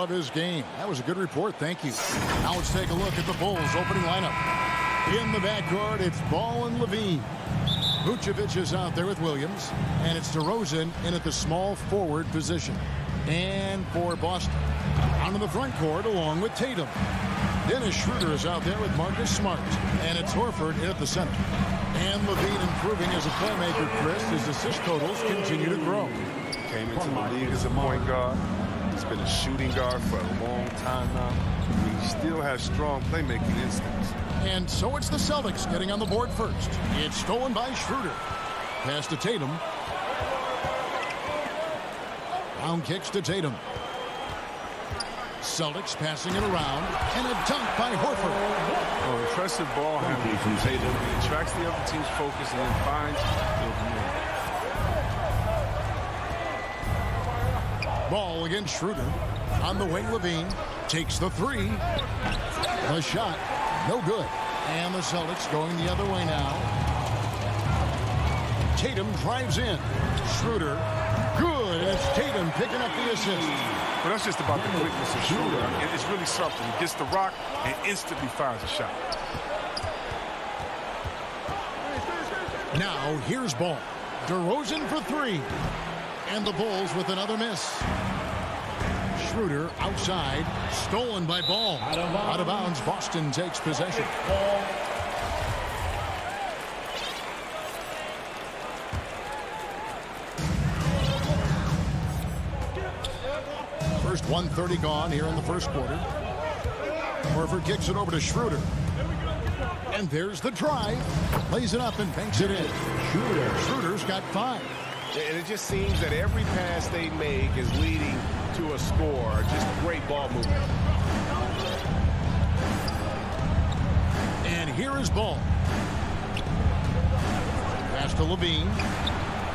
love his game. That was a good report. Thank you. Now let's take a look at the Bulls' opening lineup. In the backcourt, it's Ball and Levine. Vucevic is out there with Williams, and it's DeRozan in at the small forward position. And for Boston, onto the front court along with Tatum. Dennis Schroeder is out there with Marcus Smart, and it's Horford in at the center. And Levine improving as a playmaker, Chris, his assist totals continue to grow. Came into the league as a point guard. He's been a shooting guard for a long time now. He still has strong playmaking instincts. And so it's the Celtics getting on the board first. It's stolen by Schroeder. Pass to Tatum. Round kicks to Tatum. Celtics passing it around, and a dunk by Horford. Oh, impressive ball handling from Tatum. He attracts the other team's focus and then finds the open man. Ball against Schroeder. On the wing, Levine takes the three. The shot, no good. And the Celtics going the other way now. Tatum drives in. Schroeder, good. And it's Tatum picking up the assist. But that's just about the quickness of Schroeder. It's really something. He gets the rock and instantly fires a shot. Now, here's Ball. DeRozan for three. And the Bulls with another miss. Schroeder outside. Stolen by Ball. Out of bounds. Boston takes possession. First 1:30 gone here in the first quarter. Horford kicks it over to Schroeder. And there's the drive. Lays it up and banks it in. Schroeder's got 5. And it just seems that every pass they make is leading to a score. Just great ball movement. And here is Ball. Pass to Levine.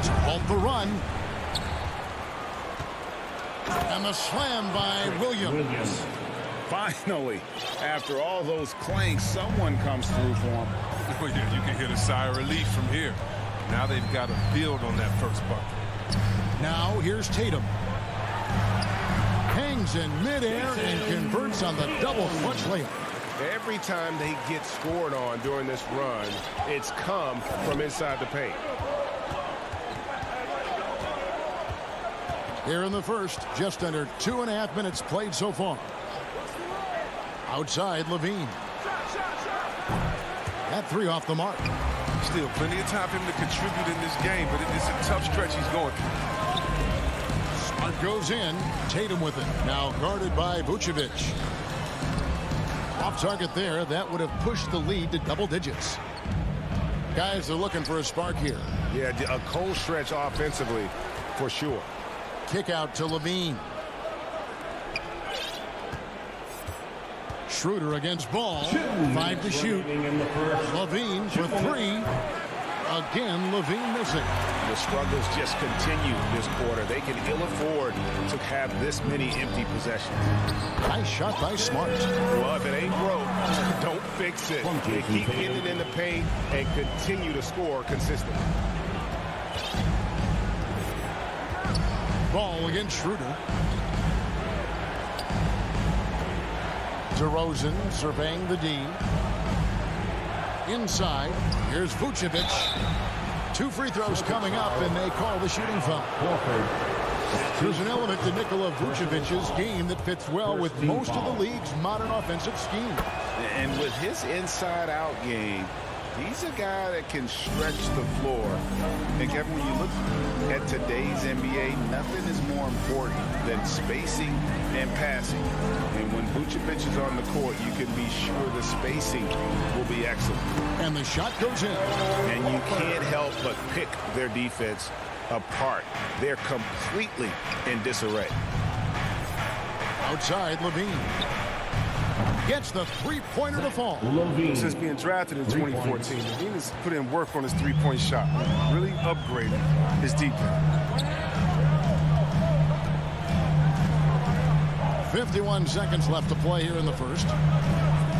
To halt the run. And the slam by Williams. Finally, after all those clanks, someone comes through for him. Oh, yeah, you can hear the sigh of relief from here. Now they've got to build on that first bucket. Now here's Tatum. Hangs in midair and converts on the double clutch layup. Every time they get scored on during this run, it's come from inside the paint. Here in the first, just under 2.5 minutes played so far. Outside, Levine. That three off the mark. Still plenty of time for him to contribute in this game, but it's a tough stretch he's going through. Smart goes in. Tatum with it. Now guarded by Vucevic. Off target there. That would have pushed the lead to double digits. Guys are looking for a spark here. Yeah, a cold stretch offensively for sure. Kick out to Levine. Schroeder against Ball. 5 to shoot. Levine for 3. Again, Levine missing. The struggles just continue this quarter. They can ill afford to have this many empty possessions. Nice shot by Smart. Well, if it ain't broke, don't fix it. They keep getting it in the paint and continue to score consistently. Ball against Schroeder. DeRozan surveying the D. Inside, here's Vucevic. 2 free throws coming up, and they call the shooting foul. There's an element to Nikola Vucevic's game that fits well with most of the league's modern offensive scheme. And with his inside-out game, he's a guy that can stretch the floor. And Kevin, when you look at today's NBA, nothing is more important than spacing and passing. And when Vucevic is on the court, you can be sure the spacing will be excellent. And the shot goes in. And you can't help but pick their defense apart. They're completely in disarray. Outside, Levine. Gets the three-pointer to fall. Since being drafted in 2014, Levine has put in work on his three-point shot. Really upgraded his defense. 51 seconds left to play here in the first.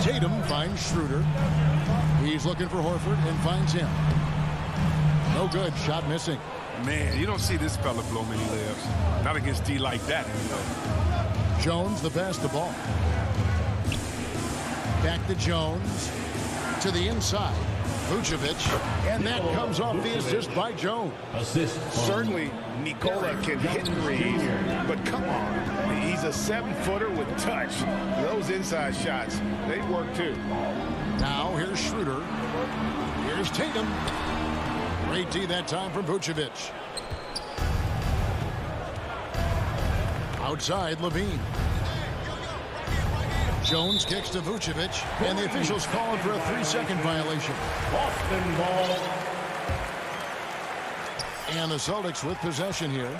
Tatum finds Schroeder. He's looking for Horford and finds him. No good. Shot missing. Man, you don't see this fella blow many layups. Not against D like that, anyway. Jones the pass the ball. Back to Jones. To the inside. Vucevic. And that comes off the assist by Jones. Certainly, Nikola can hit threes, but come on. He's a 7-footer with touch. Those inside shots, they work too. Now here's Schroeder. Here's Tatum. Great D that time from Vucevic. Outside, Levine. Jones kicks to Vucevic, and the officials calling for a 3-second violation. Boston ball. And the Celtics with possession here.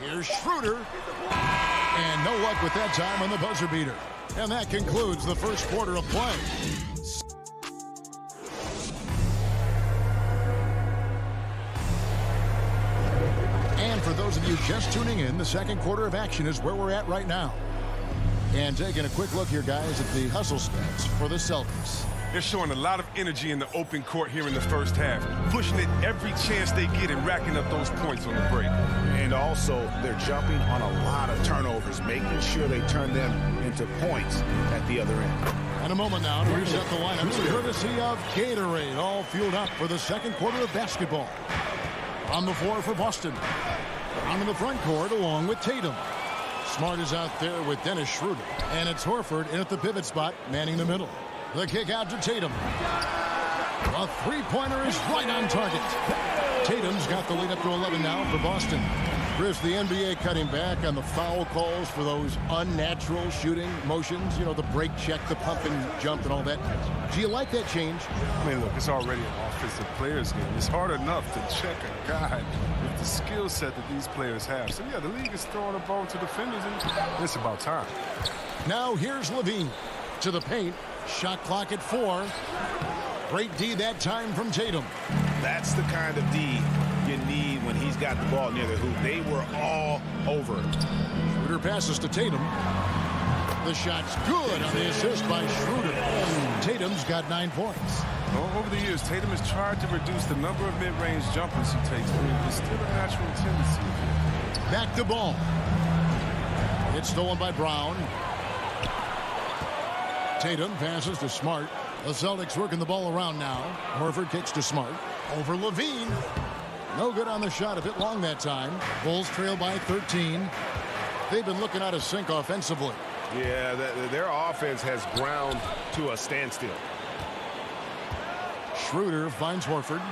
Here's Schroeder. And no luck with that time on the buzzer beater. And that concludes the first quarter of play. And for those of you just tuning in, the second quarter of action is where we're at right now. And taking a quick look here, guys, at the hustle stats for the Celtics. They're showing a lot of energy in the open court here in the first half, pushing it every chance they get and racking up those points on the break. And also, they're jumping on a lot of turnovers, making sure they turn them into points at the other end. And a moment now to reset the lineup, courtesy of Gatorade, all fueled up for the second quarter of basketball. On the floor for Boston. On in the front court along with Tatum. Smart is out there with Dennis Schroeder. And it's Horford in at the pivot spot, manning the middle. The kick out to Tatum. A three-pointer is right on target. Tatum's got the lead up to 11 now for Boston. Chris, the NBA cutting back on the foul calls for those unnatural shooting motions. You know, the break check, the pump and jump and all that. Do you like that change? I mean, look, it's already an offensive players game. It's hard enough to check a guy with the skill set that these players have. So, yeah, the league is throwing a ball to defenders, and it's about time. Now here's Levine to the paint. Shot clock at 4. Great D that time from Tatum. That's the kind of D you need when he's got the ball near the hoop. They were all over it. Schroeder passes to Tatum. The shot's good on the assist by Schroeder. Tatum's got 9 points. Over the years, Tatum has tried to reduce the number of mid-range jumpers he takes, but it's still a natural tendency. Back to ball. It's stolen by Brown. Tatum passes to Smart. The Celtics working the ball around now. Horford kicks to Smart. Over Levine. No good on the shot, a bit long that time. Bulls trail by 13. They've been looking out of sync offensively. Yeah, their offense has ground to a standstill. Schroeder finds Horford.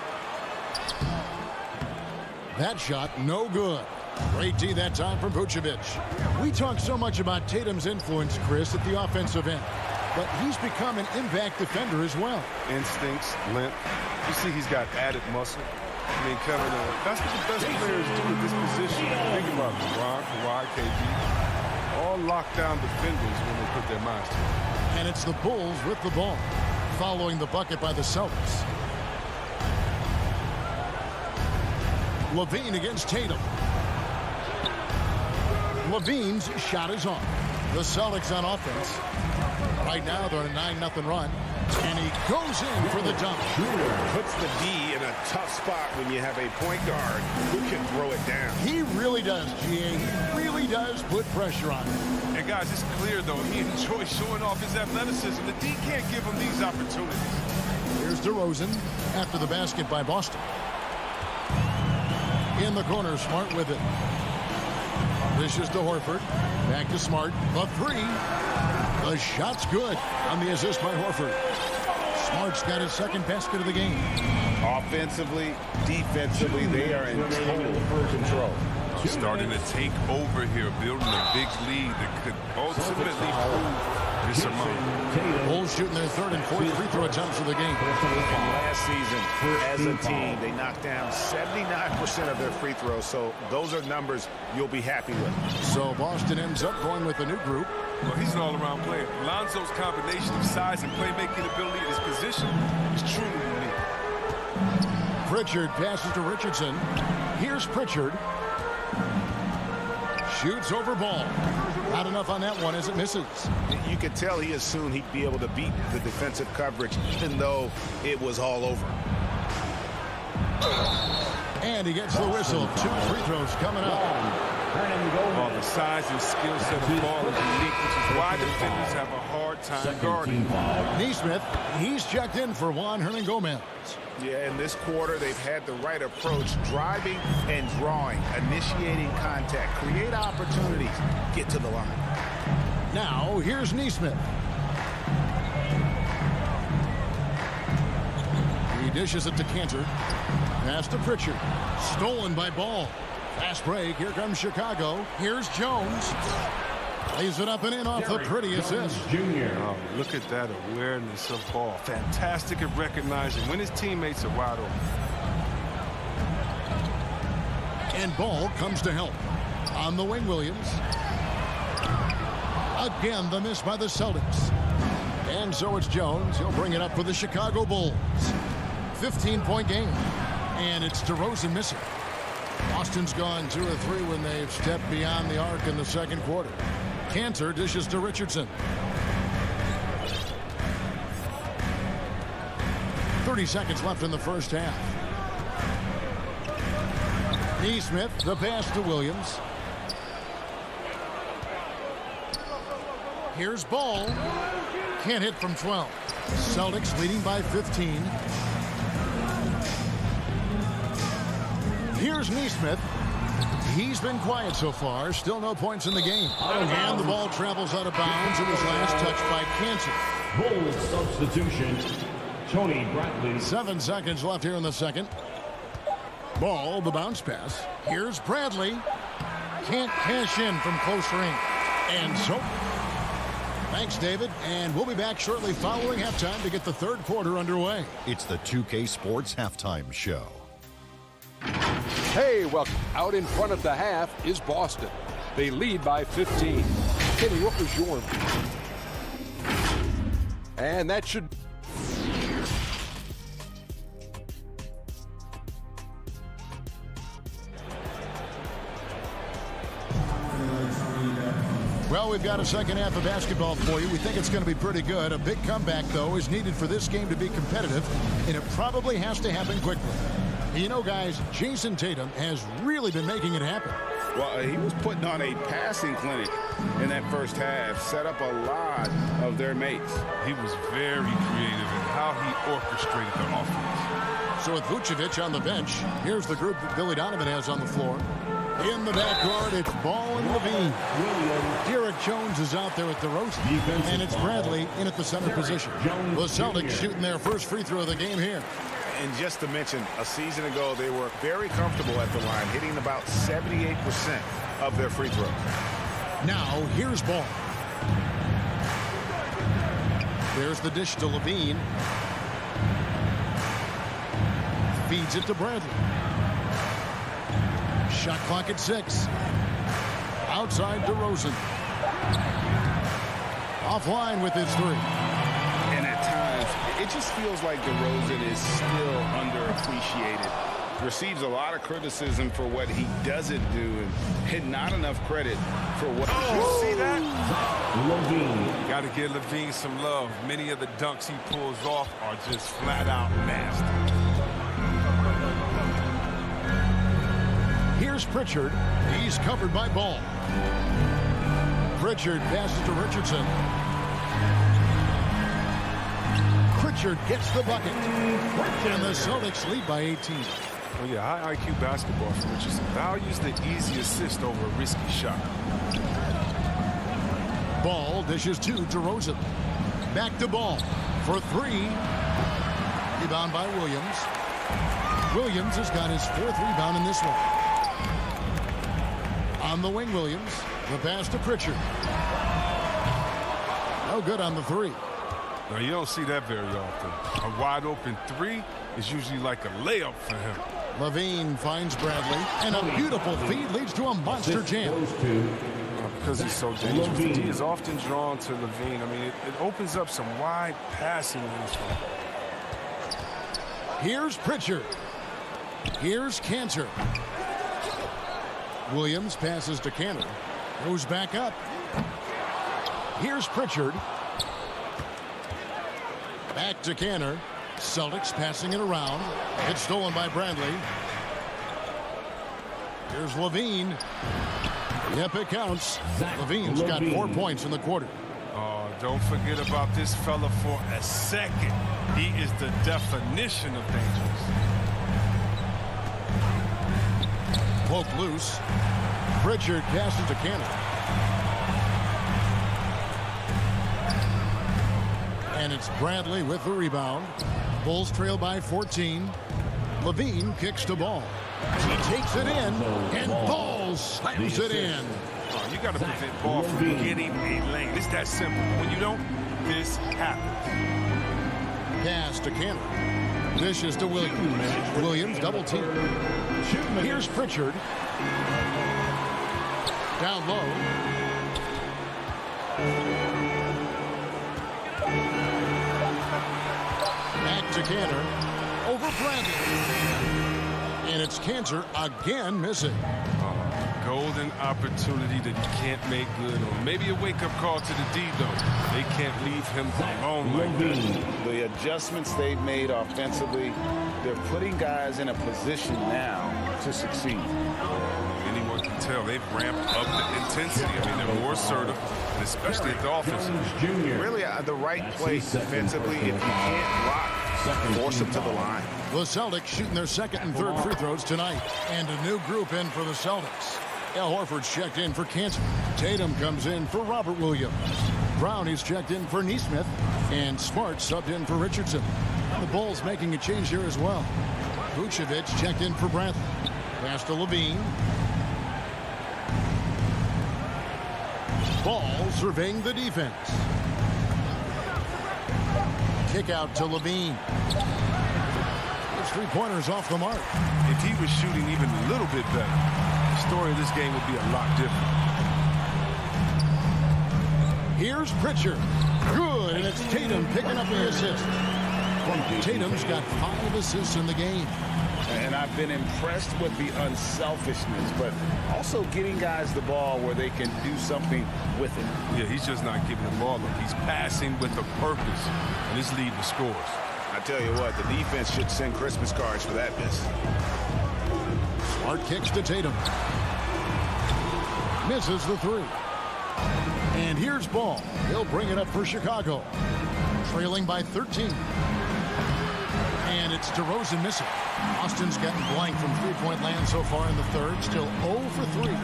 That shot, no good. Great D that time from Vucevic. We talk so much about Tatum's influence, Chris, at the offensive end. But he's become an impact defender as well. Instincts, length. You see he's got added muscle. I mean, Kevin, that's what the best players do at this position. Think about LeBron, Kawhi, KD. All lockdown defenders when they put their minds to it. And it's the Bulls with the ball, following the bucket by the Celtics. Levine against Tatum. Levine's shot is on. The Celtics on offense. Right now they're on a 9-0 run. And he goes in for the dunk. Puts the D in a tough spot when you have a point guard who can throw it down. He really does, GA. He really does put pressure on him. And guys, it's clear though, he enjoys showing off his athleticism. The D can't give him these opportunities. Here's DeRozan after the basket by Boston. In the corner, Smart with it. Dishes to Horford. Back to Smart. The three. The shot's good on the assist by Horford. Smart's got his second basket of the game. Offensively, defensively, they are in total control. Starting to take over here, building a big lead that could ultimately prove this amount. Bulls shooting their third and fourth free throw attempts of the game. Last season, as a team, they knocked down 79% of their free throws, so those are numbers you'll be happy with. So Boston ends up going with a new group. Well, he's an all-around player. Lonzo's combination of size and playmaking ability at his position is truly unique. Pritchard passes to Richardson. Here's Pritchard. Shoots over ball. Not enough on that one as it misses. You could tell he assumed he'd be able to beat the defensive coverage, even though it was all over. And he gets the whistle. 2 free throws coming up. Oh, the size and skill set of ball is unique, which is why defenders have a hard time guarding. Neesmith, he's checked in for Juan Hernangomez. Yeah, in this quarter, they've had the right approach, driving and drawing, initiating contact, create opportunities, get to the line. Now, here's Neesmith. He dishes it to Cantor. Pass to Pritchard. Stolen by Ball. Fast break. Here comes Chicago. Here's Jones. Lays it up and in off the pretty assist. Oh, look at that awareness of ball. Fantastic at recognizing when his teammates are wide open. And Ball comes to help. On the wing, Williams. Again, the miss by the Celtics. And so it's Jones. He'll bring it up for the Chicago Bulls. 15-point game. And it's DeRozan missing. Boston's gone 2 or 3 when they've stepped beyond the arc in the second quarter. Cantor dishes to Richardson. 30 seconds left in the first half. Neesmith, the pass to Williams. Here's Ball. Can't hit from 12. Celtics leading by 15. Here's Neesmith. He's been quiet so far. Still no points in the game. And the ball travels out of bounds. It was last touched by Cantor. Bulls substitution, Tony Bradley. 7 seconds left here in the second. Ball, the bounce pass. Here's Bradley. Can't cash in from close range. And so, thanks, David. And we'll be back shortly following halftime to get the third quarter underway. It's the 2K Sports Halftime Show. Hey, welcome. Out in front of the half is Boston. They lead by 15. Kenny, what was your... And that should... Well, we've got a second half of basketball for you. We think it's going to be pretty good. A big comeback, though, is needed for this game to be competitive, and it probably has to happen quickly. You know, guys, Jason Tatum has really been making it happen. Well, he was putting on a passing clinic in that first half, set up a lot of their mates. He was very creative in how he orchestrated the offense. So with Vucevic on the bench, here's the group that Billy Donovan has on the floor. In the backcourt, it's Ball and Levine. Derek Jones is out there with DeRozan. And it's Bradley in at the center position. The Celtics shooting their first free throw of the game here. And just to mention, a season ago, they were very comfortable at the line, hitting about 78% of their free throws. Now, here's Ball. There's the dish to Levine. Feeds it to Bradley. Shot clock at 6. Outside DeRozan. Offline with his 3. And at times, it just feels like DeRozan is still underappreciated. Receives a lot of criticism for what he doesn't do and not enough credit for what he You does. see that? Levine. Got to give Levine some love. Many of the dunks he pulls off are just flat out nasty. Here's Pritchard. He's covered by Ball. Pritchard passes to Richardson. Pritchard gets the bucket. And the Celtics lead by 18. Oh, yeah, high IQ basketball for Richardson. Values the easy assist over a risky shot. Ball dishes to DeRozan. Back to Ball for 3. Rebound by Williams. Williams has got his 4th rebound in this one. On the wing, Williams. The pass to Pritchard. No good on the 3. Now, you don't see that very often. A wide open 3 is usually like a layup for him. Levine finds Bradley. And a beautiful feed leads to a monster jam. Because he's so dangerous. The D is often drawn to Levine. I mean, it opens up some wide passing lanes for him. Here's Pritchard. Here's Cantor. Williams passes to Cantor. Goes back up. Here's Pritchard. Back to Cantor. Celtics passing it around. It's stolen by Bradley. Here's Levine. Yep, it counts. Levine's got 4 points in the quarter. Oh, don't forget about this fella for a second. He is the definition of dangerous. Poke loose. Pritchard passes to Cannon. And it's Bradley with the rebound. Bulls trail by 14. Levine kicks the ball. He takes it in, and Ball slams it in. Oh, you got to prevent Ball from getting a lane. It's that simple. When you don't, this happens. Pass to Cannon. Dishes to Williams. Williams double team. Here's Pritchard. Down low. Back to Cantor. Over Bradley. And it's Cantor again missing. Golden opportunity that you can't make good on. Maybe a wake-up call to the D, though. They can't leave him alone like that. The adjustments they've made offensively, they're putting guys in a position now to succeed. Anyone can tell they've ramped up the intensity. I mean, they're more assertive, and especially at the offensive. Really, the right play defensively. If you can't block, force them to the line. The Celtics shooting their second and third free throws tonight. And a new group in for the Celtics. Al Horford's checked in for Cantor. Tatum comes in for Robert Williams. Brown is checked in for Nesmith. And Smart subbed in for Richardson. The Bulls making a change here as well. Vucevic checked in for Bradley. Pass to Levine. Ball surveying the defense. Kick out to Levine. His three-pointers off the mark. If he was shooting even a little bit better, the story of this game would be a lot different. Here's Pritchard. Good, and it's Tatum picking up the assist. Tatum's got 5 assists in the game. And I've been impressed with the unselfishness, but also getting guys the ball where they can do something with it. Yeah, he's just not giving the ball up. He's passing with a purpose, and it's leading to scores. I tell you what, the defense should send Christmas cards for that miss. Smart kicks to Tatum. Misses the three. And here's Ball. He'll bring it up for Chicago. Trailing by 13. And it's DeRozan missing. Austin's gotten blank from three-point land so far in the third. Still 0 for 3.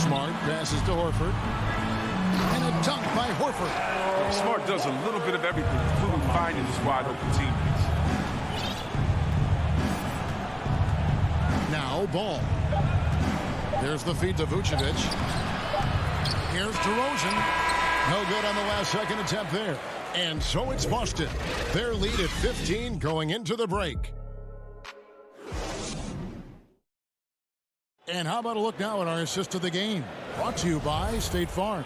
Smart passes to Horford. And a dunk by Horford. Smart does a little bit of everything, including finding his wide-open teammates. Now Ball. There's the feed to Vucevic. Here's DeRozan. No good on the last second attempt there. And so it's Boston. Their lead at 15 going into the break. And how about a look now at our assist of the game? Brought to you by State Farm.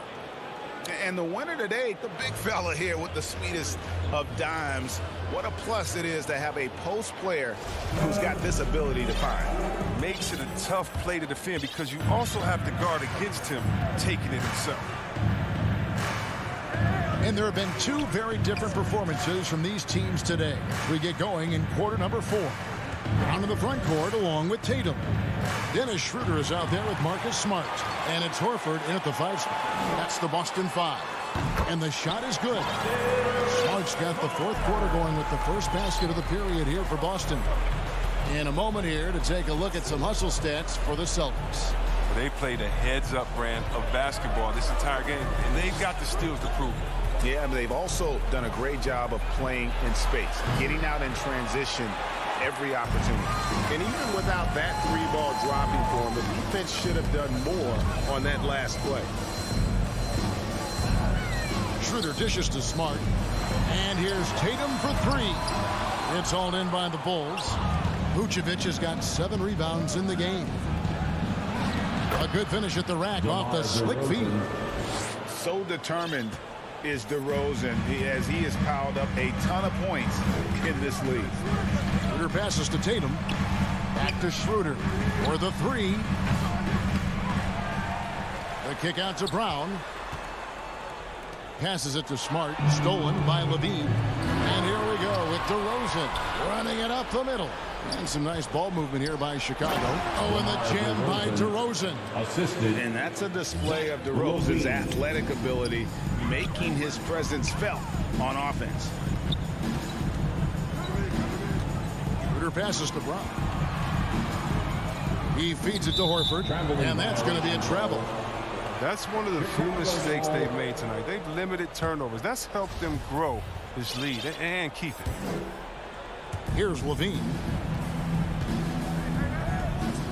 And the winner today, the big fella here with the sweetest of dimes. What a plus it is to have a post player who's got this ability to find. Makes it a tough play to defend because you also have to guard against him taking it himself. And there have been 2 very different performances from these teams today. We get going in quarter number 4. Down to the front court along with Tatum. Dennis Schroeder is out there with Marcus Smart. And it's Horford in at the 5 spot. That's the Boston 5. And the shot is good. Smart's got the fourth quarter going with the first basket of the period here for Boston. In a moment here to take a look at some hustle stats for the Celtics. They played a heads-up brand of basketball this entire game, and they've got the skills to prove it. Yeah, but they've also done a great job of playing in space, getting out in transition every opportunity. And even without that 3-ball dropping for them, the defense should have done more on that last play. Schroeder dishes to Smart. And here's Tatum for 3. It's hauled in by the Bulls. Vucevic has got 7 rebounds in the game. A good finish at the rack off the slick feed. So determined is DeRozan as he has piled up a ton of points in this league. Schroeder passes to Tatum. Back to Schroeder for the 3. The kick out to Brown. Passes it to Smart. Stolen by Levine. And here we go with DeRozan running it up the middle. And some nice ball movement here by Chicago. Oh, and the jam by DeRozan. Assisted. And that's a display of DeRozan's athletic ability, making his presence felt on offense. Schroeder passes to Brown. He feeds it to Horford, and that's going to be a travel. That's one of the few mistakes they've made tonight. They've limited turnovers. That's helped them grow this lead and keep it. Here's Levine.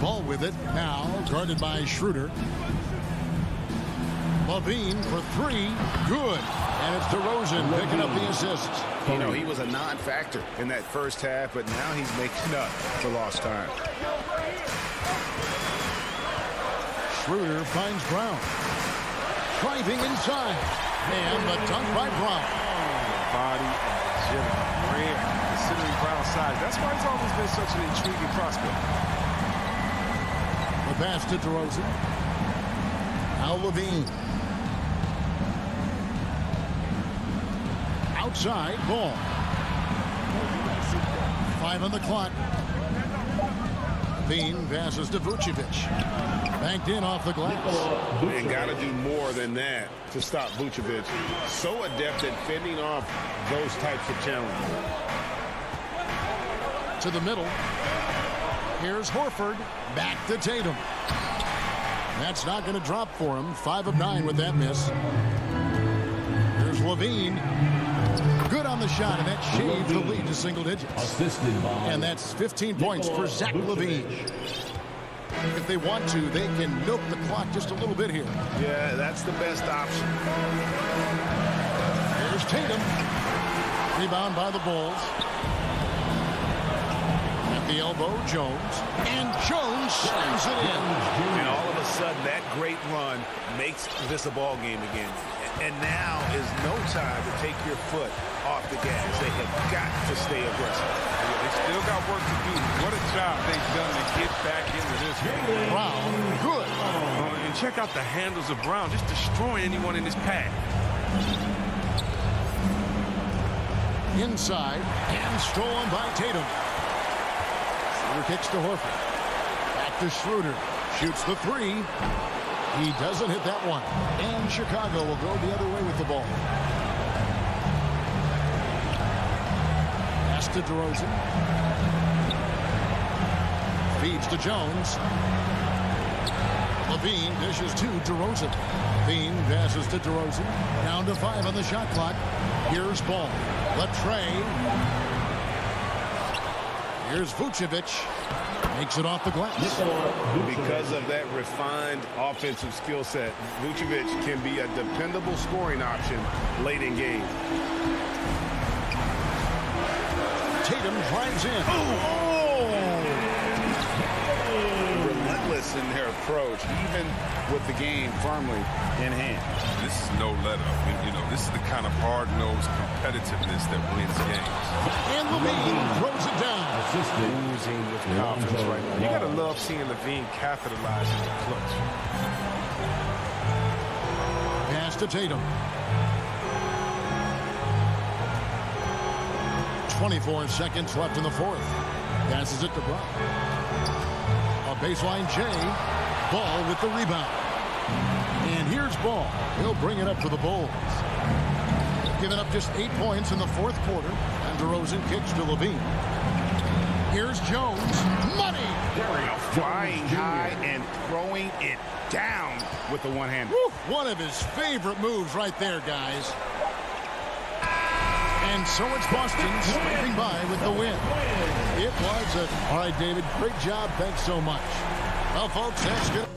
Ball with it now, guarded by Schroeder. Levine for three, good. And it's DeRozan picking up the assists. You know, he was a non-factor in that first half, but now he's making up for lost time. Schroeder finds Brown. Driving inside. And the dunk by Brown. Body and agility. Rare, considering Brown's size. That's why he's always been such an intriguing prospect. The pass to DeRozan. Now Levine. Outside, ball. 5 on the clock. Levine passes to Vucevic. Banked in off the glass. And got to do more than that to stop Vucevic. So adept at fending off those types of challenges. To the middle. Here's Horford. Back to Tatum. That's not going to drop for him. 5 of 9 with that miss. Here's Levine. Good on the shot, and that shaves the lead to single digits. Assisted by. And that's 15 points for Zach Levine. If they want to, they can milk the clock just a little bit here. Yeah, that's the best option. Here's Tatum. Rebound by the Bulls. At the elbow, Jones. And Jones slams it in. And all of a sudden, that great run makes this a ball game again. And now is no time to take your foot off the gas. They have got to stay aggressive. Yeah, they still got work to do. What a job they've done to get back into this game. Brown, good. And check out the handles of Brown. Just destroy anyone in his path. Inside, and stolen by Tatum. Schroeder kicks to Horford. Back to Schroeder. Shoots the three. He doesn't hit that one. And Chicago will go the other way with the ball. Pass to DeRozan. Feeds to Jones. Levine dishes to DeRozan. Levine passes to DeRozan. Down to 5 on the shot clock. Here's Ball. Latrey. Here's Vucevic. Makes it off the glass. Because of that refined offensive skill set, Vucevic can be a dependable scoring option late in games. Tatum drives in. Relentless in their approach, even with the game firmly in hand. This is no let up. You know, this is the kind of hard-nosed competitiveness that wins games. And Levine throws it down. Oozing with confidence right now. You gotta love seeing Levine capitalize in the clutch. Pass to Tatum. 24 seconds left in the fourth. Passes it to Brown. A baseline J. Ball with the rebound. And here's Ball. He'll bring it up for the Bulls. Giving up just 8 points in the fourth quarter. And DeRozan kicks to Levine. Here's Jones. Money! Flying high and throwing it down with the one-hander. One of his favorite moves right there, guys. And so it's Boston sweeping by with the win. It was a... All right, David, great job. Thanks so much. Well, folks, that's good.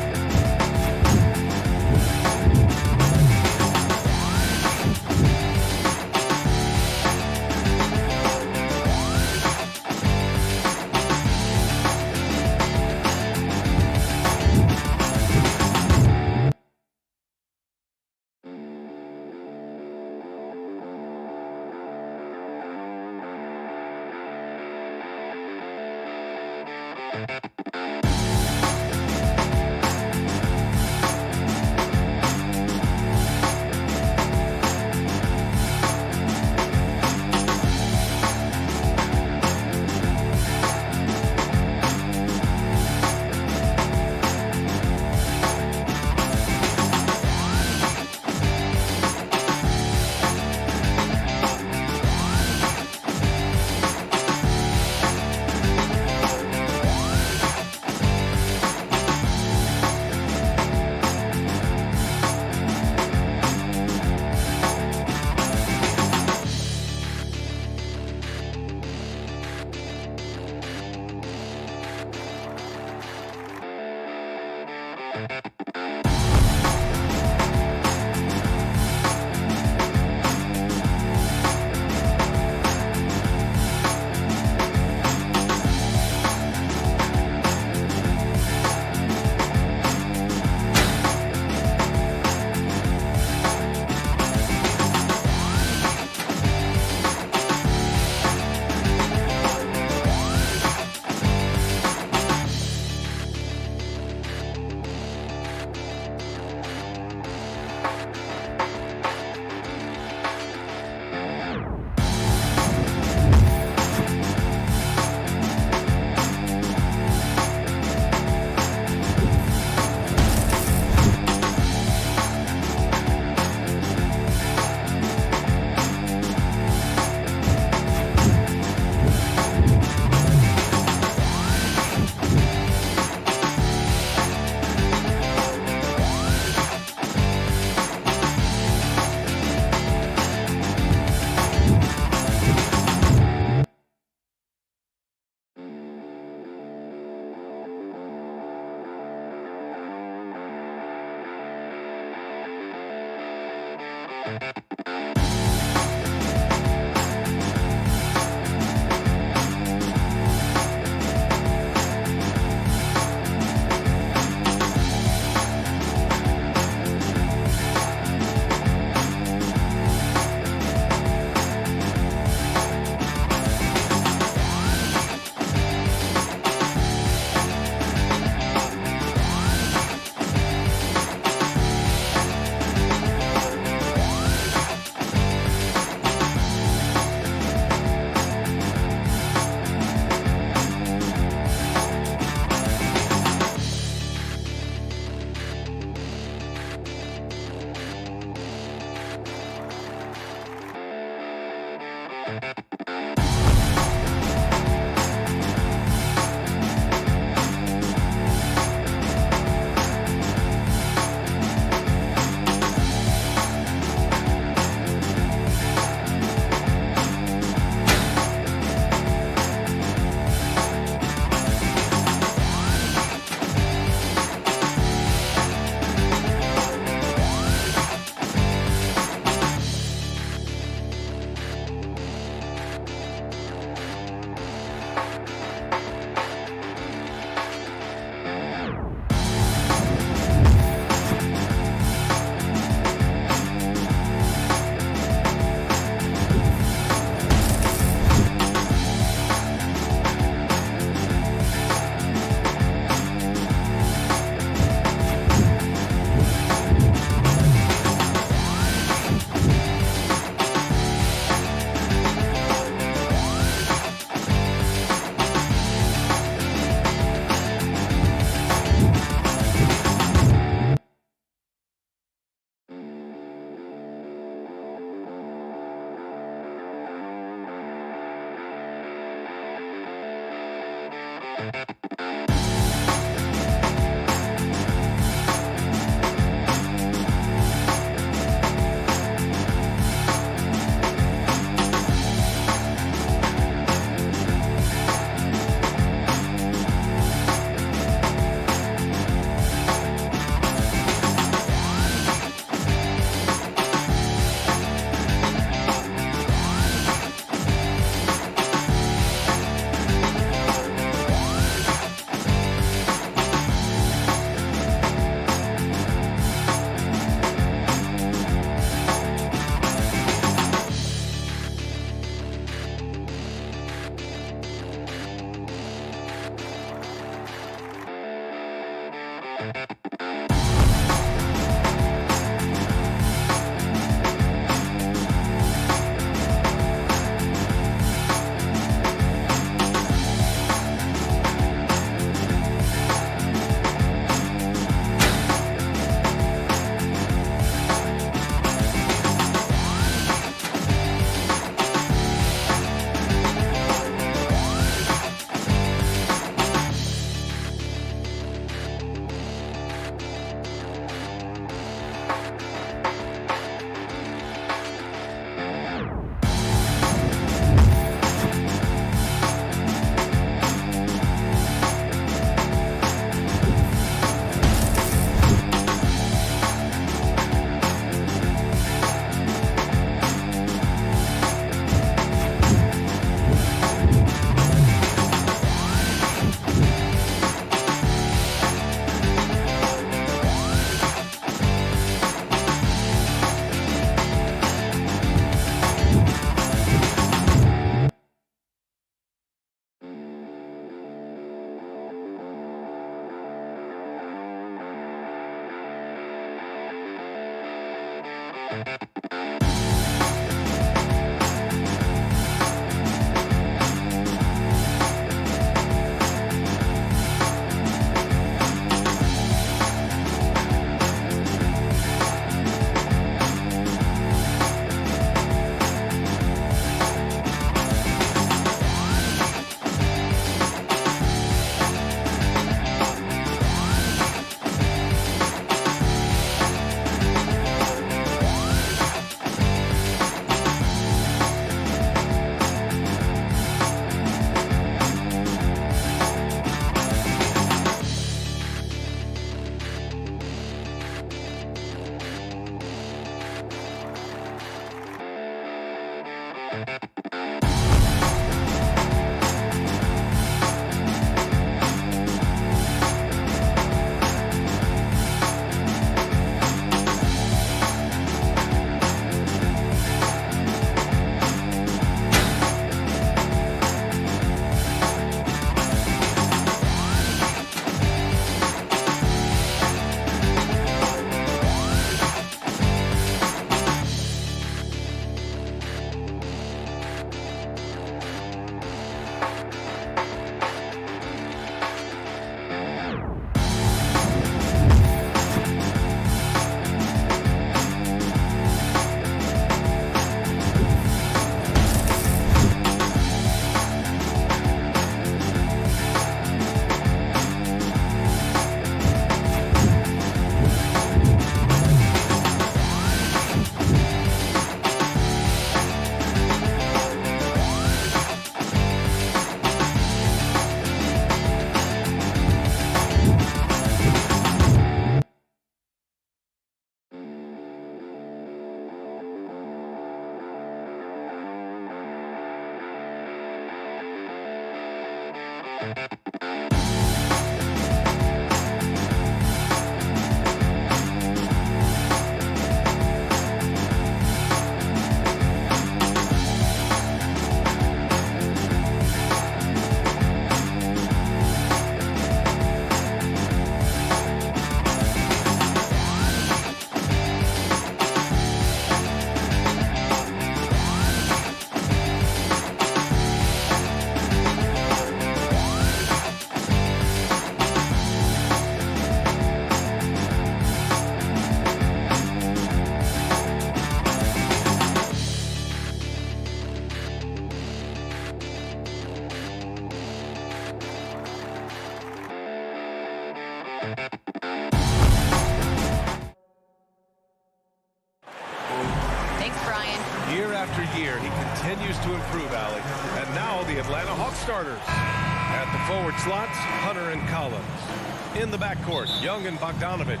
Thanks, Brian. Year after year, he continues to improve, Allie. And now the Atlanta Hawks starters. At the forward slots, Hunter and Collins. In the backcourt, Young and Bogdanovich.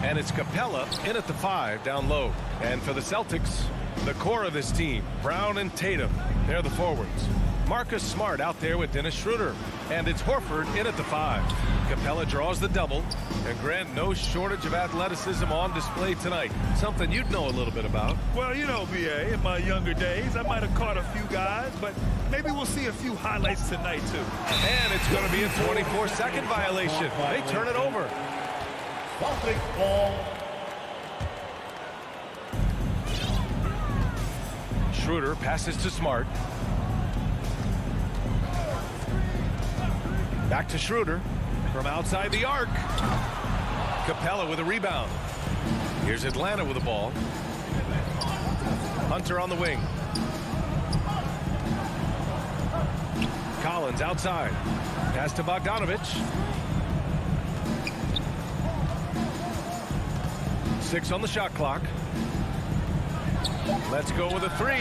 And it's Capella in at the 5 down low. And for the Celtics, the core of this team, Brown and Tatum. They're the forwards. Marcus Smart out there with Dennis Schroeder. And it's Horford in at the 5. Capella draws the double. And Grant, no shortage of athleticism on display tonight. Something you'd know a little bit about. Well, you know, BA, in my younger days, I might have caught a few guys, but maybe we'll see a few highlights tonight, too. And it's going to be a 24-second violation. They turn it over. Celtic ball. Schroeder passes to Smart. Back to Schroeder from outside the arc. Capella with a rebound. Here's Atlanta with the ball. Hunter on the wing. Collins outside. Pass to Bogdanovich. 6 on the shot clock. Let's go with a 3.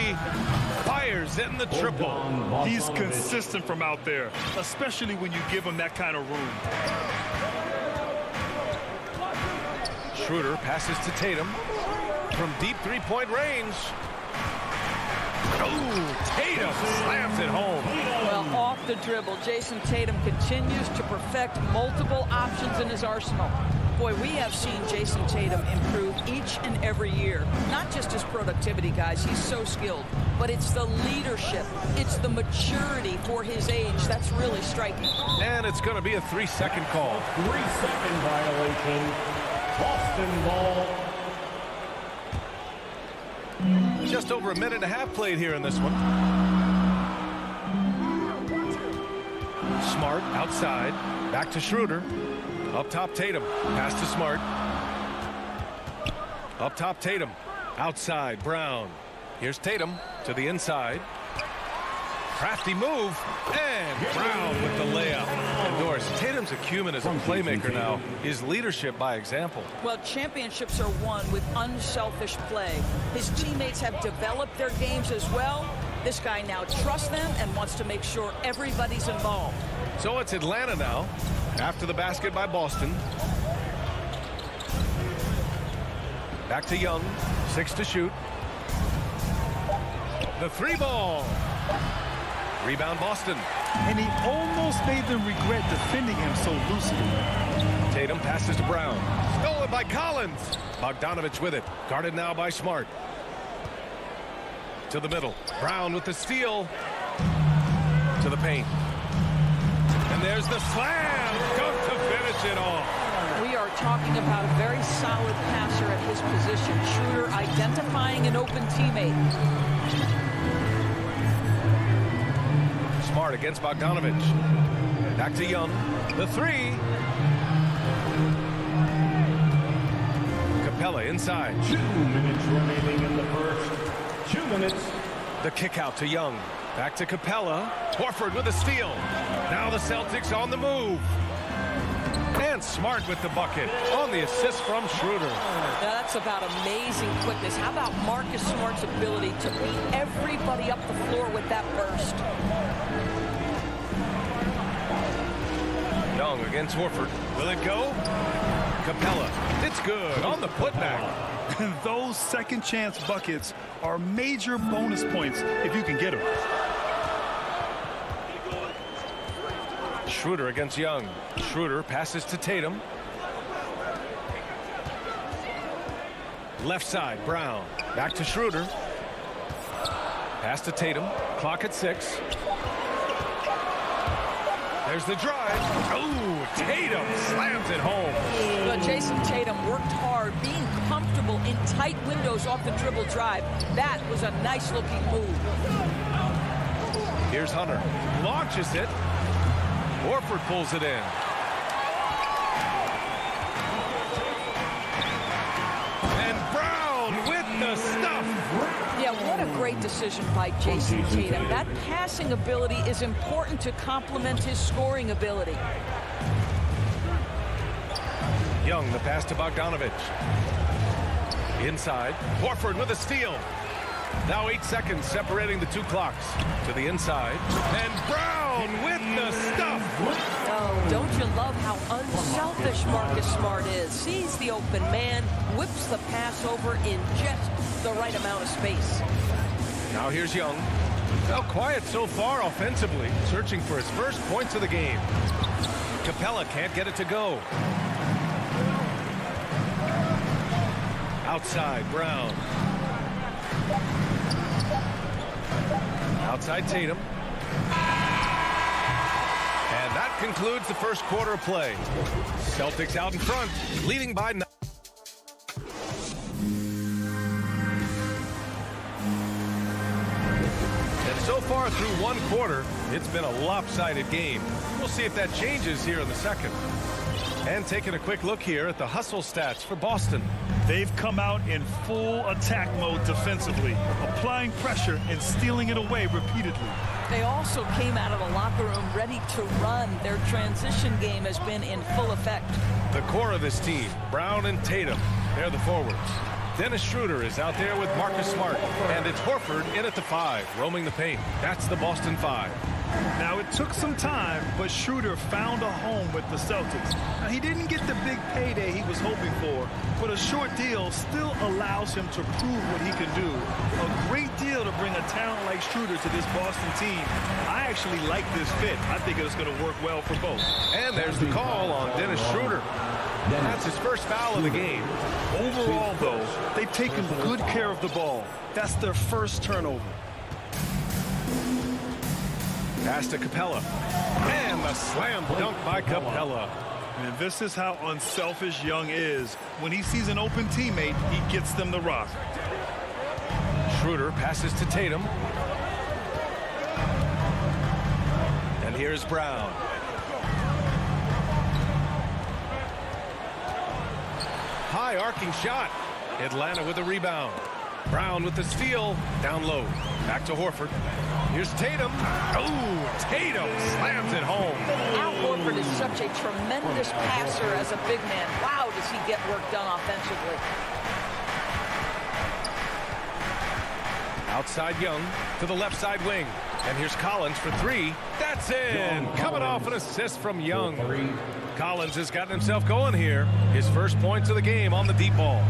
Fires in the triple. He's consistent from out there, especially when you give him that kind of room. Schroeder passes to Tatum from deep three-point range. Oh, Tatum slams it home. Well, off the dribble, Jason Tatum continues to perfect multiple options in his arsenal. Boy, we have seen Jason Tatum improve each and every year. Not just his productivity, guys. He's so skilled. But it's the leadership. It's the maturity for his age. That's really striking. And it's going to be a 3-second call. 3-second violation. Boston ball. Just over a minute and a half played here in this one. Smart outside. Back to Schroeder. Up top Tatum. Pass to Smart. Up top Tatum. Outside Brown. Here's Tatum to the inside. Crafty move. And Brown with the layup. And Doris, Tatum's acumen as a playmaker now is leadership by example. Well, championships are won with unselfish play. His teammates have developed their games as well. This guy now trusts them and wants to make sure everybody's involved. So it's Atlanta now after the basket by Boston. Back to Young. 6 to shoot. The 3 ball. Rebound Boston. And he almost made them regret defending him so loosely. Tatum passes to Brown. Stolen by Collins. Bogdanovich with it. Guarded now by Smart. To the middle. Brown with the steal. To the paint. And there's the slam. Dunk to finish it off. We are talking about a very solid passer at his position. Schroeder identifying an open teammate. Smart against Bogdanovich. Back to Young. The 3. Capella inside. 2 minutes remaining in the first. 2 minutes. The kick out to Young. Back to Capella. Horford with a steal. Now the Celtics on the move. And Smart with the bucket on the assist from Schroeder. Now that's about amazing quickness. How about Marcus Smart's ability to beat everybody up the floor with that burst? Young against Horford. Will it go? Capella. It's good on the putback. Those second chance buckets are major bonus points if you can get them. Schroeder against Young. Schroeder passes to Tatum. Left side, Brown. Back to Schroeder. Pass to Tatum. Clock at 6. There's the drive. Oh, Tatum slams it home. Well, Jason Tatum worked hard, being comfortable in tight windows off the dribble drive. That was a nice-looking move. Here's Hunter. Launches it. Horford pulls it in. And Brown with the stuff. Yeah, what a great decision by Jason Tatum. That passing ability is important to complement his scoring ability. Young, the pass to Bogdanovich. Inside. Horford with a steal. Now 8 seconds separating the 2 clocks. To the inside. And Brown with the stuff. Oh, don't you love how unselfish Marcus Smart is? Sees the open man, whips the pass over in just the right amount of space. Now here's Young. Well, quiet so far offensively. Searching for his first points of the game. Capella can't get it to go. Outside, Brown. Outside Tatum. And that concludes the first quarter of play. Celtics out in front, leading by 9. And so far through 1 quarter, it's been a lopsided game. We'll see if that changes here in the second. And taking a quick look here at the hustle stats for Boston. They've come out in full attack mode defensively, applying pressure and stealing it away repeatedly. They also came out of the locker room ready to run. Their transition game has been in full effect. The core of this team, Brown and Tatum, they're the forwards. Dennis Schroeder is out there with Marcus Smart, and it's Horford in at the 5, roaming the paint. That's the Boston 5. Now, it took some time, but Schroeder found a home with the Celtics. Now, he didn't get the big payday he was hoping for, but a short deal still allows him to prove what he can do. A great deal to bring a talent like Schroeder to this Boston team. I actually like this fit. I think it's going to work well for both. And there's the call on Dennis Schroeder. That's his first foul of the game. Overall, though, they've taken good care of the ball. That's their first turnover. Pass to Capella. And the slam dunk by Capella. And this is how unselfish Young is. When he sees an open teammate, he gets them the rock. Schroeder passes to Tatum. And here's Brown. High arcing shot. Atlanta with a rebound. Brown with the steal. Down low. Back to Horford. Here's Tatum. Oh, Tatum slams it home. Al Horford is such a tremendous passer as a big man. Wow, does he get work done offensively. Outside Young to the left side wing. And here's Collins for three. That's in. Coming off an assist from Young. Collins has gotten himself going here. His first points of the game on the deep ball.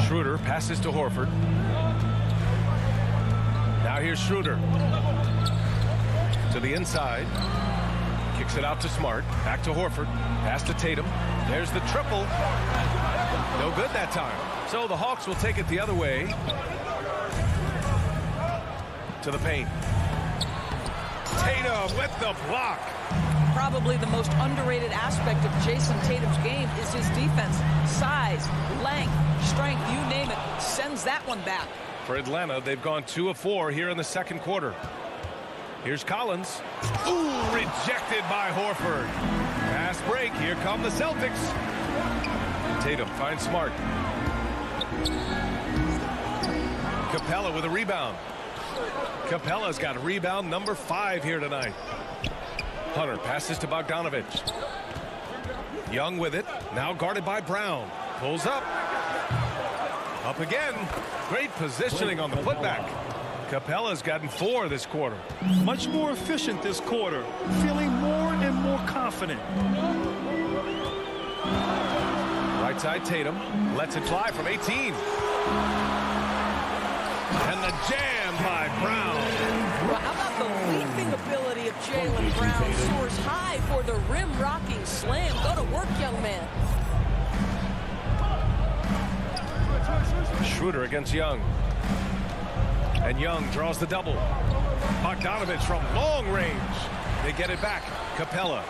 Schroeder passes to Horford. Now here's Schroeder. To the inside. Kicks it out to Smart. Back to Horford. Pass to Tatum. There's the triple. No good that time. So the Hawks will take it the other way. To the paint. Tatum with the block. Probably the most underrated aspect of Jason Tatum's game is his defense. Size, length, strength, you name it. Sends that one back. For Atlanta, they've gone 2 of 4 here in the second quarter. Here's Collins. Ooh, rejected by Horford. Fast break. Here come the Celtics. Tatum finds Smart. Capella with a rebound. Capella's got rebound number 5 here tonight. Hunter passes to Bogdanovich. Young with it. Now guarded by Brown. Pulls up. Up again. Great positioning on the putback. Capella's gotten 4 this quarter. Much more efficient this quarter. Feeling more and more confident. Right side Tatum. Lets it fly from 18. And the jam by Brown. Well, how about the leaping ability of Jaylen Brown? Soars high for the rim-rocking slam. Go to work, young man. Schroeder against Young. And Young draws the double. Bogdanovich from long range. They get it back. Capella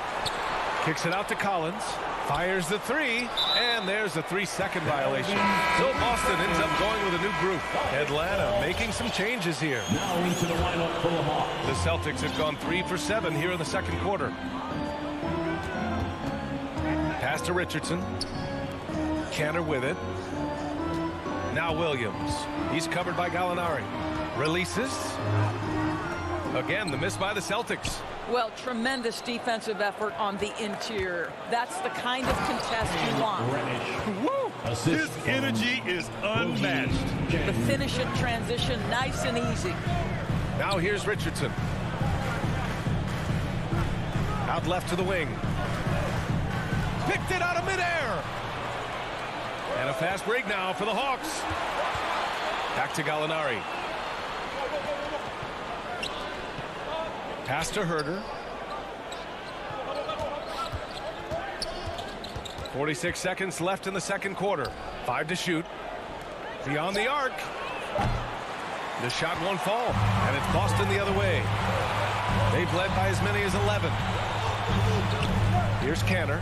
kicks it out to Collins. Fires the 3, and there's a 3-second violation. So Boston ends up going with a new group. Atlanta making some changes here. Now into the lineup for the Hawks. The Celtics have gone 3 for 7 here in the second quarter. Pass to Richardson. Cantor with it. Now Williams. He's covered by Gallinari. Releases. Again, the miss by the Celtics. Well, tremendous defensive effort on the interior. That's the kind of contest you want. Woo! His energy is unmatched. The finish in transition, nice and easy. Now here's Richardson. Out left to the wing. Picked it out of midair. And a fast break now for the Hawks. Back to Gallinari. Pass to Herder. 46 seconds left in the second quarter. 5 to shoot. Beyond the arc. The shot won't fall. And it's Boston the other way. They've led by as many as 11. Here's Cantor.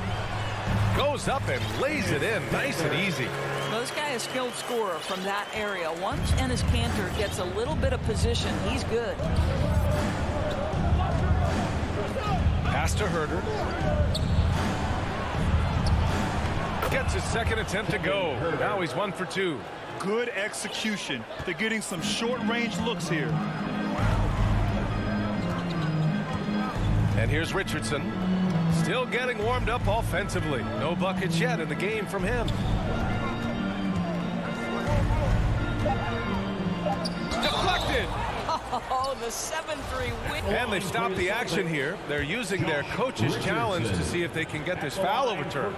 Goes up and lays it in. Nice and easy. Well, this guy is a skilled scorer from that area. Once Enes Kanter gets a little bit of position, he's good. Pass to Herder. Gets his second attempt to go. Now he's 1 for 2. Good execution. They're getting some short-range looks here. And here's Richardson. Still getting warmed up offensively. No buckets yet in the game from him. Deflected. Oh, the 7-3 win. And they've stopped the action here. They're using their coach's challenge to see if they can get this foul overturned.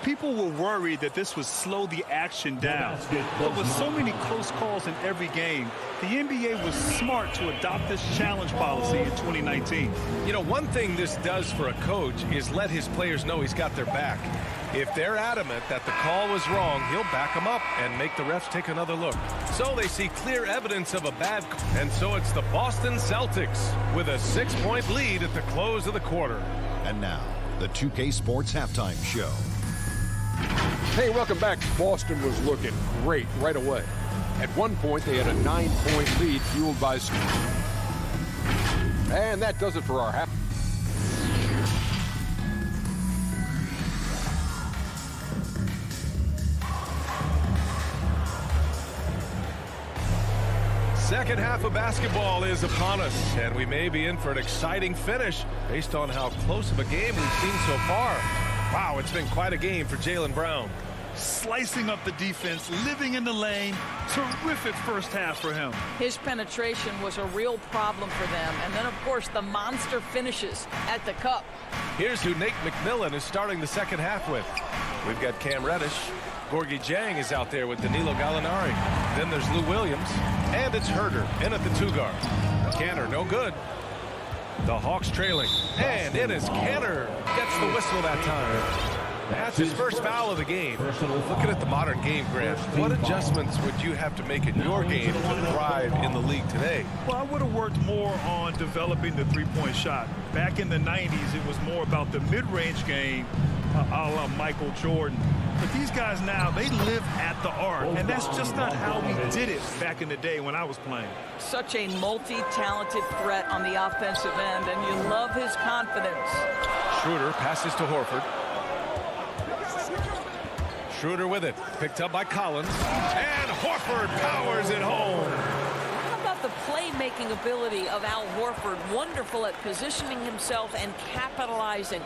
People were worried that this would slow the action down. But with so many close calls in every game, the NBA was smart to adopt this challenge policy in 2019. You know, one thing this does for a coach is let his players know he's got their back. If they're adamant that the call was wrong, he'll back them up and make the refs take another look. So they see clear evidence of a bad call. And so it's the Boston Celtics with a 6-point lead at the close of the quarter. And now, the 2K Sports Halftime Show. Hey, welcome back. Boston was looking great right away. At one point, they had a 9-point lead fueled by... And that does it for our half. Second half of basketball is upon us, and we may be in for an exciting finish based on how close of a game we've seen so far. Wow, it's been quite a game for Jaylen Brown. Slicing up the defense, living in the lane. Terrific first half for him. His penetration was a real problem for them. And then, of course, the monster finishes at the cup. Here's who Nate McMillan is starting the second half with. We've got Cam Reddish. Gorgie Jang is out there with Danilo Gallinari. Then there's Lou Williams. And it's Herter in at the 2-guard. Canner, no good. The Hawks trailing. And it is Canner. Gets the whistle that time. That's his first foul of the game. Looking at the modern game, Grant, what adjustments would you have to make in your game to thrive in the league today? Well, I would have worked more on developing the three-point shot. Back in the 90s, it was more about the mid-range game, a la Michael Jordan. But these guys now, they live at the arc, and that's just not how we did it back in the day when I was playing. Such a multi-talented threat on the offensive end, and you love his confidence. Schroeder passes to Horford. Schroeder with it, picked up by Collins, and Horford powers it home. How about the playmaking ability of Al Horford? Wonderful at positioning himself and capitalizing.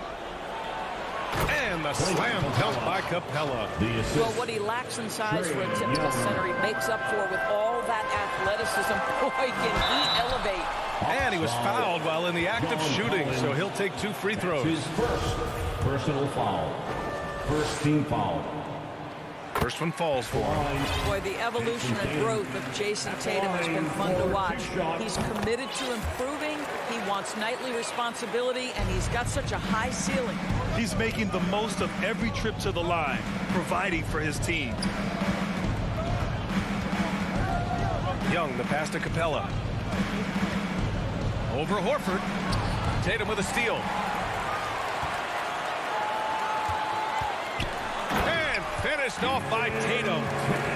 And the slam dunk by Capella. Well, what he lacks in size for a typical center, he makes up for with all that athleticism. Boy, can he elevate. And he was fouled while in the act of shooting, so he'll take 2 free throws. His first personal foul. First team foul. First one falls for him. Boy, the evolution and growth of Jason Tatum has been fun to watch. He's committed to improving. He wants nightly responsibility, and he's got such a high ceiling. He's making the most of every trip to the line, providing for his team. Young, the pass to Capella. Over Horford. Tatum with a steal. Finished off by Tatum.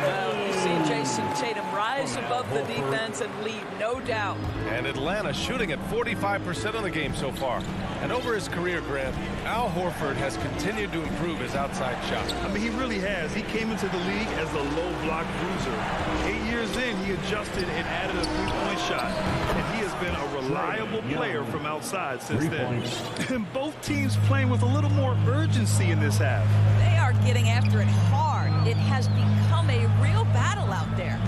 Well, you see Jason Tatum rise above the defense and lead, no doubt. And Atlanta shooting at 45% of the game so far. And over his career, Grant, Al Horford has continued to improve his outside shot. I mean, he really has. He came into the league as a low block bruiser. 8 years in, he adjusted and added a three-point shot. And he has been a reliable player from outside since then. And both teams playing with a little more urgency in this half. They are getting after it hard. It has become a real battle out there.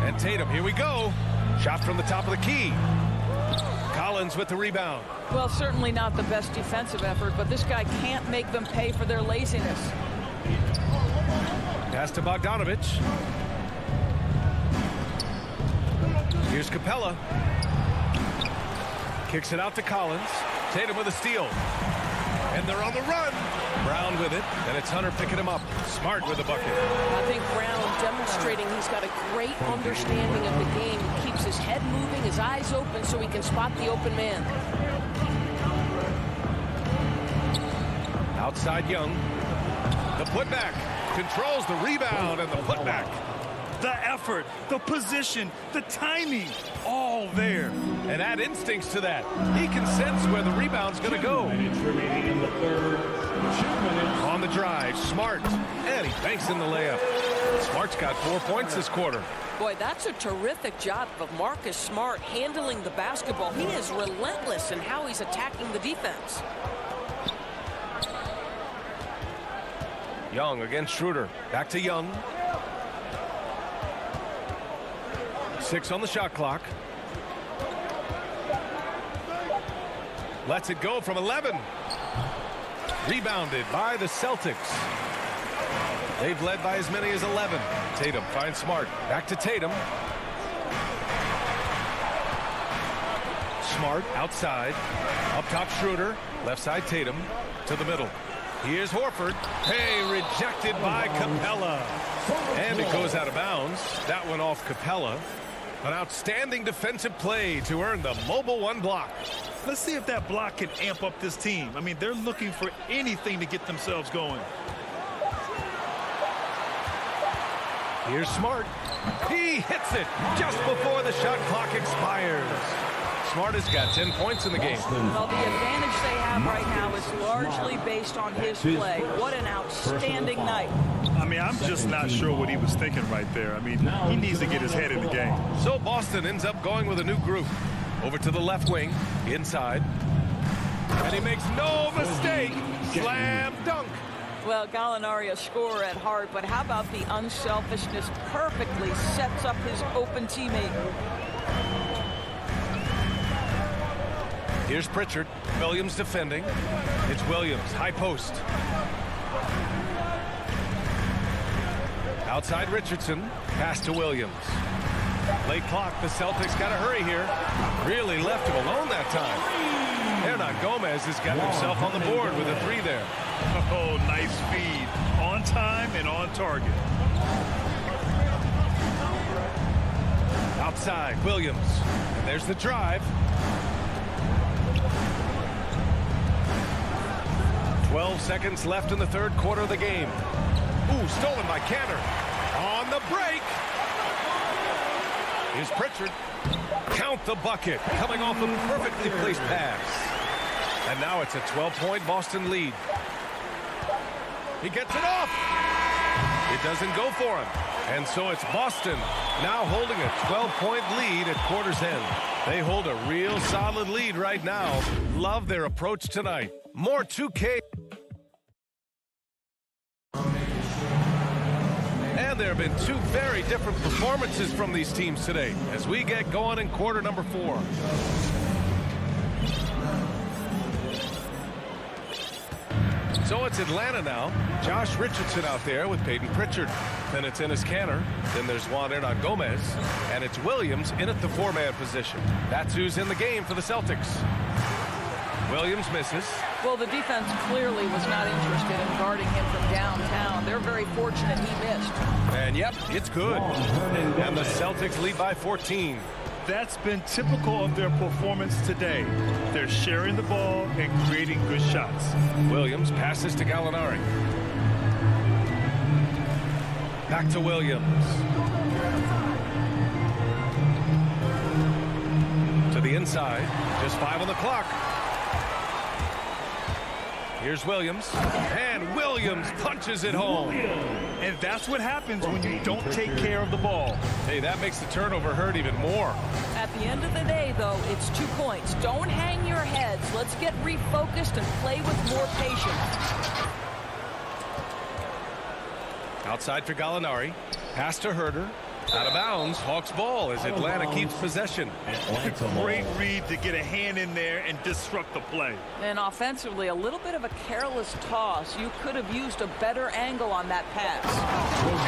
And Tatum, here we go. Shot from the top of the key. Collins with the rebound. Well, certainly not the best defensive effort, but this guy can't make them pay for their laziness. Pass to Bogdanovich. Here's Capella. Kicks it out to Collins. Tatum with a steal. And they're on the run. Brown with it, and it's Hunter picking him up. Smart with the bucket. I think Brown demonstrating he's got a great understanding of the game. He keeps his head moving, his eyes open so he can spot the open man. Outside Young. The putback. Controls the rebound and the putback. The effort, the position, the timing, all there. And add instincts to that. He can sense where the rebound's going to go. 2 minutes remaining in the third. 2 minutes. On the drive, Smart. And he banks in the layup. Smart's got 4 points this quarter. Boy, that's a terrific job of Marcus Smart handling the basketball. He is relentless in how he's attacking the defense. Young against Schroeder. Back to Young. 6 on the shot clock. Lets it go from 11. Rebounded by the Celtics. They've led by as many as 11. Tatum finds Smart. Back to Tatum. Smart outside. Up top Schroeder. Left side Tatum. To the middle. Here's Horford. Hey, rejected by Capella. And it goes out of bounds. That went off Capella. An outstanding defensive play to earn the mobile 1 block. Let's see if that block can amp up this team. I mean, they're looking for anything to get themselves going. Here's Smart. He hits it just before the shot clock expires. Smart has got 10 points in the game. Well, the advantage they have right now is largely based on his play. What an outstanding night. I mean, I'm just not sure what he was thinking right there. I mean, he needs to get his head in the game. So Boston ends up going with a new group. Over to the left wing, inside. And he makes no mistake. Slam dunk. Well, Gallinari a scorer at heart, but how about the unselfishness? Perfectly sets up his open teammate. Here's Pritchard. Williams defending. It's Williams, high post. Outside Richardson. Pass to Williams. Late clock. The Celtics got to hurry here. Really left him alone that time. Hernan Gomez has got himself on the board with a 3 there. Oh, nice feed. On time and on target. Outside, Williams. And there's the drive. 12 seconds left in the third quarter of the game. Ooh, stolen by Cantor. On the break. Here's Pritchard. Count the bucket. Coming off a perfectly placed pass. And now it's a 12-point Boston lead. He gets it off. It doesn't go for him. And so it's Boston now holding a 12-point lead at quarter's end. They hold a real solid lead right now. Love their approach tonight. More 2K. And there have been two very different performances from these teams today as we get going in quarter number 4. So it's Atlanta now. Josh Richardson out there with Peyton Pritchard. Then it's Enes Kanter. Then there's Juan Hernan Gomez. And it's Williams in at the 4-man position. That's who's in the game for the Celtics. Williams misses. Well, the defense clearly was not interested in guarding him from downtown. They're very fortunate he missed. And yep, it's good. And the Celtics lead by 14. That's been typical of their performance today. They're sharing the ball and creating good shots. Williams passes to Gallinari. Back to Williams. To the inside. Just 5 on the clock. Here's Williams. And Williams punches it home. And that's what happens when you don't take care of the ball. Hey, that makes the turnover hurt even more. At the end of the day, though, it's 2 points. Don't hang your heads. Let's get refocused and play with more patience. Outside for Gallinari. Pass to Herder. Out of bounds. Hawks ball as Atlanta keeps possession. Great read to get a hand in there and disrupt the play. And offensively, a little bit of a careless toss. You could have used a better angle on that pass.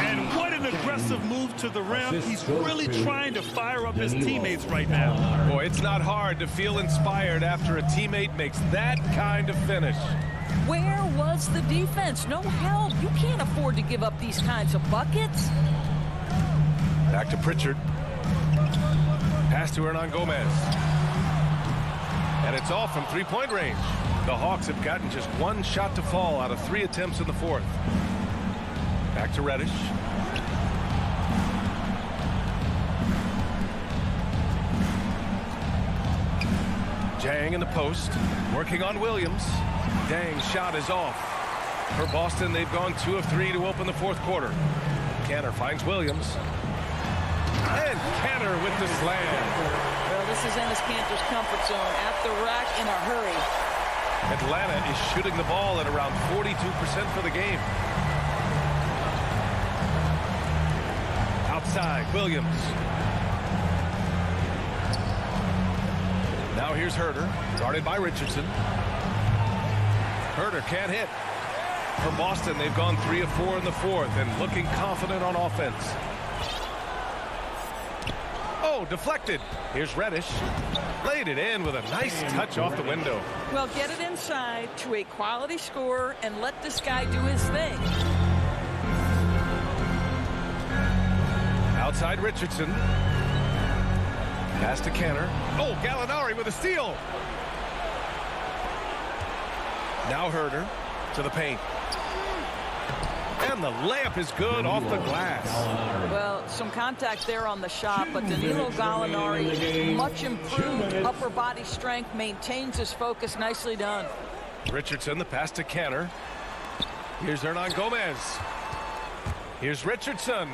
And what an aggressive move to the rim. He's really trying to fire up his teammates right now. Boy, it's not hard to feel inspired after a teammate makes that kind of finish. Where was the defense? No help. You can't afford to give up these kinds of buckets. Back to Pritchard. Pass to Hernan Gomez. And it's off from 3-point range. The Hawks have gotten just 1 shot to fall out of 3 attempts in the 4th. Back to Reddish. Jang in the post. Working on Williams. Dang's shot is off. For Boston, they've gone 2 of 3 to open the 4th quarter. Kanter finds Williams. And Kanter with the slam. Well, this is Enes Kanter's comfort zone. At the rack in a hurry. Atlanta is shooting the ball at around 42% for the game. Outside, Williams. Now here's Herder, guarded by Richardson. Herder can't hit. For Boston, they've gone 3 of 4 in the 4th and looking confident on offense. Oh, deflected. Here's Reddish. Laid it in with a nice touch off the window. Well, get it inside to a quality scorer and let this guy do his thing. Outside Richardson. Pass to Kanter. Oh, Gallinari with a steal. Now Herder to the paint. And the layup is good off the glass. Well, some contact there on the shot, but Danilo Gallinari, much improved upper body strength, maintains his focus. Nicely done. Richardson, the pass to Canner. Here's Hernan Gomez. Here's Richardson.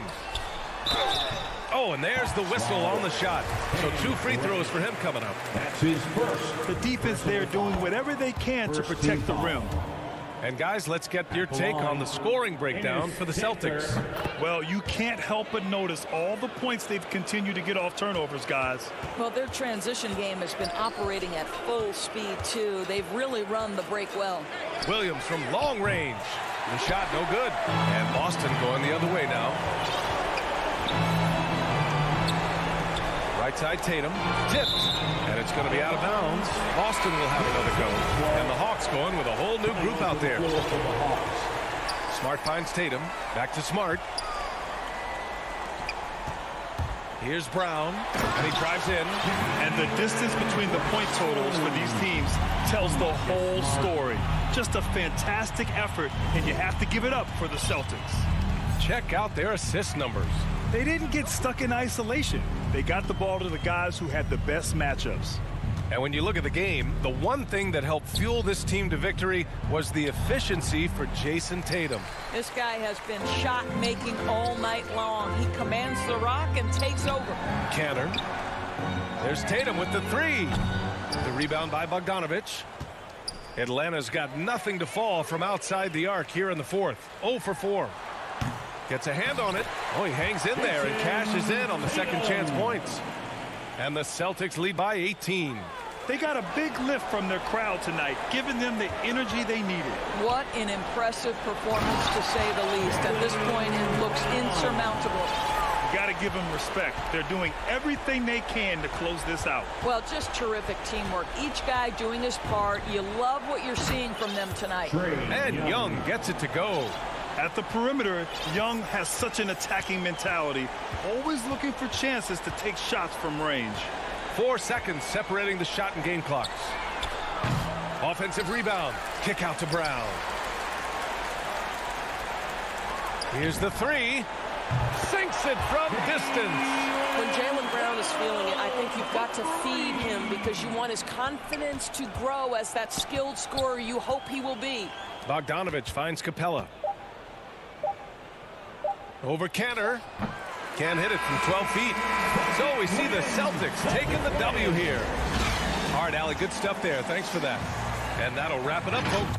Oh, and there's the whistle on the shot. So 2 free throws for him coming up. That's his first. The defense there doing whatever they can to protect the rim. And guys, let's get your take on the scoring breakdown for the Celtics. Well, you can't help but notice all the points they've continued to get off turnovers, guys. Well, their transition game has been operating at full speed, too. They've really run the break well. Williams from long range. The shot no good. And Boston going the other way now. Right side Tatum. Tipped. And it's going to be out of bounds. Boston will have another go. And the Hawks going with a whole new group out there. Smart finds Tatum. Back to Smart. Here's Brown. And he drives in. And the distance between the point totals for these teams tells the whole story. Just a fantastic effort, and you have to give it up for the Celtics. Check out their assist numbers. They didn't get stuck in isolation. They got the ball to the guys who had the best matchups. And when you look at the game, the one thing that helped fuel this team to victory was the efficiency for Jason Tatum. This guy has been shot-making all night long. He commands the rock and takes over. Canner. There's Tatum with the 3. The rebound by Bogdanovich. Atlanta's got nothing to fall from outside the arc here in the 4th. 0 for 4. Gets a hand on it. Oh, he hangs in there and cashes in on the second chance points. And the Celtics lead by 18. They got a big lift from their crowd tonight, giving them the energy they needed. What an impressive performance, to say the least. At this point, it looks insurmountable. You got to give them respect. They're doing everything they can to close this out. Well, just terrific teamwork. Each guy doing his part. You love what you're seeing from them tonight. And Young gets it to go. At the perimeter, Young has such an attacking mentality, always looking for chances to take shots from range. 4 seconds separating the shot and game clocks. Offensive rebound. Kick out to Brown. Here's the 3. Sinks it from distance. When Jaylen Brown is feeling it, I think you've got to feed him because you want his confidence to grow as that skilled scorer you hope he will be. Bogdanovich finds Capella. Over Canner. Can't hit it from 12 feet. So we see the Celtics taking the W here. All right, Allie, good stuff there. Thanks for that. And that'll wrap it up, folks.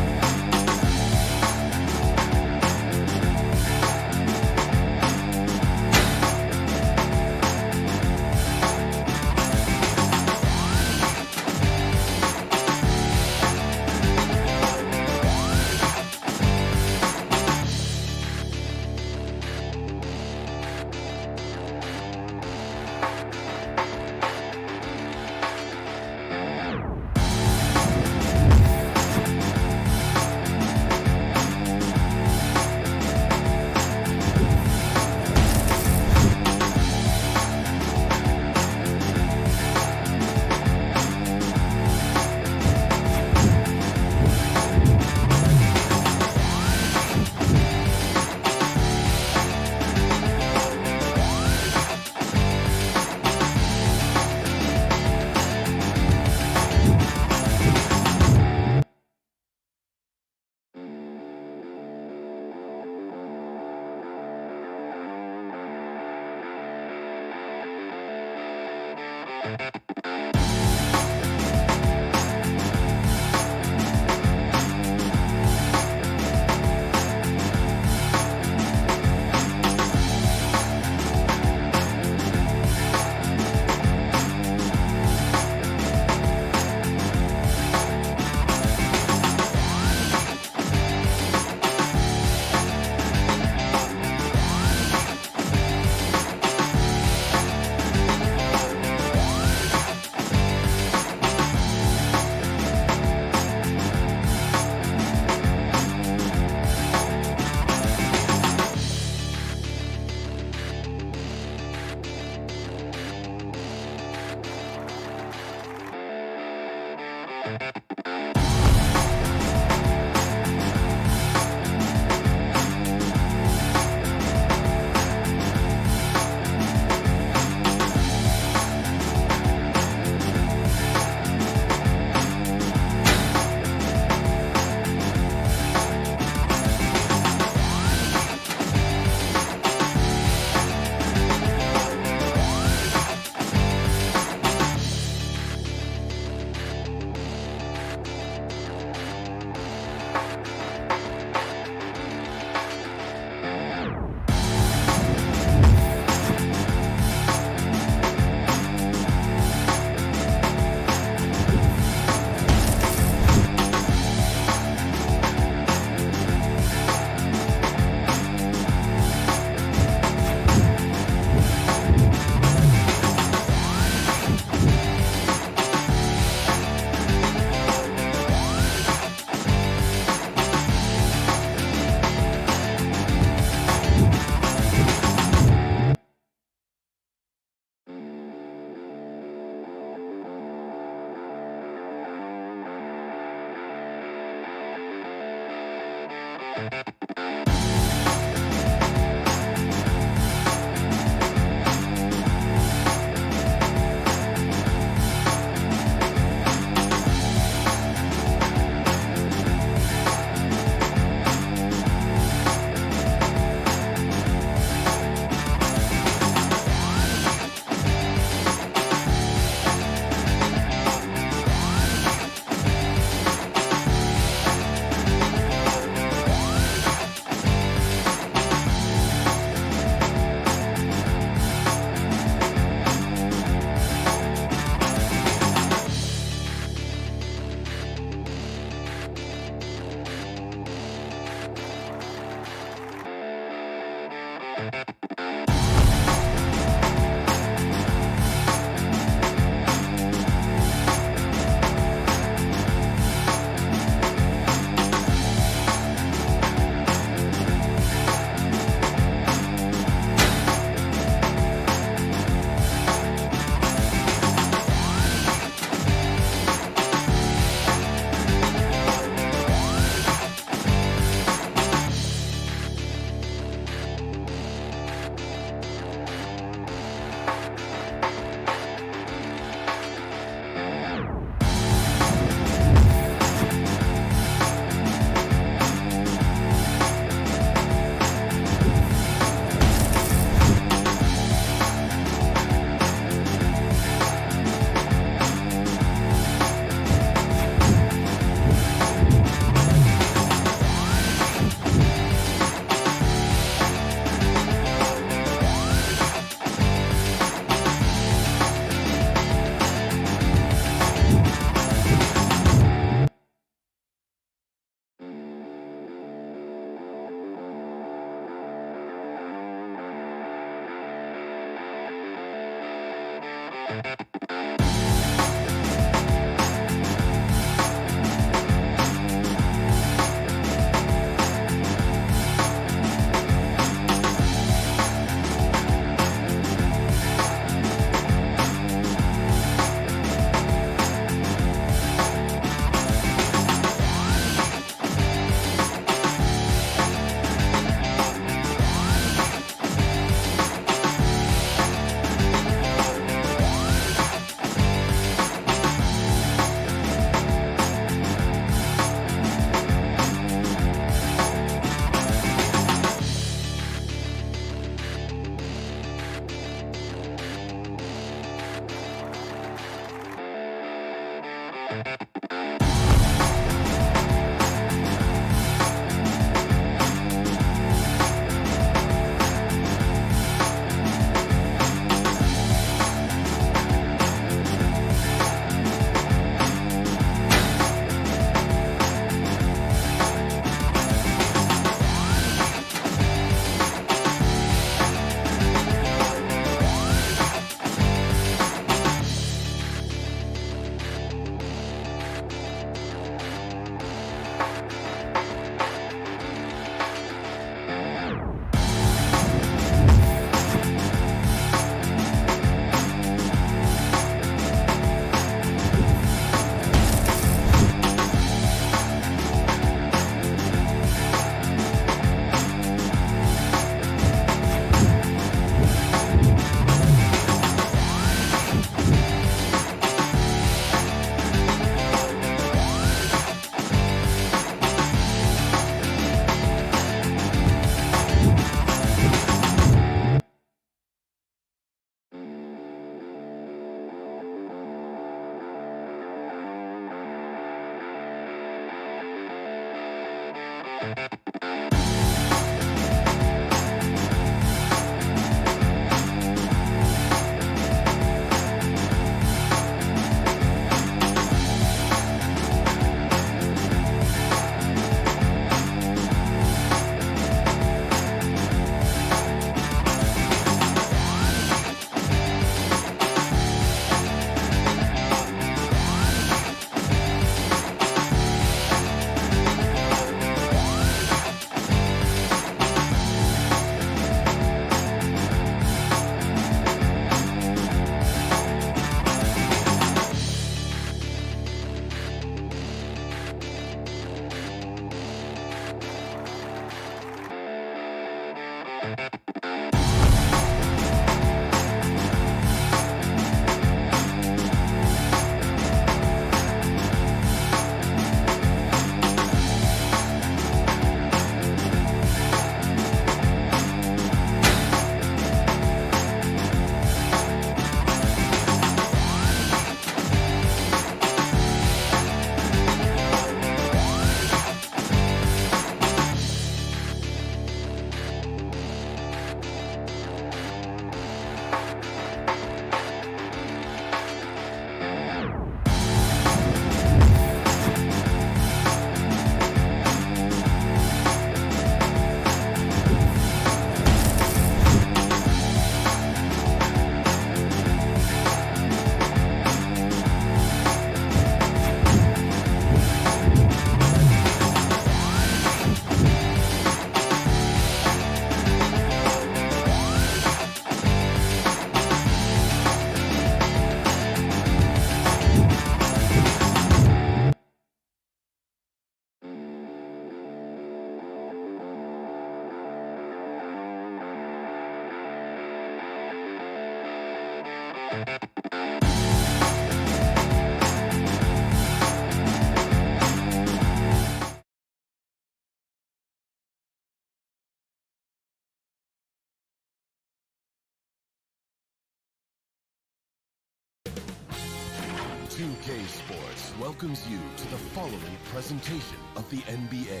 2K Sports welcomes you to the following presentation of the NBA.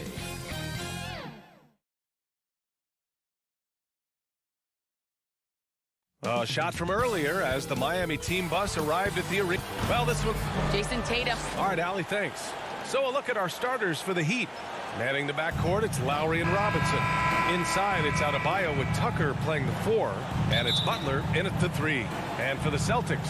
A shot from earlier as the Miami team bus arrived at the arena. Well, this one. Jason Tatum. All right, Allie, thanks. So a look at our starters for the Heat. Manning the backcourt, it's Lowry and Robinson. Inside, it's Adebayo with Tucker playing the 4, and it's Butler in at the 3. And for the Celtics,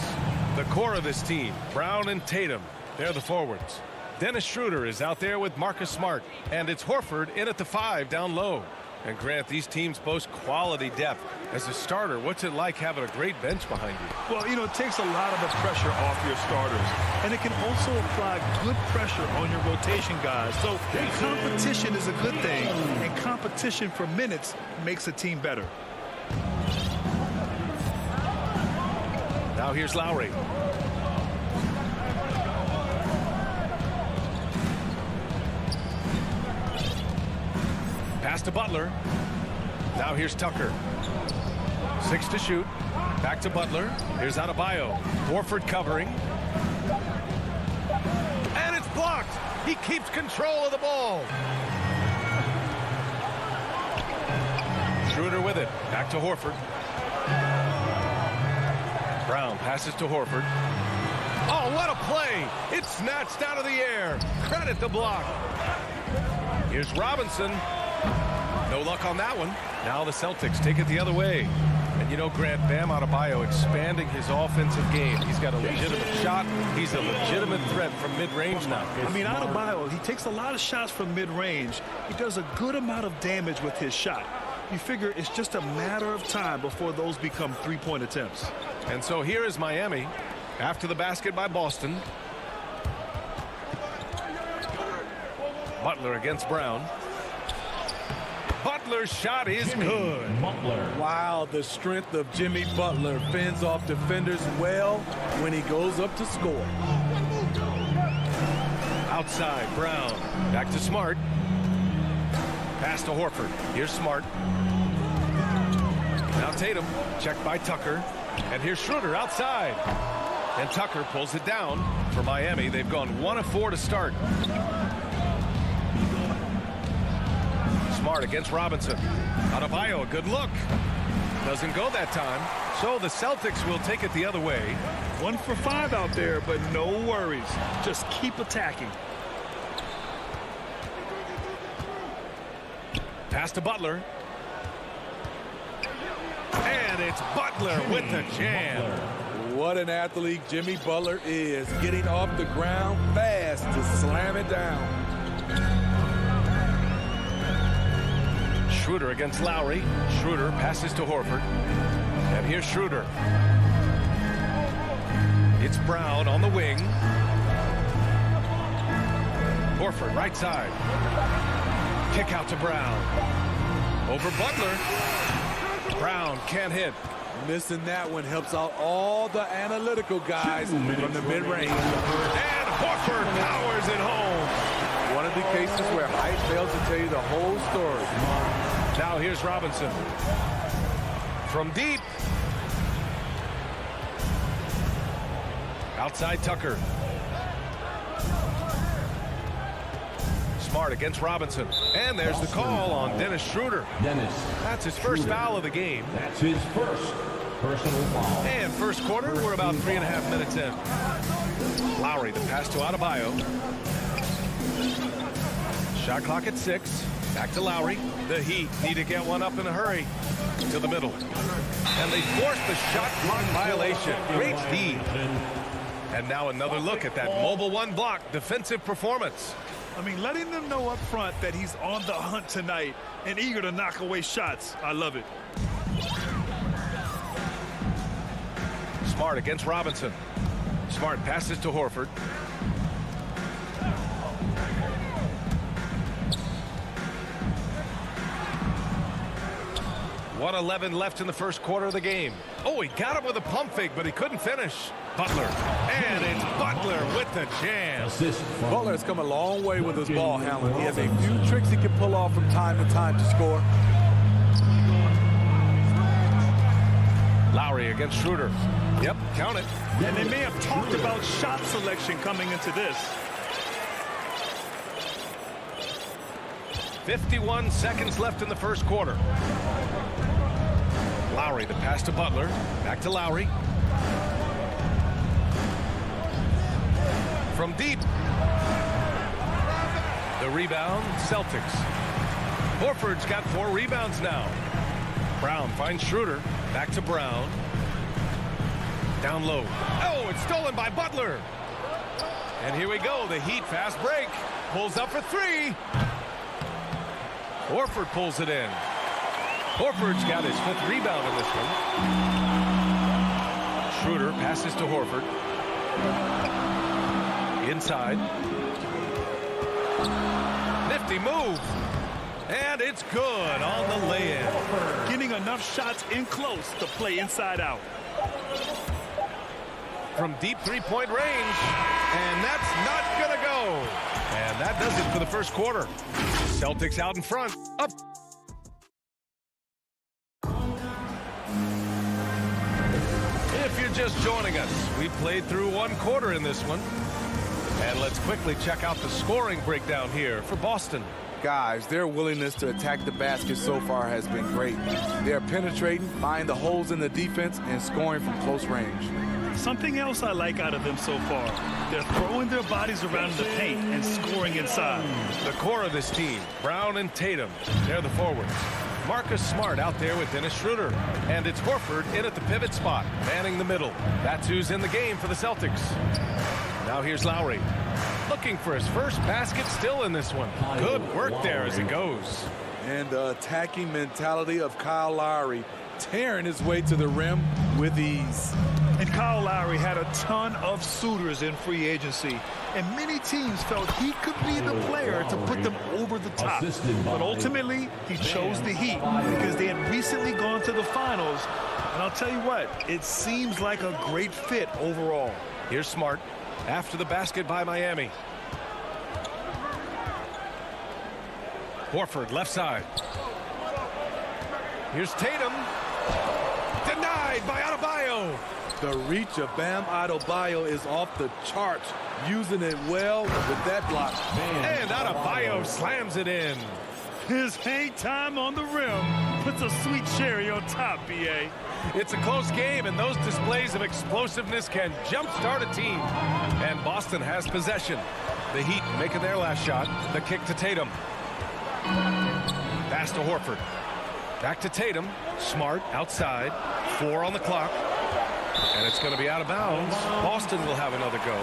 the core of this team, Brown and Tatum, they're the forwards. Dennis Schroeder is out there with Marcus Smart, and it's Horford in at the 5 down low. And Grant, these teams boast quality depth. As a starter, what's it like having a great bench behind you? Well, it takes a lot of the pressure off your starters. And it can also apply good pressure on your rotation guys. So competition is a good thing. And competition for minutes makes a team better. Now here's Lowry. Pass to Butler. Now here's Tucker. 6 to shoot. Back to Butler. Here's Adebayo. Horford covering. And it's blocked. He keeps control of the ball. Schroeder with it. Back to Horford. Brown passes to Horford. Oh, what a play. It's snatched out of the air. Credit the block. Here's Robinson. No luck on that one. Now the Celtics take it the other way. And Grant, Bam Adebayo expanding his offensive game. He's got a legitimate shot. He's a legitimate threat from mid-range now. Adebayo, he takes a lot of shots from mid-range. He does a good amount of damage with his shot. You figure it's just a matter of time before those become three-point attempts. And so here is Miami after the basket by Boston. Butler against Brown. Butler's shot is good. Wow, the strength of Jimmy Butler fends off defenders well when he goes up to score. Outside, Brown. Back to Smart. Pass to Horford. Here's Smart. Now Tatum. Checked by Tucker. And here's Schroeder outside. And Tucker pulls it down. For Miami, they've gone 1 of 4 to start. Smart against Robinson. Adebayo, a good look. Doesn't go that time. So the Celtics will take it the other way. 1 for 5 out there, but no worries. Just keep attacking. Pass to Butler. And it's Butler with the jam. What an athlete Jimmy Butler is, getting off the ground fast to slam it down. Schroeder against Lowry. Schroeder passes to Horford. And here's Schroeder. It's Brown on the wing. Horford right side. Kick out to Brown. Over Butler. Brown can't hit. Missing that one helps out all the analytical guys from the mid-range. And Horford powers it home. One of the cases where height fails to tell you the whole story. Now here's Robinson. From deep. Outside Tucker. Smart against Robinson. And there's the call on Dennis Schroeder. That's his first foul of the game. That's his first personal foul. And first quarter, we're about 3.5 minutes in. Lowry, the pass to Adebayo. Shot clock at 6. Back to Lowry. The Heat need to get one up in a hurry. To the middle. And they force the shot clock violation. Great speed. And now another look at that mobile one block defensive performance. I mean, letting them know up front that he's on the hunt tonight and eager to knock away shots. I love it. Smart against Robinson. Smart passes to Horford. .111 left in the first quarter of the game. Oh, he got it with a pump fake, but he couldn't finish. Butler. And it's Butler with the jam. Butler has come a long way with his ball handling. He has a few tricks he can pull off from time to time to score. Lowry against Schroeder. Yep, count it. And they may have talked about shot selection coming into this. 51 seconds left in the first quarter. Lowry, the pass to Butler. Back to Lowry. From deep. The rebound, Celtics. Horford's got 4 rebounds now. Brown finds Schroeder. Back to Brown. Down low. Oh, it's stolen by Butler. And here we go. The Heat fast break. Pulls up for 3. Horford pulls it in. Horford's got his 5th rebound in this one. Schroeder passes to Horford. Inside. Nifty move. And it's good on the lay-in. Getting enough shots in close to play inside out. From deep 3-point range. And that's not going to go. And that does it for the first quarter. Celtics out in front. Up. If you're just joining us, we played through 1 quarter in this one. And let's quickly check out the scoring breakdown here for Boston. Guys, their willingness to attack the basket so far has been great. They're penetrating, finding the holes in the defense, and scoring from close range. Something else I like out of them so far. They're throwing their bodies around the paint and scoring inside. The core of this team, Brown and Tatum, they're the forwards. Marcus Smart out there with Dennis Schroeder. And it's Horford in at the pivot spot, manning the middle. That's who's in the game for the Celtics. Now here's Lowry. Looking for his first basket still in this one. Good work there as it goes. And the attacking mentality of Kyle Lowry, tearing his way to the rim with ease. And Kyle Lowry had a ton of suitors in free agency, and many teams felt he could be the player to put them over the top. But ultimately, he chose the Heat because they had recently gone to the finals. And I'll tell you what, it seems like a great fit overall. Here's Smart after the basket by Miami. Horford left side. Here's Tatum. Denied by Adebayo. The reach of Bam Adebayo is off the charts, using it well with that block. And Adebayo slams it in. His hang time on the rim puts a sweet cherry on top, B.A. It's a close game, and those displays of explosiveness can jumpstart a team. And Boston has possession. The Heat making their last shot. The kick to Tatum. Pass to Horford. Back to Tatum. Smart outside. 4 on the clock. And it's going to be out of bounds. Boston will have another go.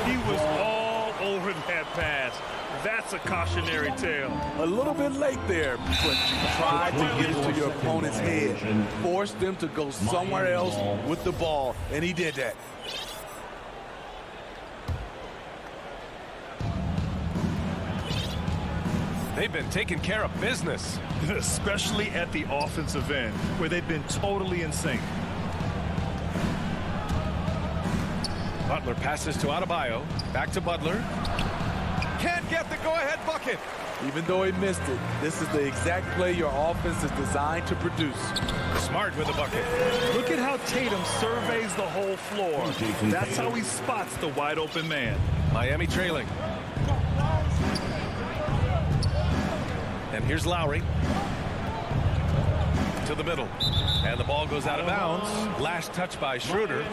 He was all over that pass. That's a cautionary tale. A little bit late there, but you tried to get it to your opponent's head. Forced them to go somewhere else with the ball, and he did that. They've been taking care of business. Especially at the offensive end, where they've been totally in sync. Butler passes to Adebayo. Back to Butler. Can't get the go-ahead bucket. Even though he missed it, this is the exact play your offense is designed to produce. Smart with the bucket. Look at how Tatum surveys the whole floor. That's how he spots the wide open man. Miami trailing. And here's Lowry. To the middle. And the ball goes out of bounds. Last touch by Schroeder.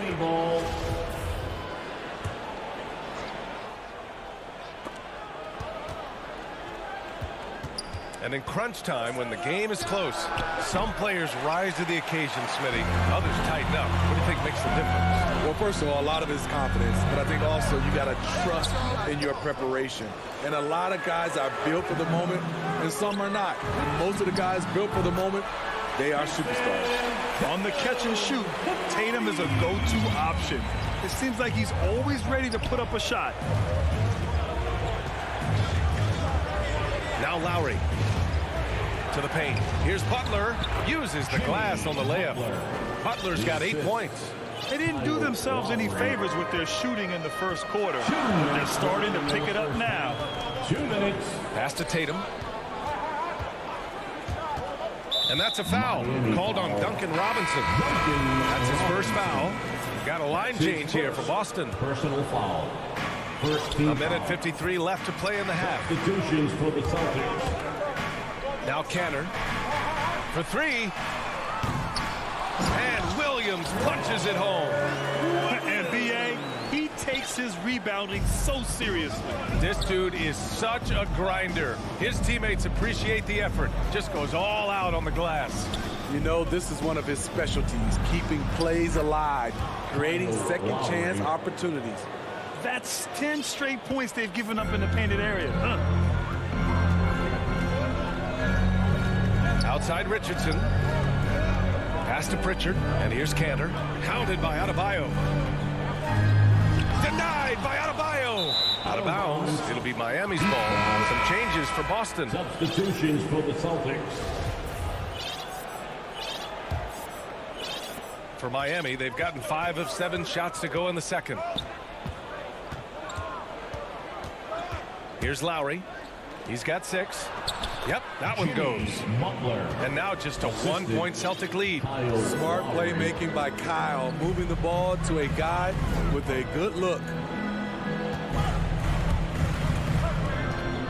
And in crunch time, when the game is close, some players rise to the occasion, Smitty. Others tighten up. What do you think makes the difference? Well, first of all, a lot of it is confidence, but I think also you got to trust in your preparation. And a lot of guys are built for the moment, and some are not. And most of the guys built for the moment, they are superstars. On the catch and shoot, Tatum is a go-to option. It seems like he's always ready to put up a shot. Now Lowry. To the paint. Here's Butler. Uses the glass on the layup. Butler's got 8 points. They didn't do themselves any favors with their shooting in the first quarter. They're starting to pick it up now. 2 minutes. Pass to Tatum. And that's a foul called on Duncan Robinson. That's his first foul. Got a line change here for Boston. Personal foul. A minute 53 left to play in the half. Substitutions for the Celtics. Now Canner for 3. And Williams punches it home. And B.A., he takes his rebounding so seriously. This dude is such a grinder. His teammates appreciate the effort. Just goes all out on the glass. You know, this is one of his specialties, keeping plays alive, creating second chance opportunities. That's 10 straight points they've given up in the painted area. Outside Richardson. Pass to Pritchard. And here's Cantor. Counted by Adebayo. Denied by Adebayo. Out of bounds. It'll be Miami's ball. Some changes for Boston. Substitutions for the Celtics. For Miami, they've gotten 5 of 7 shots to go in the second. Here's Lowry. He's got 6. Yep, that one goes. And now just a 1-point Celtic lead. Smart playmaking by Kyle, moving the ball to a guy with a good look.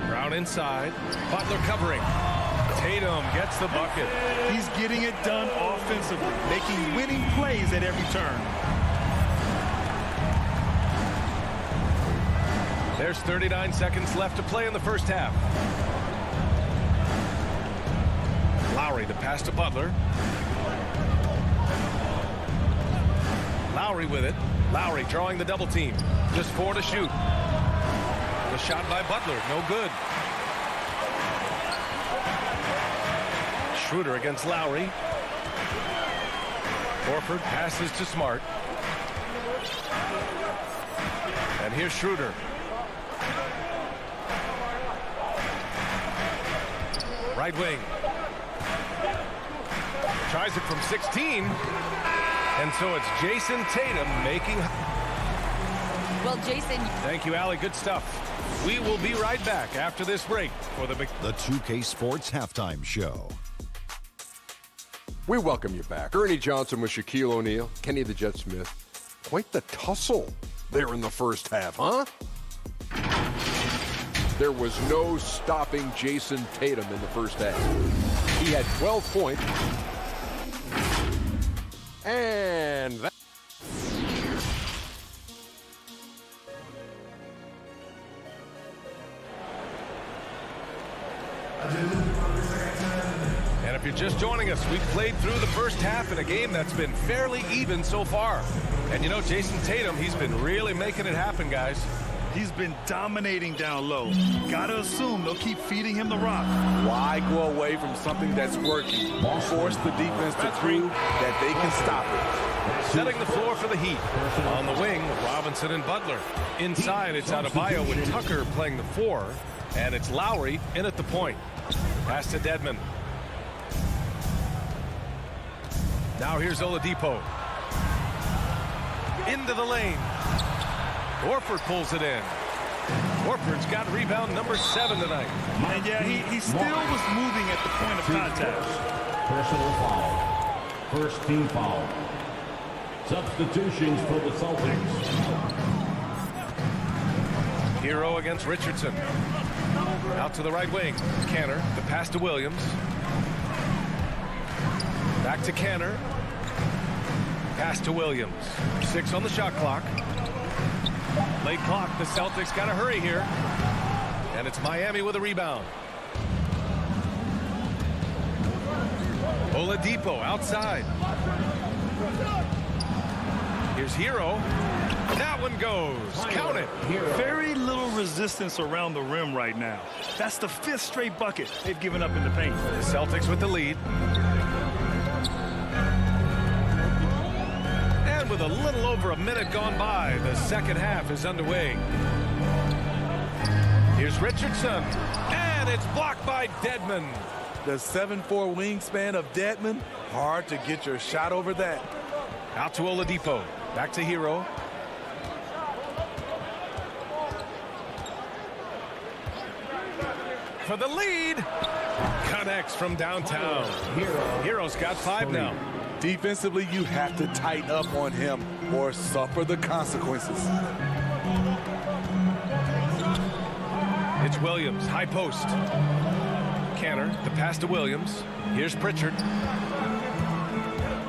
Brown inside. Butler covering. Tatum gets the bucket. He's getting it done offensively, making winning plays at every turn. There's 39 seconds left to play in the first half. Lowry, the pass to Butler. Lowry with it. Lowry drawing the double team. Just 4 to shoot. The shot by Butler, no good. Schroeder against Lowry. Horford passes to Smart. And here's Schroeder. Right wing. Tries it from 16. And so it's Jason Tatum making... Well, Jason... Thank you, Allie. Good stuff. We will be right back after this break for the 2K Sports Halftime Show. We welcome you back. Ernie Johnson with Shaquille O'Neal, Kenny the Jet Smith. Quite the tussle there in the first half, huh? there was no stopping Jason Tatum in the first half. He had 12 points. And that And if you're just joining us, we've played through the first half in a game that's been fairly even so far. And you know, Jason Tatum, he's been really making it happen, guys. He's been dominating down low. Gotta assume they'll keep feeding him the rock. Why go away from something that's working? Force the defense to prove that they can stop it. Setting the floor for the Heat. On the wing, Robinson and Butler. Inside, it's Adebayo with Tucker playing the 4. And it's Lowry in at the point. Pass to Dedmon. Now here's Oladipo. Into the lane. Horford pulls it in. Horford's got rebound number 7 tonight. And yeah, he still was moving at the point of contact. Personal foul. First team foul. Substitutions for the Celtics. Hero against Richardson. Out to the right wing. Canner. The pass to Williams. Back to Canner. Pass to Williams. 6 on the shot clock. Late clock. The Celtics got to hurry here. And it's Miami with a rebound. Oladipo outside. Here's Hero. That one goes. Count it. Very little resistance around the rim right now. That's the 5th straight bucket they've given up in the paint. The Celtics with the lead. And with a little over a minute gone by, the second half is underway. Here's Richardson. And it's blocked by Dedmon. The 7'4" wingspan of Dedmon, hard to get your shot over that. Out to Oladipo. Back to Hero. For the lead. Connects from downtown. Hero's got 5 now. Defensively, you have to tighten up on him or suffer the consequences. It's Williams, high post. Canner, the pass to Williams. Here's Pritchard.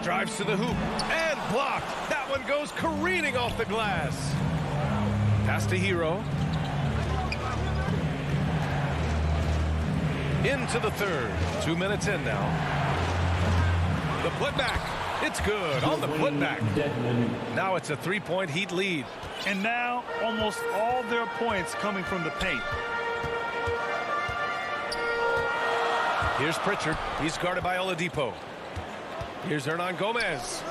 Drives to the hoop and blocked. That one goes careening off the glass. Pass to Hero. Into the third. 2 minutes in now. The putback. It's good on the putback. Now it's a 3-point Heat lead. And now almost all their points coming from the paint. Here's Pritchard. He's guarded by Oladipo. Here's Hernan Gomez.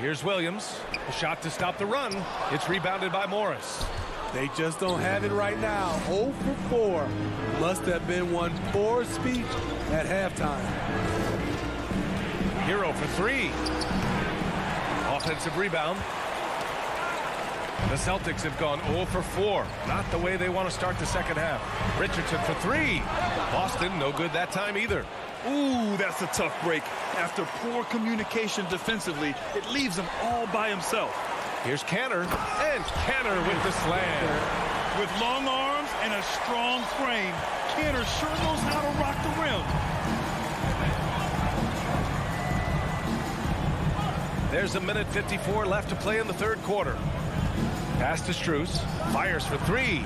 Here's Williams. A shot to stop the run. It's rebounded by Morris. They just don't have it right now. 0 for 4. Must have been one poor speech at halftime. Hero for 3. Offensive rebound. The Celtics have gone 0 for 4. Not the way they want to start the second half. Richardson for 3. Boston, no good that time either. Ooh, that's a tough break. After poor communication defensively, it leaves him all by himself. Here's Canner, and Canner with the slam. With long arms and a strong frame, Canner sure knows how to rock the rim. There's a minute 54 left to play in the third quarter. Pass to Strus, fires for 3.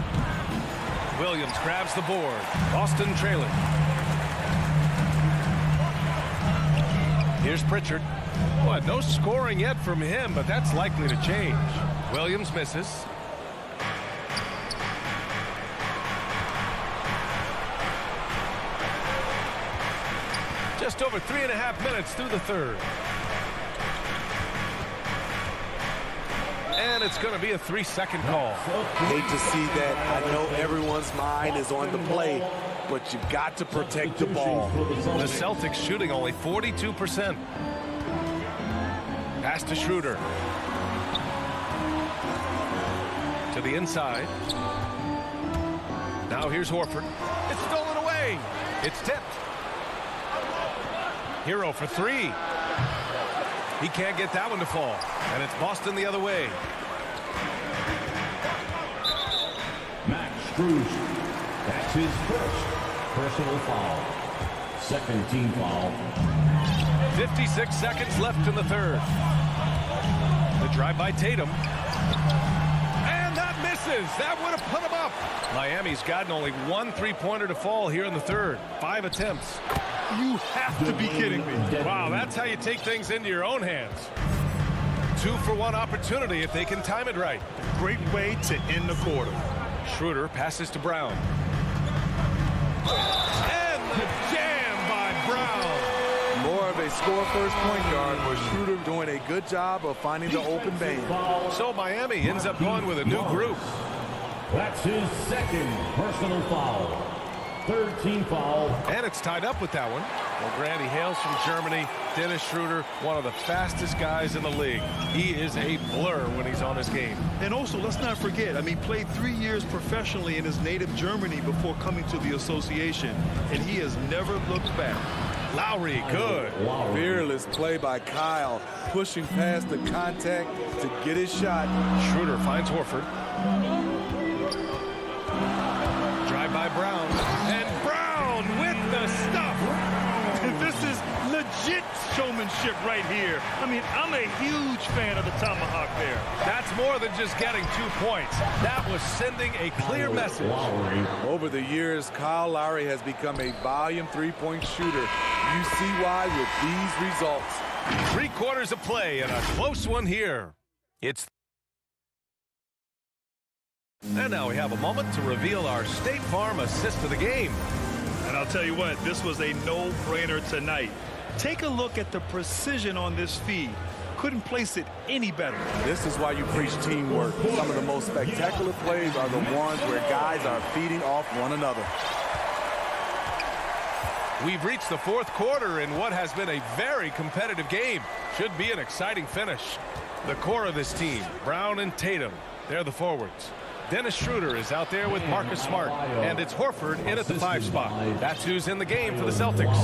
Williams grabs the board. Boston trailing. Here's Pritchard. Boy, no scoring yet from him, but that's likely to change. Williams misses. Just over 3.5 minutes through the third. And it's going to be a 3-second call. Hate to see that. I know everyone's mind is on the play, but you've got to protect the ball. The Celtics shooting only 42%. Pass to Schroeder. To the inside. Now here's Horford. It's stolen away. It's tipped. Hero for 3. He can't get that one to fall. And it's Boston the other way. Cruz. That's his first personal foul. Second team foul. 56 seconds left in the third. The drive by Tatum. And that misses. That would have put him up. Miami's gotten only one three-pointer to fall here in the third. 5 attempts. You have to be kidding me. Wow, that's how you take things into your own hands. 2-for-1 opportunity if they can time it right. Great way to end the quarter. Schroeder passes to Brown. And the jam by Brown. More of a score-first point guard, with Schroeder doing a good job of finding the open man. So Miami ends up going with a new group. That's his second personal foul. Third team foul. And it's tied up with that one. Well, Grant, he hails from Germany. Dennis Schroeder, one of the fastest guys in the league. He is a blur when he's on his game. And also, let's not forget, played 3 years professionally in his native Germany before coming to the association, and he has never looked back. Lowry, good. Fearless play by Kyle, pushing past the contact to get his shot. Schroeder finds Horford. Drive by Brown. And Brown with the stuff. This is legit showmanship right here. I'm a huge fan of the tomahawk there. That's more than just getting 2 points. That was sending a clear message. Over the years, Kyle Lowry has become a volume three-point shooter. You see why with these results. 3 quarters of play and a close one here. And now we have a moment to reveal our State Farm assist of the game. And I'll tell you what, this was a no-brainer tonight. Take a look at the precision on this feed. Couldn't place it any better. This is why you preach teamwork. Some of the most spectacular plays are the ones where guys are feeding off one another. We've reached the fourth quarter in what has been a very competitive game. Should be an exciting finish. The core of this team, Brown and Tatum, they're the forwards. Dennis Schroeder is out there with Marcus Smart, and it's Horford in at the 5 spot. That's who's in the game for the Celtics.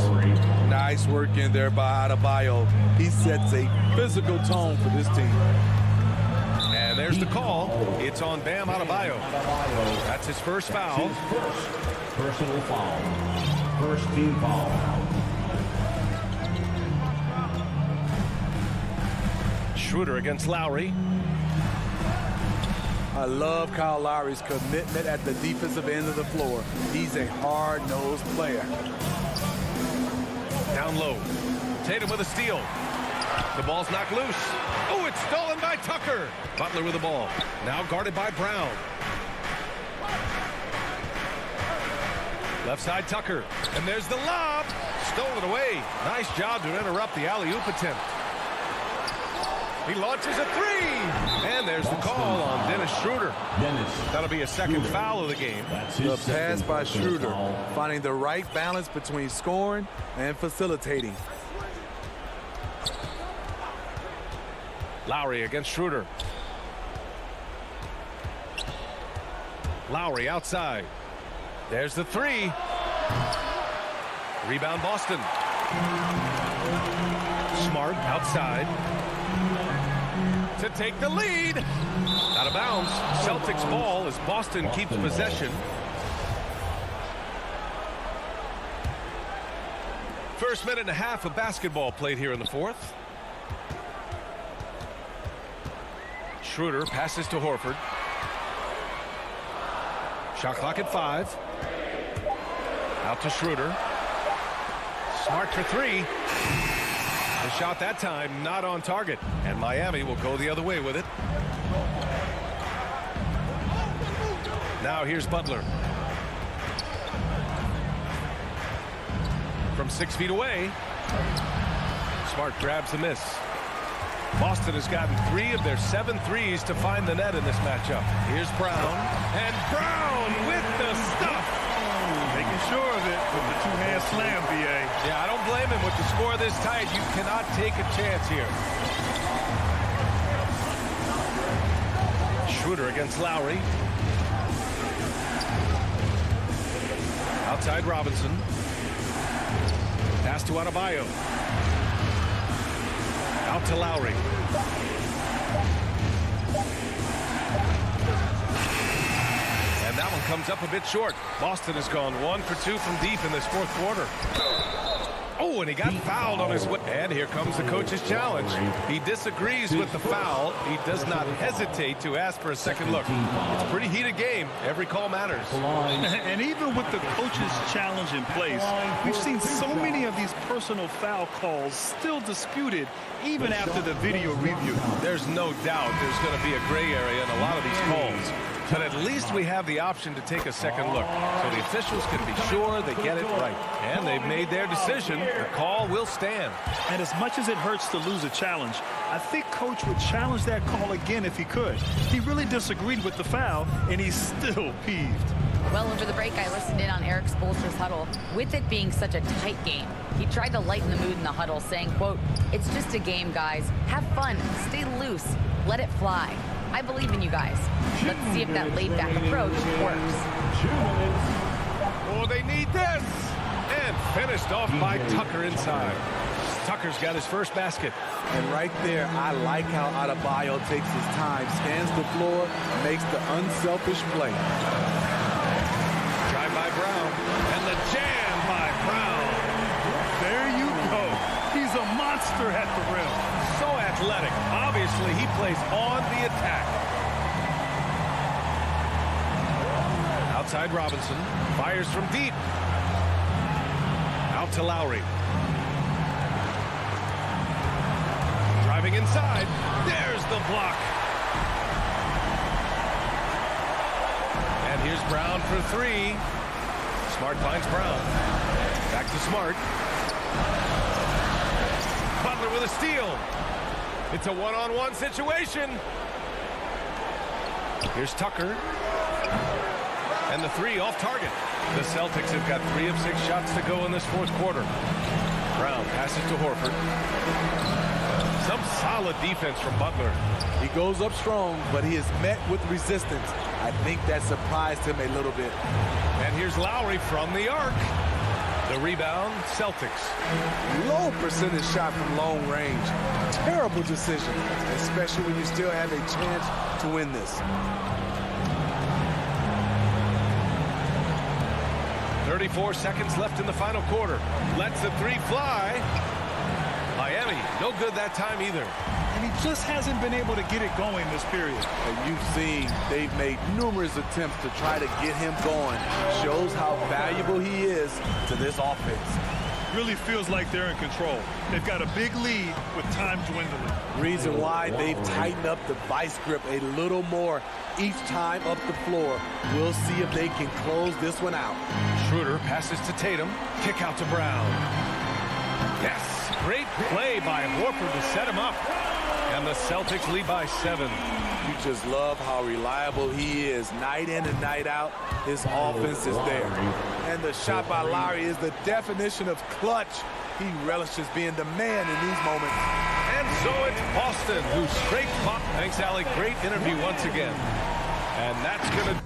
Nice work in there by Adebayo. He sets a physical tone for this team. And there's the call. It's on Bam Adebayo. That's his first foul. His first personal foul. First team foul. Schroeder against Lowry. I love Kyle Lowry's commitment at the defensive end of the floor. He's a hard-nosed player. Down low. Tatum with a steal. The ball's knocked loose. Oh, it's stolen by Tucker. Butler with the ball. Now guarded by Brown. Left side Tucker. And there's the lob. Stolen away. Nice job to interrupt the alley-oop attempt. He launches a 3. And there's the call on Dennis Schroeder. That'll be a second foul of the game. The pass by Schroeder, finding the right balance between scoring and facilitating. Lowry against Schroeder. Lowry outside. There's the 3. Rebound Boston. Smart outside. To take the lead. Out of bounds. Celtics ball as Boston keeps possession. First minute and a half of basketball played here in the fourth. Schroeder passes to Horford. Shot clock at 5. Out to Schroeder. Smart for 3. The shot that time not on target, and Miami will go the other way with it. Now here's Butler. From 6 feet away. Smart grabs the miss. Boston has gotten 3 of their 7 threes to find the net in this matchup. Here's Brown, and Brown with the stuff. Making sure of it with the 2-hand slam, B.A. Yeah, I don't blame him. With the score this tight, you cannot take a chance here. Schroeder against Lowry. Outside Robinson. Pass to Adebayo. Out to Lowry. And that one comes up a bit short. Boston has gone 1 for 2 from deep in this fourth quarter. Oh, and he got fouled on his way. And here comes the coach's challenge. He disagrees with the foul. He does not hesitate to ask for a second look. It's a pretty heated game. Every call matters. And even with the coach's challenge in place, we've seen so many of these personal foul calls still disputed even after the video review. There's no doubt there's going to be a gray area in a lot of these calls. But at least we have the option to take a second look. So the officials can be sure they get it right. And they've made their decision. The call will stand. And as much as it hurts to lose a challenge, I think Coach would challenge that call again if he could. He really disagreed with the foul, and he's still peeved. Well, over the break, I listened in on Eric Spoelstra's huddle. With it being such a tight game, he tried to lighten the mood in the huddle, saying, quote, "It's just a game, guys. Have fun. Stay loose. Let it fly. I believe in you guys. Let's see if that laid-back approach works." Oh, they need this. And finished off by Tucker inside. Tucker's got his first basket. And right there, I like how Adebayo takes his time, scans the floor, makes the unselfish play. Drive by Brown. And the jam by Brown. There you go. He's a monster at the rim. So athletic. Obviously, he plays on the attack. Outside Robinson. Fires from deep. Out to Lowry. Driving inside. There's the block. And here's Brown for three. Smart finds Brown. Back to Smart. Butler with a steal. It's a one-on-one situation. Here's Tucker. And the three off target. The Celtics have got 3 of 6 shots to go in this fourth quarter. Brown passes to Horford. Some solid defense from Butler. He goes up strong, but he is met with resistance. I think that surprised him a little bit. And here's Lowry from the arc. The rebound, Celtics. Low percentage shot from long range. Terrible decision, especially when you still have a chance to win this. 34 seconds left in the final quarter. Lets the three fly. Miami, no good that time either. And he just hasn't been able to get it going this period. And you've seen they've made numerous attempts to try to get him going. Shows how valuable he is to this offense. Really feels like they're in control. They've got a big lead with time dwindling. Reason why they've tightened up the vice grip a little more each time up the floor. We'll see if they can close this one out. Schroeder passes to Tatum. Kick out to Brown. Yes, great play by Horford to set him up. And the Celtics lead by 7. You just love how reliable he is. Night in and night out, his offense is there. And the shot by Lowry is the definition of clutch. He relishes being the man in these moments. And so it's Boston who scraped by. Thanks, Allie. Great interview once again. And that's going to...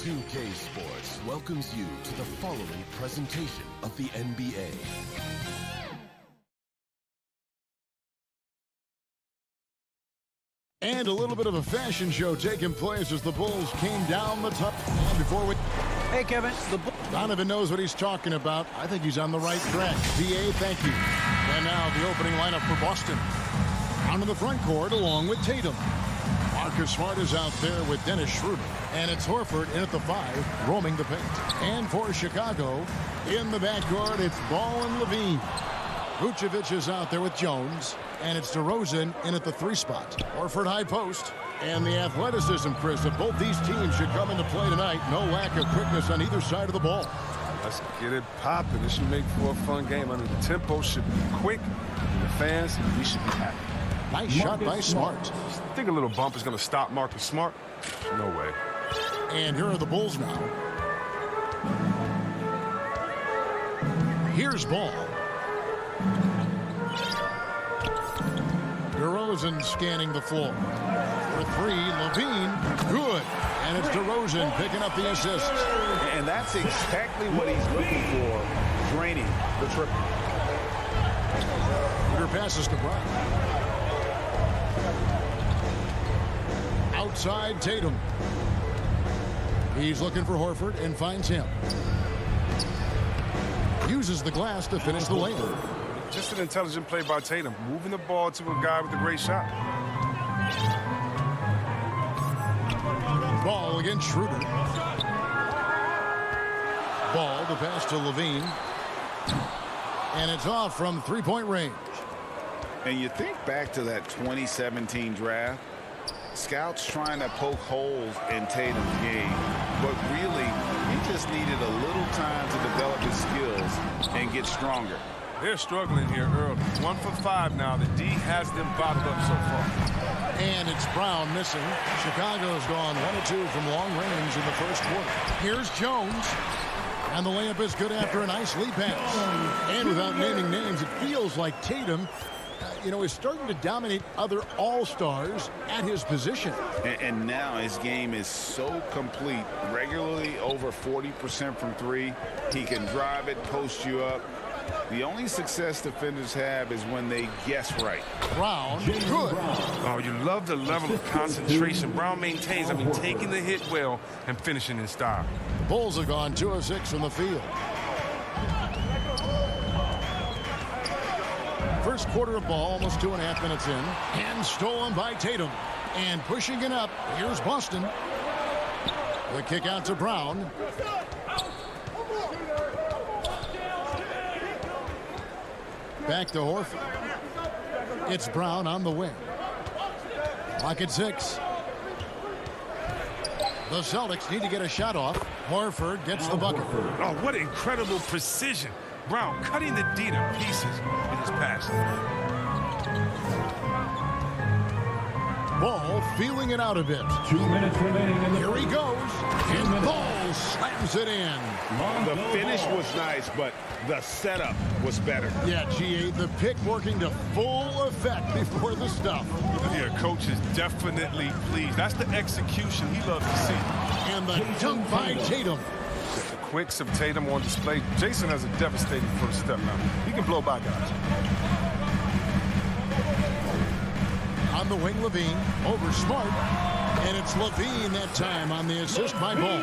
2K Sports welcomes you to the following presentation of the NBA. And a little bit of a fashion show taking place as the Bulls came down the top. And before we... Hey, Kevin. Donovan knows what he's talking about. I think he's on the right track. VA, thank you. And now the opening lineup for Boston. Down in the front court along with Tatum. Marcus Smart is out there with Dennis Schroeder. And it's Horford in at the 5, roaming the paint. And for Chicago, in the backcourt, it's Ball and Levine. Vucevic is out there with Jones. And it's DeRozan in at the 3 spot. Horford high post. And the athleticism, Chris, of both these teams should come into play tonight. No lack of quickness on either side of the ball. Let's get it popping. This should make for a fun game. I mean, the tempo should be quick. And the fans, we should be happy. Nice shot by Smart. I think a little bump is going to stop Marcus Smart. No way. And here are the Bulls now. Here's Ball. DeRozan scanning the floor. For 3, Levine, good. And it's DeRozan picking up the assist. And that's exactly what he's looking for, draining the triple. Peter passes to Brown. Outside Tatum. He's looking for Horford and finds him. Uses the glass to finish the lane. Just an intelligent play by Tatum, moving the ball to a guy with a great shot. Ball against Schroeder. Ball to pass to Levine. And it's off from 3-point range. And you think back to that 2017 draft, scouts trying to poke holes in Tatum's game, but really, he just needed a little time to develop his skills and get stronger. They're struggling here early. 1 for 5 now. The D has them bottled up so far. And it's Brown missing. Chicago's gone 1 of 2 from long range in the first quarter. Here's Jones. And the layup is good after a nice lead pass. And without naming names, it feels like Tatum is starting to dominate other all-stars at his position. And now his game is so complete. Regularly over 40% from 3. He can drive it, post you up. The only success defenders have is when they guess right. Brown, good. Oh, you love the level of concentration Brown maintains. Taking the hit well and finishing in style. Bulls have gone 2 of 6 from the field. First quarter of ball, almost 2.5 minutes in. And stolen by Tatum. And pushing it up, here's Boston. The kick out to Brown. Back to Horford. It's Brown on the wing. Clock at 6. The Celtics need to get a shot off. Horford gets the bucket. Oh, what incredible precision. Brown cutting the D to pieces in his pass. Ball feeling it out a bit. 2 minutes remaining in the Here he goes. And Ball slams it in. The finish was nice, but the setup was better. Yeah, G8, the pick working to full effect before the stuff. Yeah, coach is definitely pleased. That's the execution he loves to see. And the dunk by Tatum. The quicks of Tatum on display. Jason has a devastating first step now. He can blow by guys. On On the wing, Levine over Smart. And it's Levine that time on the assist by Ball.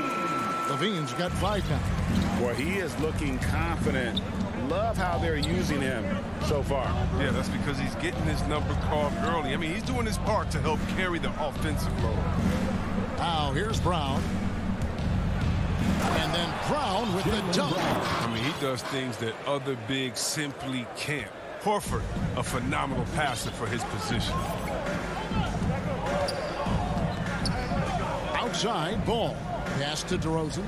Levine's got 5 now. Boy, he is looking confident. Love how they're using him so far. Yeah, that's because he's getting his number called early. I mean, he's doing his part to help carry the offensive load. Now, here's Brown. And then Brown with the dunk. I mean, he does things that other bigs simply can't. Horford, a phenomenal passer for his position. Outside, Ball. Pass to DeRozan.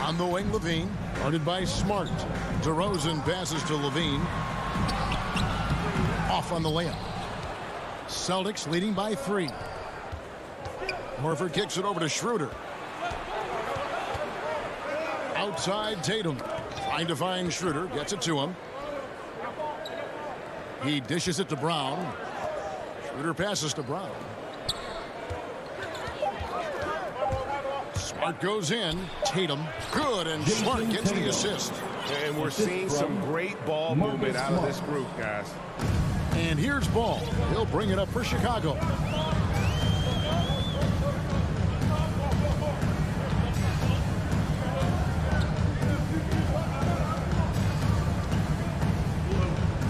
On the wing, Levine. Guarded by Smart. DeRozan passes to Levine. Off on the layup. Celtics leading by 3. Horford kicks it over to Schroeder. Outside, Tatum. Trying to find Schroeder. Gets it to him. He dishes it to Brown. Schroeder passes to Brown. Smart goes in. Tatum. Good, and Smart gets the assist. And we're seeing some great ball movement out of this group, guys. And here's Ball. He'll bring it up for Chicago.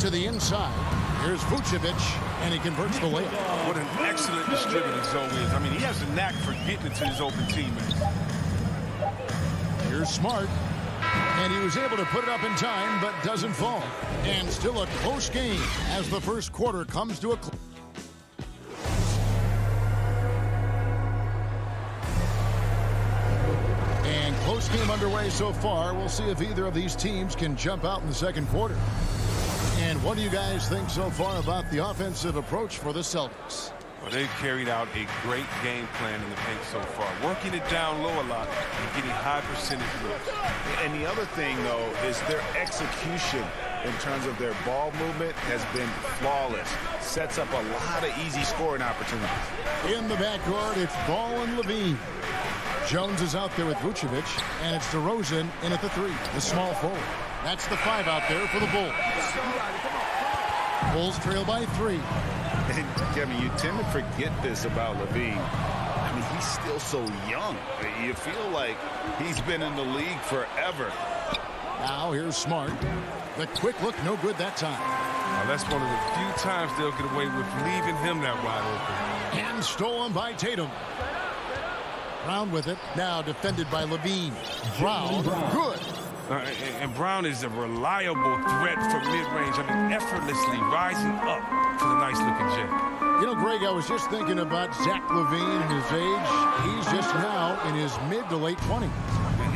To the inside. Here's Vucevic, and he converts the layup. What an excellent distributor Zoe is. I mean, he has a knack for getting it to his open teammates. Here's Smart. And he was able to put it up in time, but doesn't fall. And still a close game as the first quarter comes to a close. And close game underway so far. We'll see if either of these teams can jump out in the second quarter. And what do you guys think so far about the offensive approach for the Celtics? Well, they've carried out a great game plan in the paint so far, working it down low a lot and getting high percentage looks. And the other thing, though, is their execution in terms of their ball movement has been flawless. Sets up a lot of easy scoring opportunities. In the backcourt, it's Ball and Levine. Jones is out there with Vucevic, and it's DeRozan in at the 3, the small forward. That's the 5 out there for the Bulls. Bulls trail by 3. And, Kevin, you tend to forget this about Levine. I mean, he's still so young. You feel like he's been in the league forever. Now here's Smart. The quick look, no good that time. Now, that's one of the few times they'll get away with leaving him that wide open. And stolen by Tatum. Brown with it. Now defended by Levine. Brown, good. And Brown is a reliable threat from mid-range. I mean, effortlessly rising up to the nice-looking jam. You know, Greg, I was just thinking about Zach LaVine and his age. He's just now in his mid to late 20s.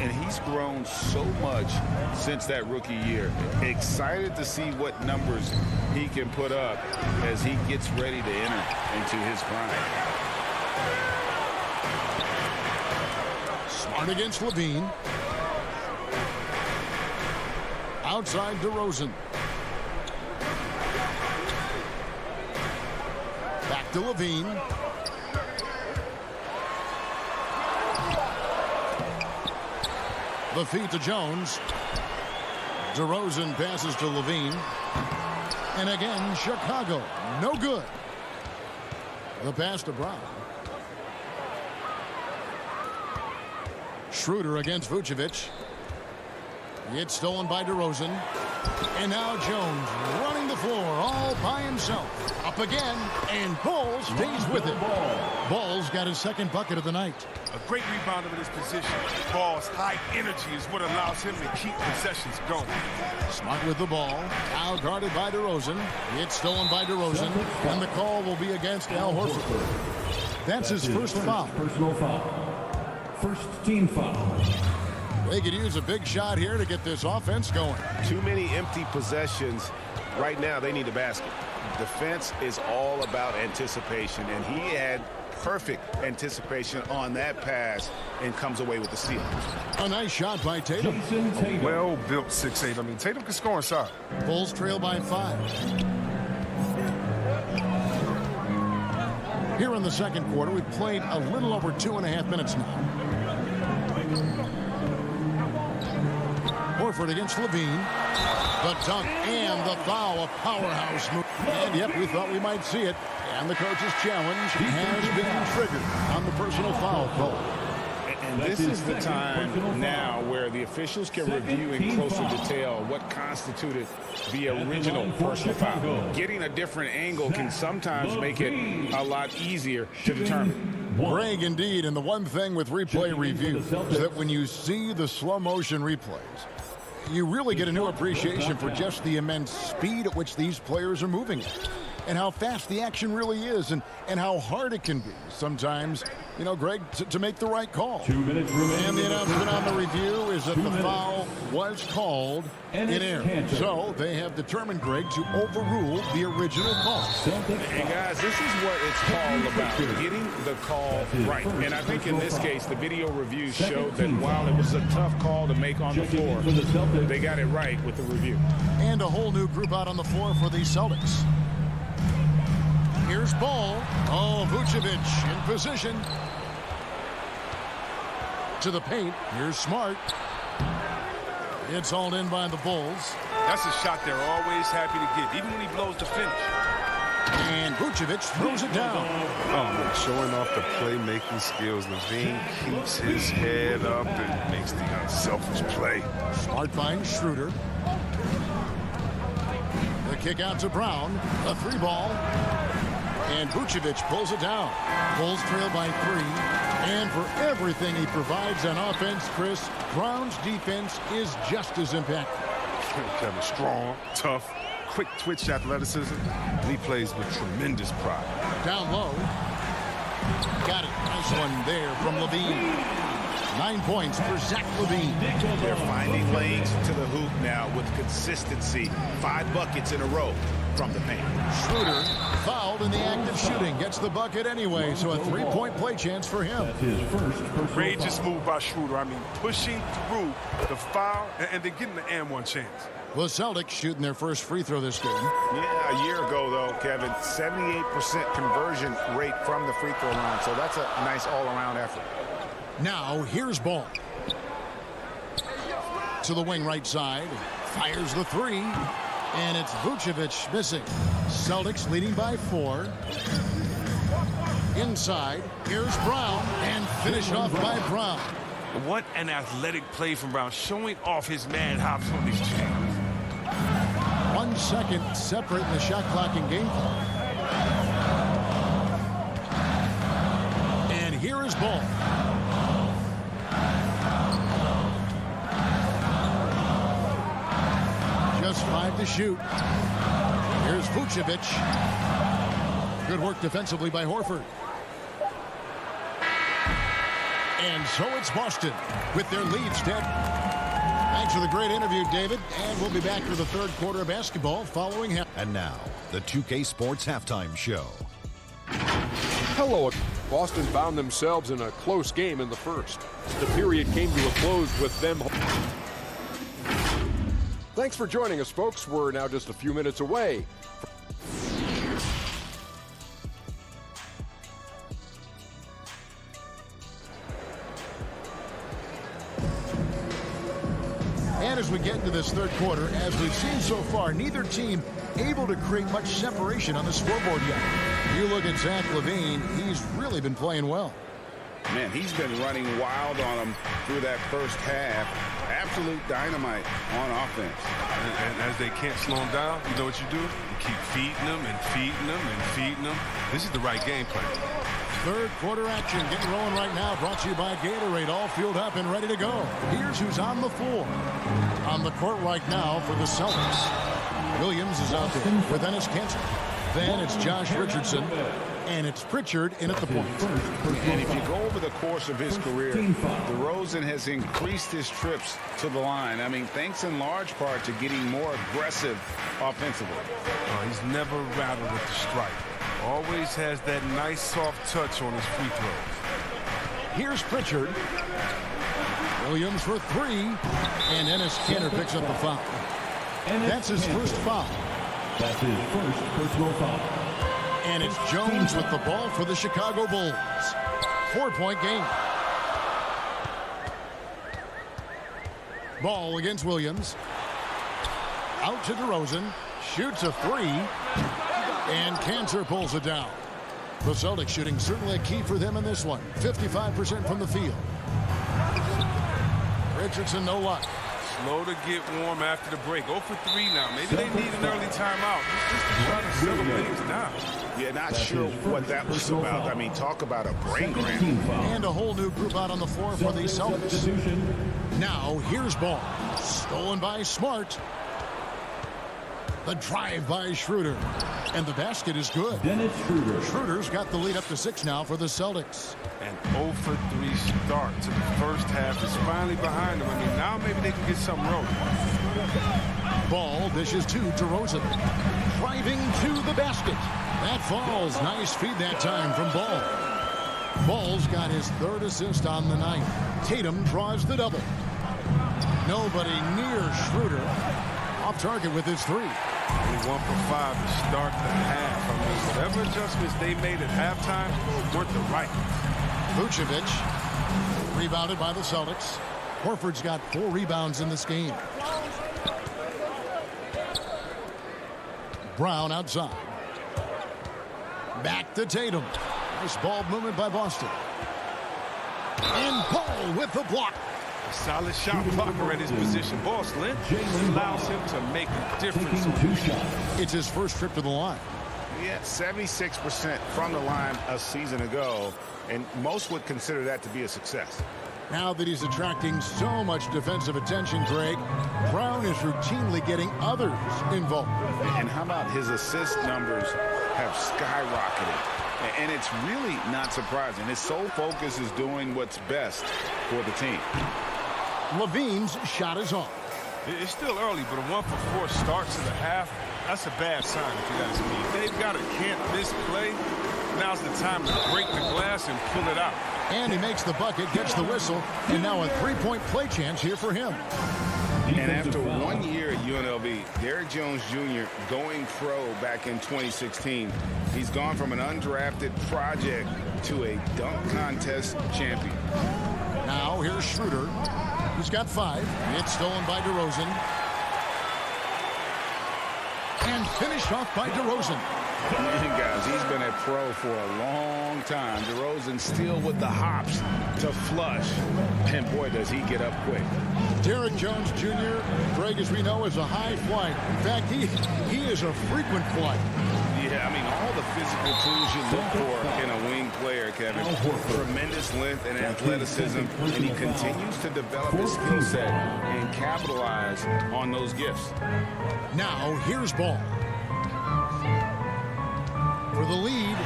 And he's grown so much since that rookie year. Excited to see what numbers he can put up as he gets ready to enter into his prime. Smart against Levine. Outside DeRozan. Back to Levine. The feed to Jones. DeRozan passes to Levine. And again, Chicago. No good. The pass to Brown. Schroeder against Vucevic. It's stolen by DeRozan. And now Jones running the floor all by himself. Up again, and Ball stays with it. Ball's got his second bucket of the night. A great rebounder in his position. Ball's high energy is what allows him to keep possessions going. Smart with the ball. Now guarded by DeRozan. It's stolen by DeRozan. And the call will be against Al Horford. That's his first foul. Personal foul. First team foul. They could use a big shot here to get this offense going. Too many empty possessions. Right now, they need a basket. Defense is all about anticipation, and he had perfect anticipation on that pass and comes away with the steal. A nice shot by Tatum. Well-built 6'8". I mean, Tatum can score inside. Bulls trail by 5. Here in the second quarter, we've played a little over 2.5 minutes now. Horford Horford against Levine. The dunk and the foul, a powerhouse move. And yep, we thought we might see it. And the coach's challenge has been triggered on the personal foul call. And this is the time now where the officials can review in closer detail what constituted the original personal foul. Getting a different angle can sometimes make it a lot easier to determine. Greg, indeed, and the one thing with replay review is that when you see the slow motion replays, you really get a new appreciation for just the immense speed at which these players are moving at, and how fast the action really is, and how hard it can be sometimes, you know, Greg, to make the right call. 2 minutes remaining. And the announcement on the review is that the foul was called in error. So they have determined, Greg, to overrule the original call. And guys, this is what it's all about, getting the call right. And I think in this case, the video review showed that while it was a tough call to make on the floor, they got it right with the review. And a whole new group out on the floor for the Celtics. Here's Ball. Oh, Vucevic in position. To the paint. Here's Smart. It's hauled in by the Bulls. That's a shot they're always happy to get, even when he blows the finish. And Vucevic throws it down. Oh, man, showing off the playmaking skills. Levine keeps his head up and makes the unselfish play. Smart finds Schroeder. The kick out to Brown. A 3-ball. And Vucevic pulls it down. Bulls trail by 3. And for everything he provides on offense, Chris, Brown's defense is just as impactful. Kevin, strong, tough, quick twitch athleticism, and he plays with tremendous pride. Down low. Got it. Nice one there from Levine. 9 points for Zach Levine. They're finding lanes to the hoop now with consistency. 5 buckets in a row from the paint. Schroeder fouled in the act of shooting. Gets the bucket anyway, so a 3-point play chance for him. Courageous move by Schroeder. I mean, pushing through the foul and then getting the and one chance. Well, Celtics shooting their first free throw this game. Yeah, a year ago, though, Kevin, 78% conversion rate from the free throw line, so that's a nice all-around effort. Now, here's Ball. To the wing right side. Fires the 3. And it's Vucevic missing. Celtics leading by 4. Inside. Here's Brown. And finished off by Brown. What an athletic play from Brown, showing off his man hops on these chains. 1 second separating the shot clock and game clock. And here is Ball. Just 5 to shoot. Here's Vucevic. Good work defensively by Horford. And so it's Boston with their lead step. Thanks for the great interview, David. And we'll be back for the third quarter of basketball following him. And now, the 2K Sports Halftime Show. Hello. Boston found themselves in a close game in the first. The period came to a close with them. Thanks for joining us, folks. We're now just a few minutes away. And as we get into this third quarter, as we've seen so far, neither team able to create much separation on the scoreboard yet. You look at Zach Levine, he's really been playing well. Man, he's been running wild on them through that first half. Absolute dynamite on offense. And as they can't slow him down, you know what you do? You keep feeding them and feeding them and feeding them. This is the right game plan. Third quarter action getting rolling right now. Brought to you by Gatorade. All fueled up and ready to go. Here's who's on the floor. On the court right now for the Celtics. Williams is out there with Ennis Cantor. Then it's Josh Richardson. And it's Pritchard in at the point. And if you go over the course of his career, DeRozan has increased his trips to the line. I mean, thanks in large part to getting more aggressive offensively. He's never rattled with the strike. Always has that nice soft touch on his free throws. Here's Pritchard. Williams for 3. And Ennis Cantor picks up the foul. That's his first foul. That's his first personal foul. And it's Jones with the ball for the Chicago Bulls. 4-point game. Ball against Williams. Out to DeRozan. Shoots a three. And Cantor pulls it down. The Celtics shooting certainly a key for them in this one. 55% from the field. Richardson, no luck. Slow to get warm after the break. 0 for 3 now. Maybe they need an early timeout just to try to settle things down. Yeah, not sure what that was about. I mean, talk about a brain cramp. And a whole new group out on the floor for the Celtics. Now, here's ball. Stolen by Smart. The drive by Schroeder. And the basket is good. Dennis Schroeder. Schroeder's got the lead up to 6 now for the Celtics. And 0 for 3 start to the first half is finally behind them. I mean, now maybe they can get something rolling. Ball dishes to DeRozan. Driving to the basket. That falls. Nice feed that time from Ball. Ball's got his 3rd assist on the night. Tatum draws the double. Nobody near Schroeder. Off target with his 3. Only 1 for 5 to start the half. I mean, whatever adjustments they made at halftime weren't the right. Vucevic rebounded by the Celtics. Horford's got 4 rebounds in this game. Brown outside. Back to Tatum. Nice ball movement by Boston. And Ball with the block. A solid shot blocker at his position. Boss Lynch allows him to make a difference. It's his first trip to the line. Yeah, 76% from the line a season ago, and most would consider that to be a success. Now that he's attracting so much defensive attention, Greg, Brown is routinely getting others involved. And how about his assist numbers have skyrocketed? And it's really not surprising. His sole focus is doing what's best for the team. Levine's shot is off. It's still early, but a 1 for 4 start to the half, that's a bad sign if you ask me. If they've got a can't-miss play, now's the time to break the glass and pull it out. And he makes the bucket, gets the whistle, and now a 3-point play chance here for him. And after 1 year at UNLV, Derrick Jones Jr. going pro back in 2016, he's gone from an undrafted project to a dunk contest champion. Now here's Schroeder. He's got 5. It's stolen by DeRozan. And finished off by DeRozan. Man, guys, he's been a pro for a long time. DeRozan still with the hops to flush. And boy, does he get up quick. Derrick Jones Jr., Greg, as we know, is a high flight. In fact, he is a frequent flight. Yeah, I mean, all the physical tools you look for in a wing player, Kevin. Tremendous length and athleticism, and he continues to develop his skill set and capitalize on those gifts. Now, here's Ball. For the lead.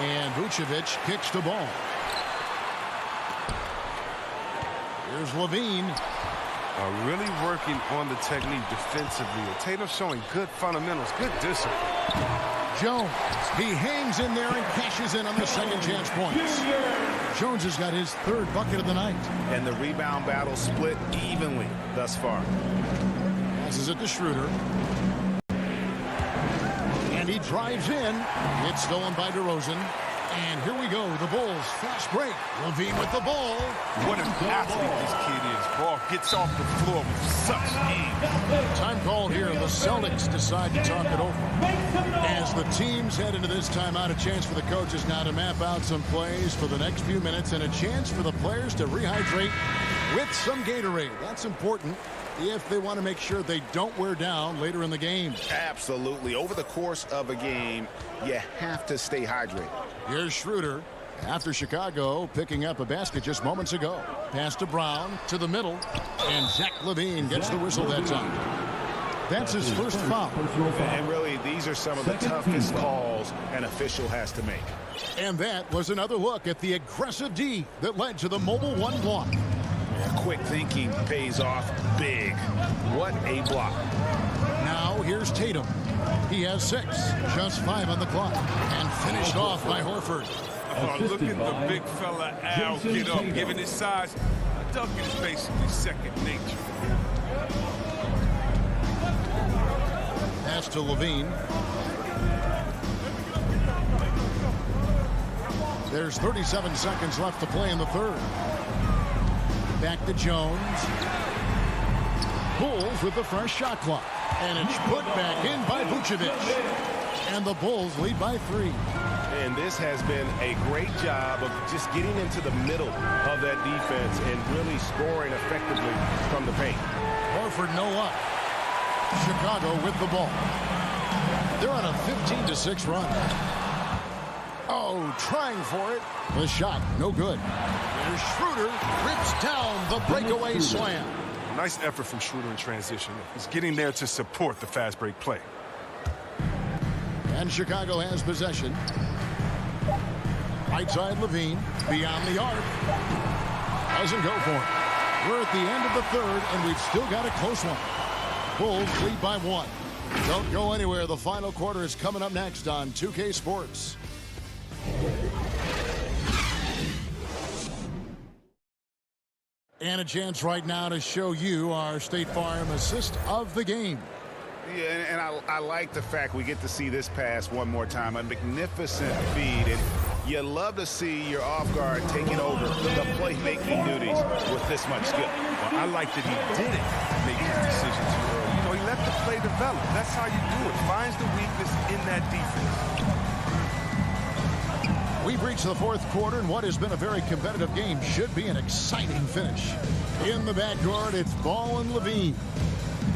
And Vucevic kicks the ball. Here's Levine. Really working on the technique defensively. Tatum showing good fundamentals, good discipline. Jones, he hangs in there and cashes in on the second chance points. Jones has got his 3rd bucket of the night. And the rebound battle split evenly thus far. Passes it to Schroeder. And he drives in. It's stolen by DeRozan. And here we go. The Bulls fast break. Levine with the ball. What an athlete this kid is. Ball gets off the floor with such ease. Time called here. The Celtics decide to talk it over. As the teams head into this timeout, a chance for the coaches now to map out some plays for the next few minutes and a chance for the players to rehydrate with some Gatorade. That's important if they want to make sure they don't wear down later in the game. Absolutely. Over the course of a game, you have to stay hydrated. Here's Schroeder after Chicago picking up a basket just moments ago. Pass to Brown to the middle, and Zach LaVine gets the whistle that time. That's his first foul. And really, these are some of the toughest calls an official has to make. And that was another look at the aggressive D that led to the mobile 1 block. Quick thinking pays off big. What a block. Now here's Tatum. He has 6, just 5 on the clock, and finished off by Horford. Oh, look at the big fella Al get up. Given his size, a dunk is basically second nature. Pass to Levine. There's 37 seconds left to play in the 3rd. Back to Jones. Bulls with the fresh shot clock. And it's put back in by Vucevic. And the Bulls lead by 3. And this has been a great job of just getting into the middle of that defense and really scoring effectively from the paint. Horford no up. Chicago with the ball. They're on a 15-6 run. Oh, trying for it. The shot, no good. There's Schroeder, rips down the breakaway slam. Nice effort from Schroeder in transition. He's getting there to support the fast break play. And Chicago has possession. Right side Levine, beyond the arc. Doesn't go for it. We're at the end of the third, and we've still got a close one. Bulls lead by 1. Don't go anywhere. The final quarter is coming up next on 2K Sports. And a chance right now to show you our State Farm assist of the game. Yeah, and I like the fact we get to see this pass one more time. A magnificent feed. And you love to see your off guard taking over the playmaking duties with this much skill. Well, I like that he didn't make his decision too early. You know, he let the play develop. That's how you do it. Finds the weakness in that defense. We've reached the fourth quarter, and what has been a very competitive game should be an exciting finish. In the backcourt, it's Ball and Levine.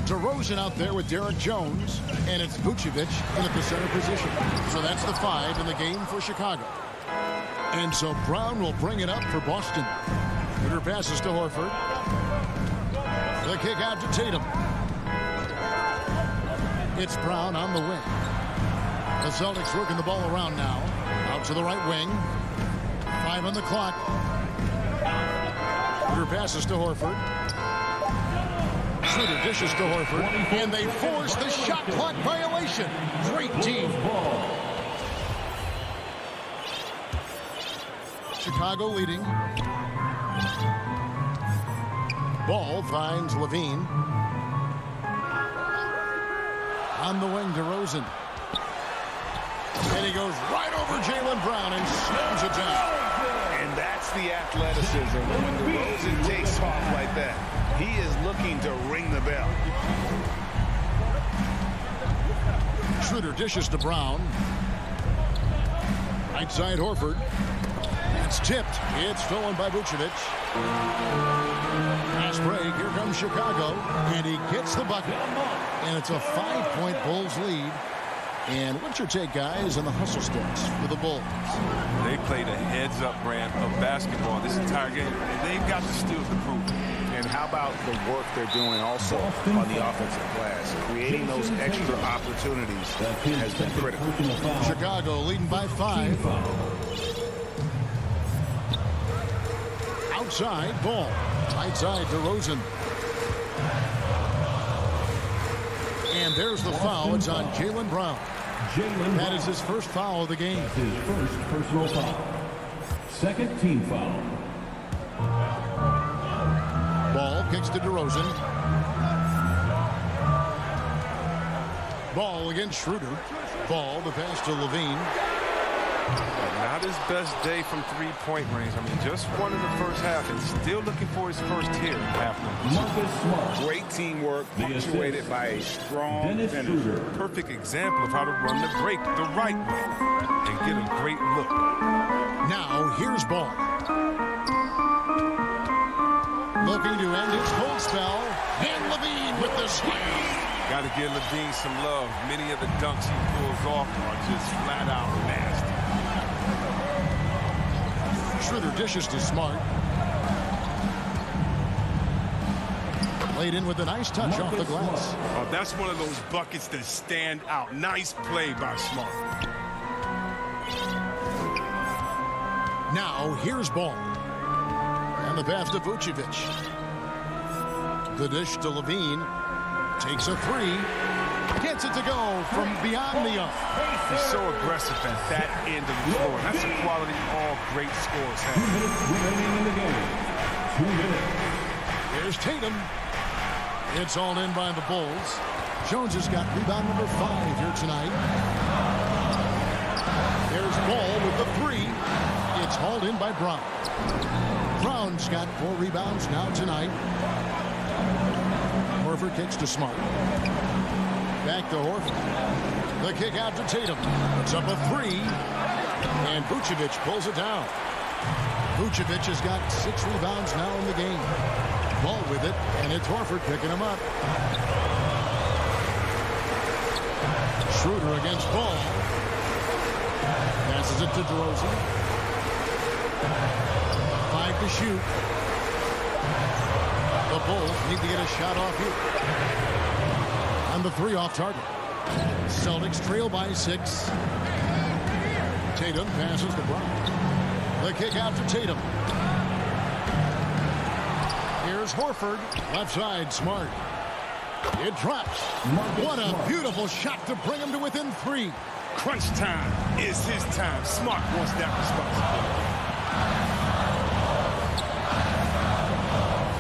DeRozan out there with Derek Jones, and it's Vucevic in at the center position. So that's the 5 in the game for Chicago. And so Brown will bring it up for Boston. Schroeder passes to Horford. The kick out to Tatum. It's Brown on the wing. The Celtics working the ball around now. Out to the right wing. 5 on the clock. Schroeder passes to Horford. Schroeder dishes to Horford. And they force the shot clock violation. Great team. Chicago leading. Ball finds Levine. On the wing, DeRozan. And he goes right over Jaylen Brown and slams it down. And that's the athleticism. When DeRozan takes off like that, he is looking to ring the bell. Schroeder dishes to Brown. Right side Horford. It's tipped. It's stolen by Vucevic. Fast break. Here comes Chicago. And he gets the bucket. And it's a 5-point Bulls lead. And what's your take, guys, on the hustle sticks for the Bulls? They played a heads-up brand of basketball this entire game. And they've got the steals to prove it. And how about the work they're doing also on the offensive glass? Creating those extra opportunities has been critical. Chicago leading by 5. Outside, Ball. Right side, DeRozan. And there's the foul. It's on Jaylen Brown. That is his first foul of the game. His first personal foul. Second team foul. Ball kicks to DeRozan. Ball against Schroeder. Ball, the pass to Levine. Not his best day from three-point range. I mean, just won in the first half and still looking for his first here in half number 2. Great teamwork punctuated by a strong finisher. Perfect example of how to run the break the right way and get a great look. Now, here's Ball. Looking to end his cold spell. And Levine with the slam. Got to give Levine some love. Many of the dunks he pulls off are just flat out nasty. Schroeder dishes to Smart. Played in with a nice touch off the glass. Oh, that's one of those buckets that stand out. Nice play by Smart. Now, here's Ball. And the pass to Vucevic. The dish to Levine. Takes a 3. Gets it to go from beyond the arc. He's so aggressive at that end of the floor. That's a quality all great scores have. 2 minutes remaining in the game. 2 minutes. Here's Tatum. It's all in by the Bulls. Jones has got rebound number 5 here tonight. There's Ball with the 3. It's It's hauled in by Brown. Brown's got 4 rebounds now tonight. Horford kicks to Smart. Back to Horford. The kick out to Tatum. It's up a 3. And Vucevic pulls it down. Vucevic has got 6 rebounds now in the game. Ball with it, and it's Horford picking him up. Schroeder against Ball. Passes it to DeRozan. 5 to shoot. The Bulls need to get a shot off here. And the 3 off target. Celtics trail by 6. Tatum passes to Brown. The kick out to Tatum. Here's Horford. Left side, Smart. It drops. What a beautiful shot to bring him to within 3. Crunch time is his time. Smart wants that responsibility.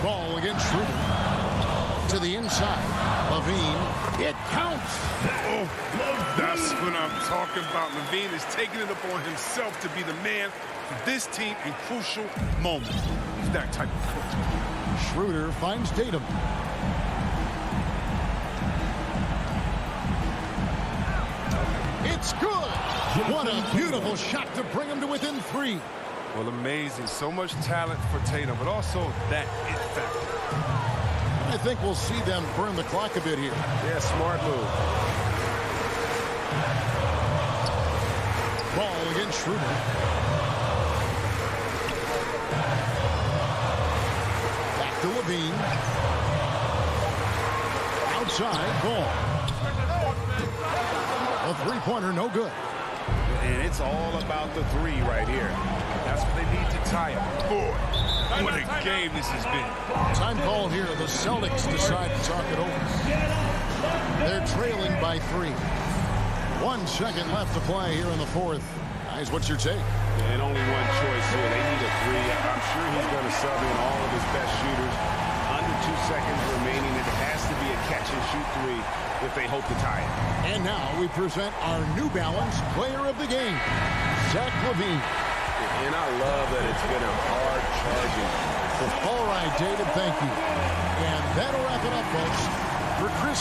Ball against Schroeder. To the inside. Levine. It counts. Oh, that's what I'm talking about. Levine is taking it upon himself to be the man for this team in crucial moments. He's that type of coach. Schroeder finds Tatum. It's good. What a beautiful shot to bring him to within 3. Well, amazing. So much talent for Tatum, but also that it factor. I think we'll see them burn the clock a bit here. Yeah, smart move. Ball against Schroeder. Back to Levine. Outside, Ball. A 3-pointer, no good. And it's all about the 3 right here. That's what they need to tie up. Boy, what a game this has been. Time call here. The Celtics decide to talk it over. They're trailing by 3. 1 second left to play here in the 4th. Guys, what's your take? And only one choice here. They need a 3. I'm sure he's going to sub in all of his best shooters. Under 2 seconds remaining. It has to be a catch-and-shoot 3 if they hope to tie it. And now we present our New Balance player of the game, Zach LaVine. And I love that it's been a hard charging. All right, David, thank you. And that'll wrap it up, folks. For Chris...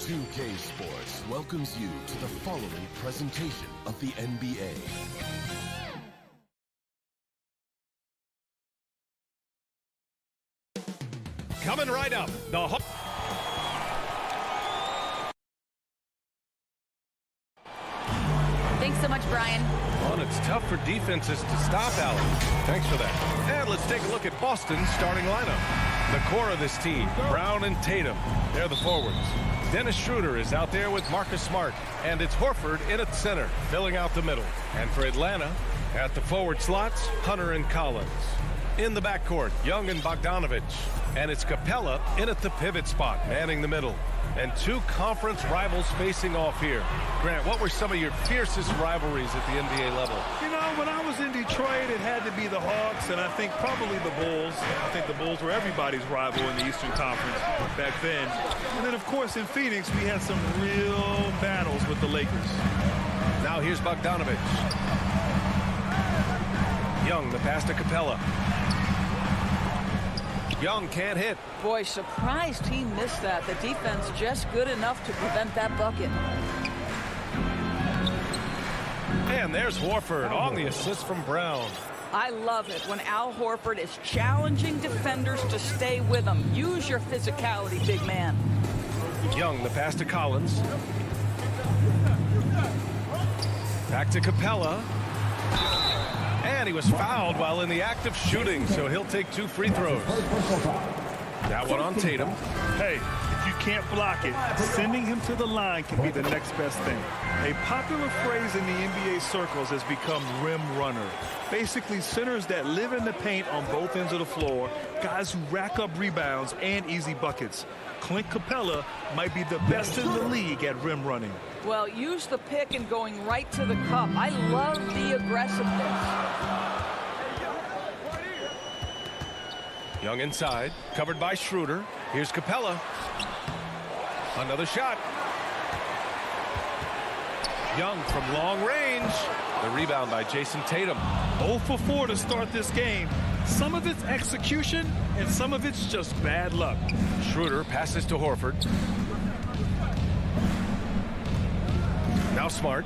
2K Sports welcomes you to the following presentation of the NBA. Coming right up, the Thanks so much, Brian. Well, it's tough for defenses to stop Allen. Thanks for that. And let's take a look at Boston's starting lineup. The core of this team, Brown and Tatum. They're the forwards. Dennis Schroeder is out there with Marcus Smart. And it's Horford in at center, filling out the middle. And for Atlanta, at the forward slots, Hunter and Collins. In the backcourt, Young and Bogdanovich. And it's Capella in at the pivot spot, manning the middle. And two conference rivals facing off here. Grant, what were some of your fiercest rivalries at the NBA level? You know, when I was in Detroit, it had to be the Hawks, and I think probably the Bulls. I think the Bulls were everybody's rival in the Eastern Conference back then. And then, of course, in Phoenix, we had some real battles with the Lakers. Now here's Bogdanovich. Young, the pass to Capella. Young can't hit. Boy, surprised he missed that. The defense just good enough to prevent that bucket. And there's Horford on the assist from Brown. I love it when Al Horford is challenging defenders to stay with him. Use your physicality, big man. Young, the pass to Collins. Back to Capella. And he was fouled while in the act of shooting, so he'll take 2 free throws. That one on Tatum. Hey, if you can't block it, sending him to the line can be the next best thing. A popular phrase in the NBA circles has become rim runner. Basically, centers that live in the paint on both ends of the floor, guys who rack up rebounds and easy buckets. Clint Capella might be the best in the league at rim running. Well, use the pick and going right to the cup. I love the aggressiveness. Young inside, covered by Schroeder. Here's Capella. Another shot. Young from long range. The rebound by Jason Tatum. 0 for 4 to start this game. Some of it's execution, and some of it's just bad luck. Schroeder passes to Horford. Now Smart.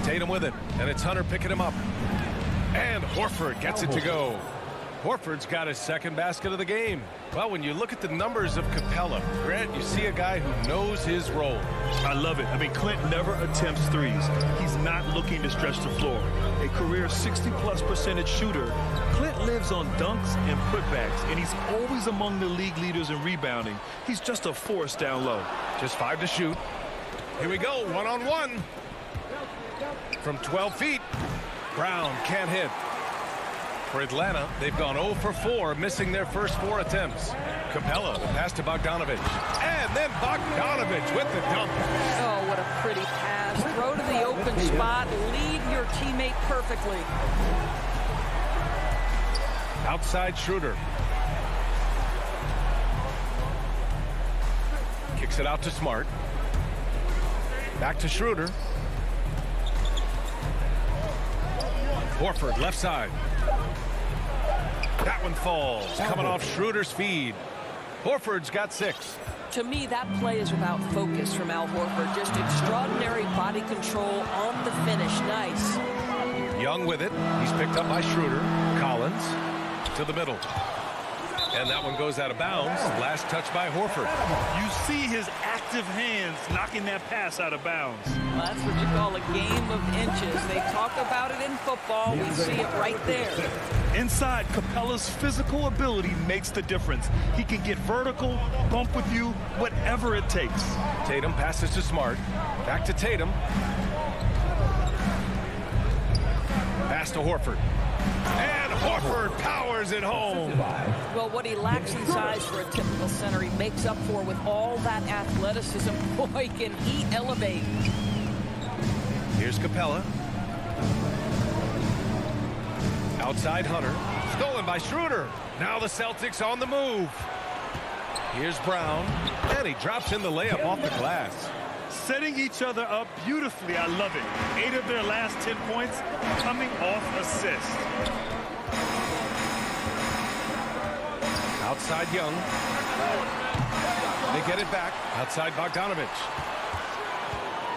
Tatum with it, and it's Hunter picking him up. And Horford gets it to go. Horford's got his second basket of the game. Well, when you look at the numbers of Capella, Grant, you see a guy who knows his role. I love it. I mean, Clint never attempts threes. He's not looking to stretch the floor. A career 60+% shooter, Clint lives on dunks and putbacks, and he's always among the league leaders in rebounding. He's just a force down low. Just 5 to shoot. Here we go, one-on-one. From 12 feet, Brown can't hit. For Atlanta, they've gone 0 for 4, missing their first 4 attempts. Capella, the pass to Bogdanovich. And then Bogdanovich with the dunk. Oh, what a pretty pass. Throw to the open spot. Lead your teammate perfectly. Outside Schroeder. Kicks it out to Smart. Back to Schroeder. Horford, left side. That one falls, coming off Schroeder's feed. Horford's got 6. To me, that play is about focus from Al Horford. Just extraordinary body control on the finish. Nice. Young with it. He's picked up by Schroeder. Collins to the middle. And that one goes out of bounds. Last touch by Horford. You see his active hands knocking that pass out of bounds. Well, that's what you call a game of inches. They talk about it in football. We see it right there. Inside, Capella's physical ability makes the difference. He can get vertical, bump with you, whatever it takes. Tatum passes to Smart. Back to Tatum. Pass to Horford. And Horford powers it home. Well, what he lacks in size for a typical center, he makes up for with all that athleticism. Boy, can he elevate. Here's Capella. Outside Hunter. Stolen by Schroeder. Now the Celtics on the move. Here's Brown. And he drops in the layup off the glass. Setting each other up beautifully. I love it. 8 of their last 10 points coming off assists. Outside Young. They get it back outside Bogdanovich.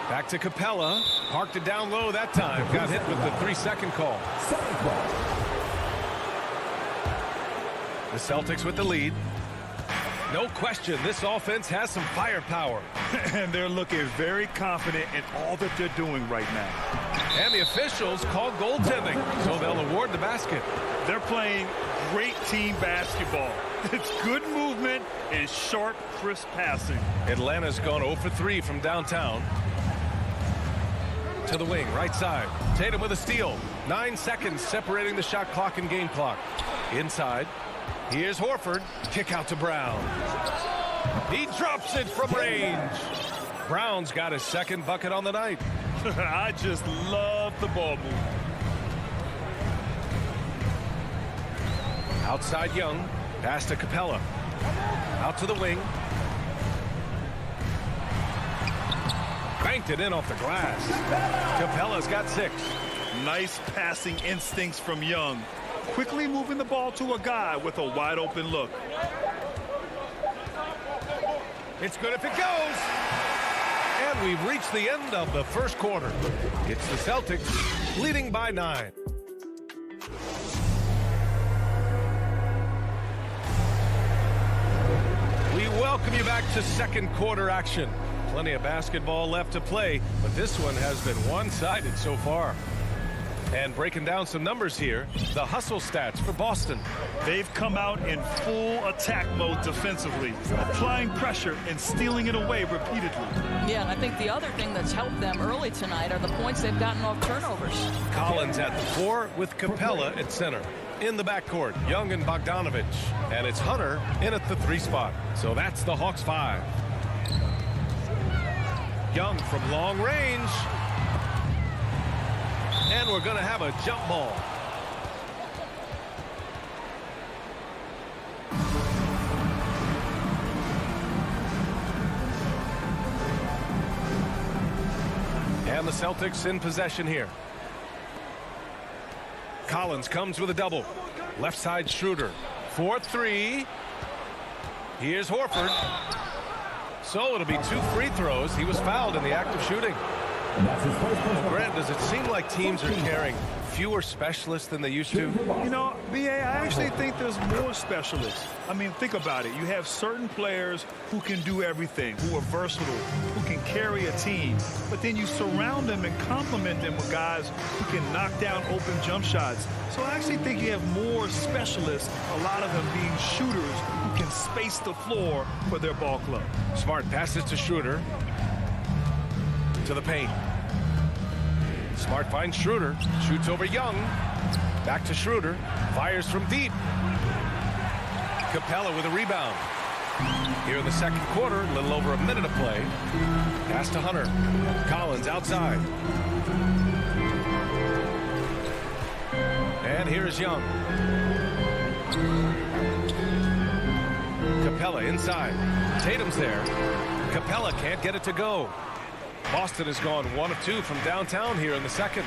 Back to Capella. Parked it down low that time. Got hit with the 3-second call. The Celtics with the lead. No question, this offense has some firepower. And they're looking very confident in all that they're doing right now. And the officials called goaltending, so they'll award the basket. They're playing great team basketball. It's good movement and sharp, crisp passing. Atlanta's gone 0 for 3 from downtown. To the wing, right side. Tatum with a steal. 9 seconds separating the shot clock and game clock. Inside. Here's Horford. Kick out to Brown. He drops it from range. Brown's got his second bucket on the night. I just love the ball move. Outside Young. Pass to Capella. Out to the wing. Banked it in off the glass. Capella's got 6. Nice passing instincts from Young. Quickly moving the ball to a guy with a wide open look. It's good if it goes. And we've reached the end of the first quarter. It's the Celtics leading by 9. We welcome you back to second quarter action. Plenty of basketball left to play, but this one has been one-sided so far. And breaking down some numbers here, the hustle stats for Boston. They've come out in full attack mode defensively, applying pressure and stealing it away repeatedly. Yeah, and I think the other thing that's helped them early tonight are the points they've gotten off turnovers. Collins at the 4 with Capella at center. In the backcourt, Young and Bogdanovich. And it's Hunter in at the 3 spot. So that's the Hawks 5. Young from long range. And we're going to have a jump ball. And the Celtics in possession here. Collins comes with a double. Left side Schroeder. 4-3. Here's Horford. So it'll be 2 free throws. He was fouled in the act of shooting. Grant, does it seem like teams are carrying fewer specialists than they used to? You know, B.A., I actually think there's more specialists. I mean, think about it. You have certain players who can do everything, who are versatile, who can carry a team. But then you surround them and complement them with guys who can knock down open jump shots. So I actually think you have more specialists, a lot of them being shooters who can space the floor for their ball club. Smart passes to Schroeder. To the paint. Smart finds Schroeder. Shoots over Young. Back to Schroeder. Fires from deep. Capella with a rebound. Here in the second quarter, a little over a minute of play. Pass to Hunter. Collins outside. And here's Young. Capella inside. Tatum's there. Capella can't get it to go. Boston has gone 1 of 2 from downtown here in the second.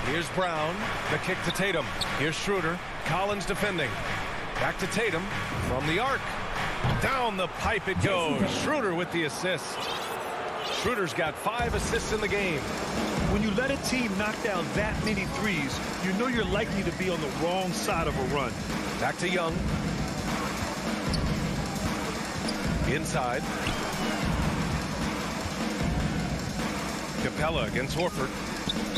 Here's Brown. The kick to Tatum. Here's Schroeder. Collins defending. Back to Tatum from the arc. Down the pipe it goes. Schroeder with the assist. Schroeder's got 5 assists in the game. When you let a team knock down that many threes, you know you're likely to be on the wrong side of a run. Back to Young. Inside. Capella against Horford.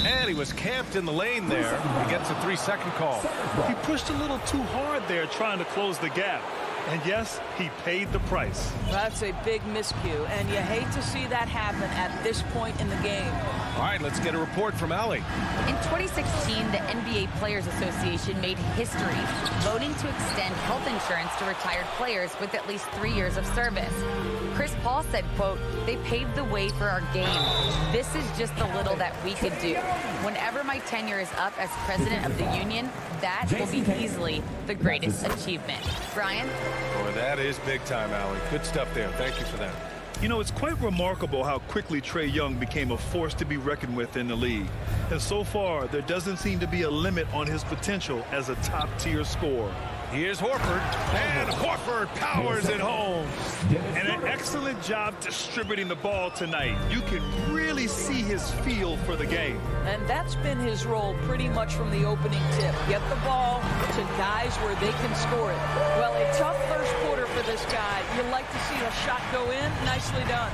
And he was camped in the lane there. He gets a 3-second call. He pushed a little too hard there trying to close the gap. And yes, he paid the price. That's a big miscue, and you hate to see that happen at this point in the game. All right, let's get a report from Allie. In 2016, the NBA Players Association made history, voting to extend health insurance to retired players with at least 3 years of service. Chris Paul said, quote, "They paved the way for our game. This is just the little that we could do. Whenever my tenure is up as president of the union, that will be easily the greatest achievement." Brian? Boy, that is big time, Allie. Good stuff there. Thank you for that. You know, it's quite remarkable how quickly Trae Young became a force to be reckoned with in the league. And so far, there doesn't seem to be a limit on his potential as a top-tier scorer. Here's Horford, and Horford powers it home. And an excellent job distributing the ball tonight. You can really see his feel for the game. And that's been his role pretty much from the opening tip. Get the ball to guys where they can score it. Well, a tough first quarter for this guy. You like to see a shot go in. Nicely done.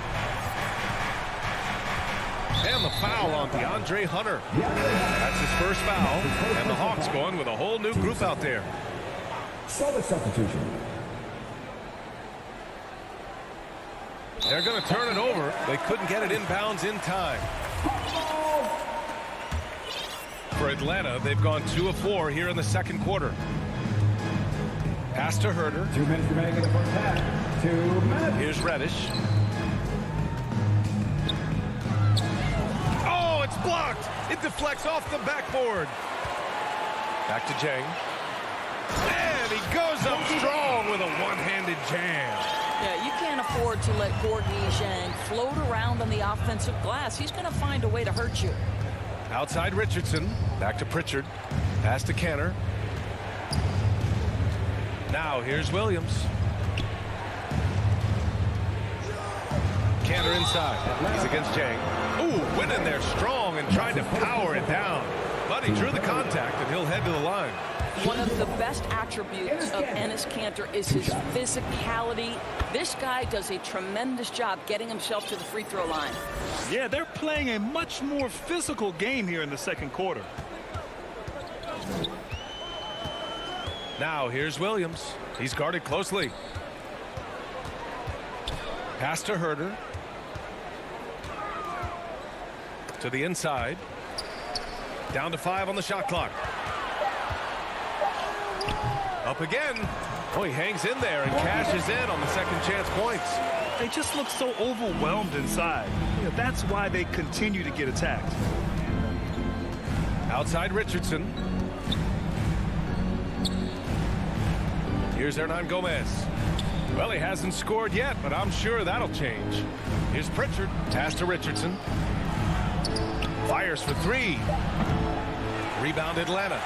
And the foul on DeAndre Hunter. That's his first foul. And the Hawks going with a whole new group out there. Solid substitution. They're going to turn it over. They couldn't get it inbounds in time. For Atlanta, they've gone 2 of 4 here in the second quarter. Pass to Herter. 2 minutes remaining in the first half. 2 minutes. Here's Reddish. Oh, it's blocked. It deflects off the backboard. Back to Jang. And he goes up strong with a one-handed jam. Yeah, you can't afford to let Gorgui Dieng float around on the offensive glass. He's going to find a way to hurt you. Outside Richardson. Back to Pritchard. Pass to Canner. Now here's Williams. Canner inside. He's against Jang. Ooh, went in there strong and tried to power it down. But he drew the contact, and he'll head to the line. One of the best attributes of Enes Kanter is his physicality. This guy does a tremendous job getting himself to the free throw line. Yeah, they're playing a much more physical game here in the second quarter. Now here's Williams. He's guarded closely. Pass to Herter. To the inside. Down to 5 on the shot clock. Up again. Oh, he hangs in there and cashes in on the second chance points. They just look so overwhelmed inside. You know, that's why they continue to get attacked. Outside Richardson. Here's Hernan Gomez. Well, he hasn't scored yet, but I'm sure that'll change. Here's Pritchard. Pass to Richardson. Fires for 3. Rebound Atlanta.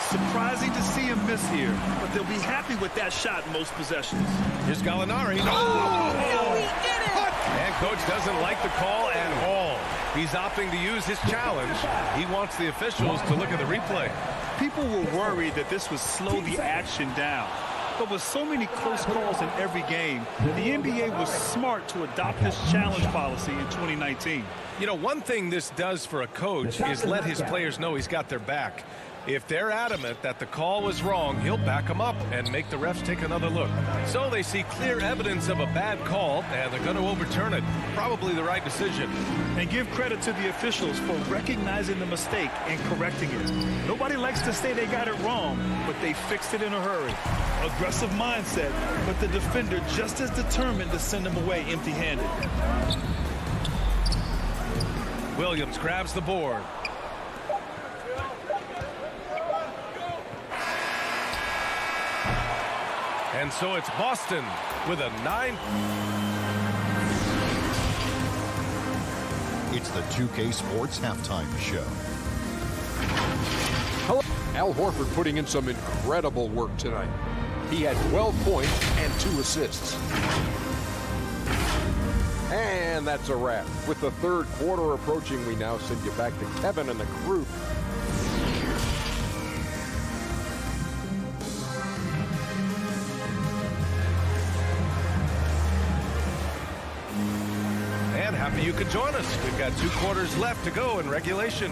Surprising to see him miss here, but they'll be happy with that shot in most possessions. Here's Gallinari. Oh, he did it! And coach doesn't like the call at all. He's opting to use his challenge. He wants the officials to look at the replay. People were worried that this would slow the action down. But with so many close calls in every game, the NBA was smart to adopt this challenge policy in 2019. You know, one thing this does for a coach is let his players know he's got their back. If they're adamant that the call was wrong, he'll back them up and make the refs take another look. So they see clear evidence of a bad call, and they're going to overturn it. Probably the right decision. And give credit to the officials for recognizing the mistake and correcting it. Nobody likes to say they got it wrong, but they fixed it in a hurry. Aggressive mindset, but the defender just as determined to send him away empty-handed. Williams grabs the board. And so it's Boston with a 9. It's the 2K Sports Halftime Show. Hello. Al Horford putting in some incredible work tonight. He had 12 points and 2 assists. And that's a wrap. With the third quarter approaching, we now send you back to Kevin and the crew. And happy you could join us. We've got 2 quarters left to go in regulation.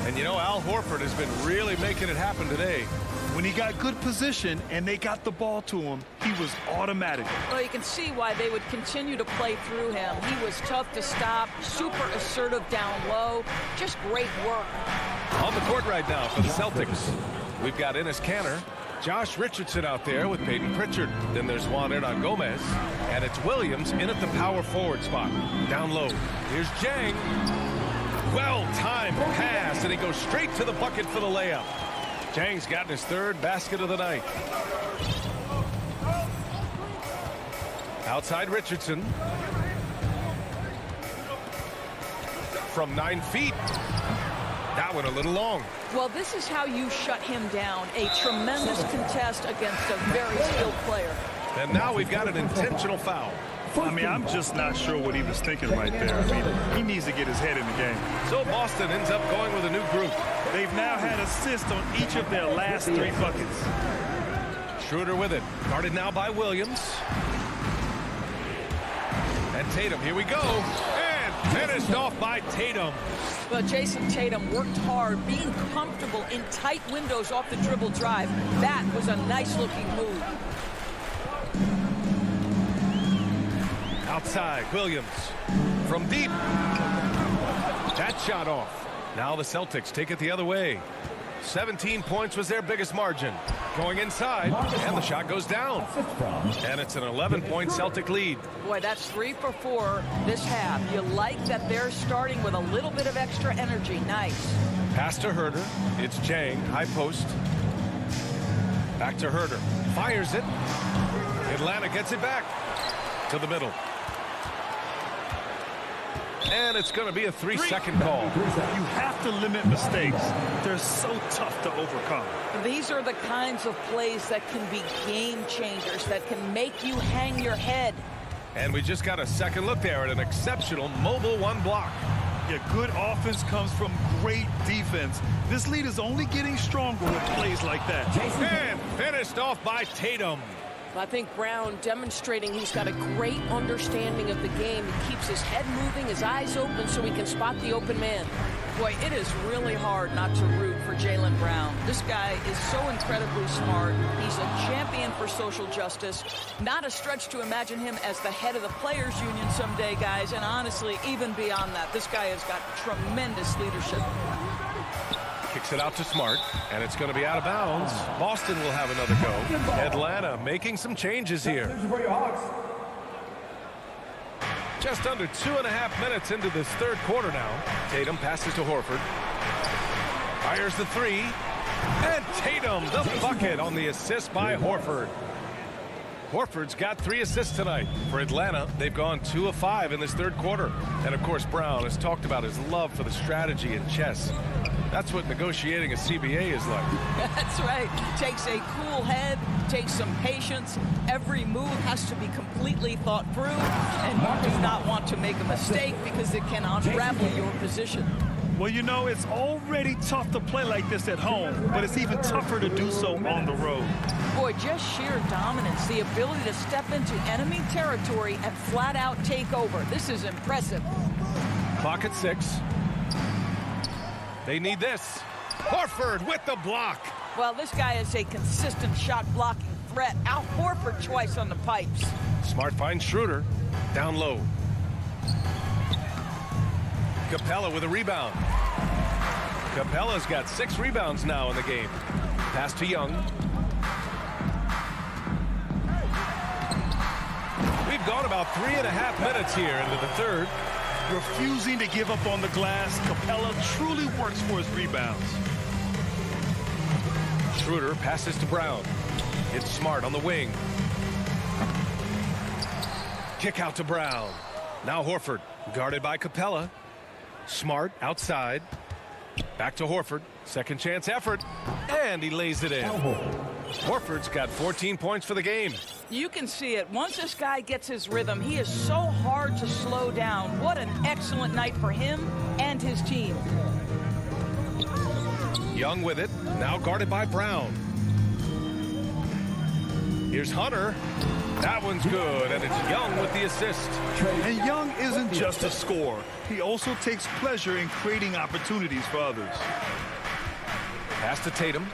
And you know, Al Horford has been really making it happen today. When he got good position and they got the ball to him, he was automatic. Well, you can see why they would continue to play through him. He was tough to stop, super assertive down low. Just great work. On the court right now for the Celtics, we've got Enes Kanter, Josh Richardson out there with Peyton Pritchard. Then there's Juan Hernan Gomez, and it's Williams in at the power forward spot. Down low. Here's Jang. Well-timed pass, and he goes straight to the bucket for the layup. Jang's gotten his 3rd basket of the night. Outside Richardson. From 9 feet. Now That went a little long. Well, this is how you shut him down. A tremendous contest against a very skilled player. And now we've got an intentional foul. I mean, I'm just not sure what he was thinking right there. I mean, he needs to get his head in the game. So Boston ends up going with a new group. They've now had assists on each of their last 3 buckets. Schroeder with it. Guarded now by Williams. And Tatum, here we go. And finished off by Tatum. Well, Jason Tatum worked hard, being comfortable in tight windows off the dribble drive. That was a nice-looking move. Outside, Williams from deep. That shot off. Now the Celtics take it the other way. 17 points was their biggest margin. Going inside, and the shot goes down. And it's an 11-point Celtic lead. Boy, that's 3 for 4 this half. You like that they're starting with a little bit of extra energy. Nice. Pass to Herder. It's Jang, high post. Back to Herder. Fires it. Atlanta gets it back to the middle. And it's going to be a 3-second call. You have to limit mistakes. They're so tough to overcome. These are the kinds of plays that can be game changers, that can make you hang your head. And we just got a second look there at an exceptional mobile 1 block. Yeah, good offense comes from great defense. This lead is only getting stronger with plays like that. And finished off by Tatum. I think Brown demonstrating he's got a great understanding of the game. He keeps his head moving, his eyes open so he can spot the open man. Boy, it is really hard not to root for Jaylen Brown. This guy is so incredibly smart. He's a champion for social justice. Not a stretch to imagine him as the head of the Players Union someday, guys. And honestly, even beyond that, this guy has got tremendous leadership. Kicks it out to Smart, and it's going to be out of bounds. Boston will have another go. Atlanta making some changes here. Just under 2.5 minutes into this third quarter now. Tatum passes to Horford. Fires the 3. And Tatum, the bucket on the assist by Horford. Horford's got 3 assists tonight. For Atlanta, they've gone 2 of 5 in this third quarter. And of course, Brown has talked about his love for the strategy in chess. That's what negotiating a CBA is like. That's right. Takes a cool head, takes some patience. Every move has to be completely thought through. And you do not want to make a mistake because it can unravel your position. Well, you know, it's already tough to play like this at home, but it's even tougher to do so on the road. Boy, just sheer dominance, the ability to step into enemy territory and flat out take over. This is impressive. Clock at 6. They need this. Horford with the block. Well, this guy is a consistent shot blocking threat. Out Horford twice on the pipes. Smart finds Schroeder. Down low. Capella with a rebound. Capella's got 6 rebounds now in the game. Pass to Young. We've gone about 3.5 minutes here into the third. Refusing to give up on the glass, Capella truly works for his rebounds. Schroeder passes to Brown. It's Smart on the wing. Kick out to Brown. Now Horford, guarded by Capella. Smart outside. Back to Horford. Second chance effort. And he lays it in. Horford's got 14 points for the game. You can see it. Once this guy gets his rhythm, he is so hard to slow down. What an excellent night for him and his team. Young with it. Now guarded by Brown. Here's Hunter. That one's good, and it's Young with the assist. And Young isn't just a scorer. He also takes pleasure in creating opportunities for others. Pass to Tatum.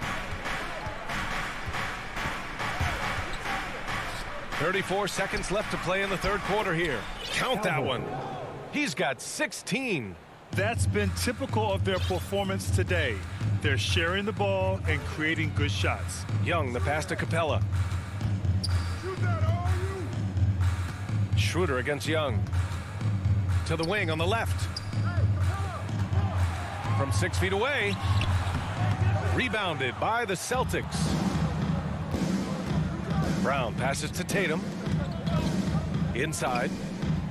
34 seconds left to play in the third quarter here. Count that one. He's got 16. That's been typical of their performance today. They're sharing the ball and creating good shots. Young, the pass to Capella. Schroeder against Young. To the wing on the left. From 6 feet away. Rebounded by the Celtics. Brown passes to Tatum. Inside.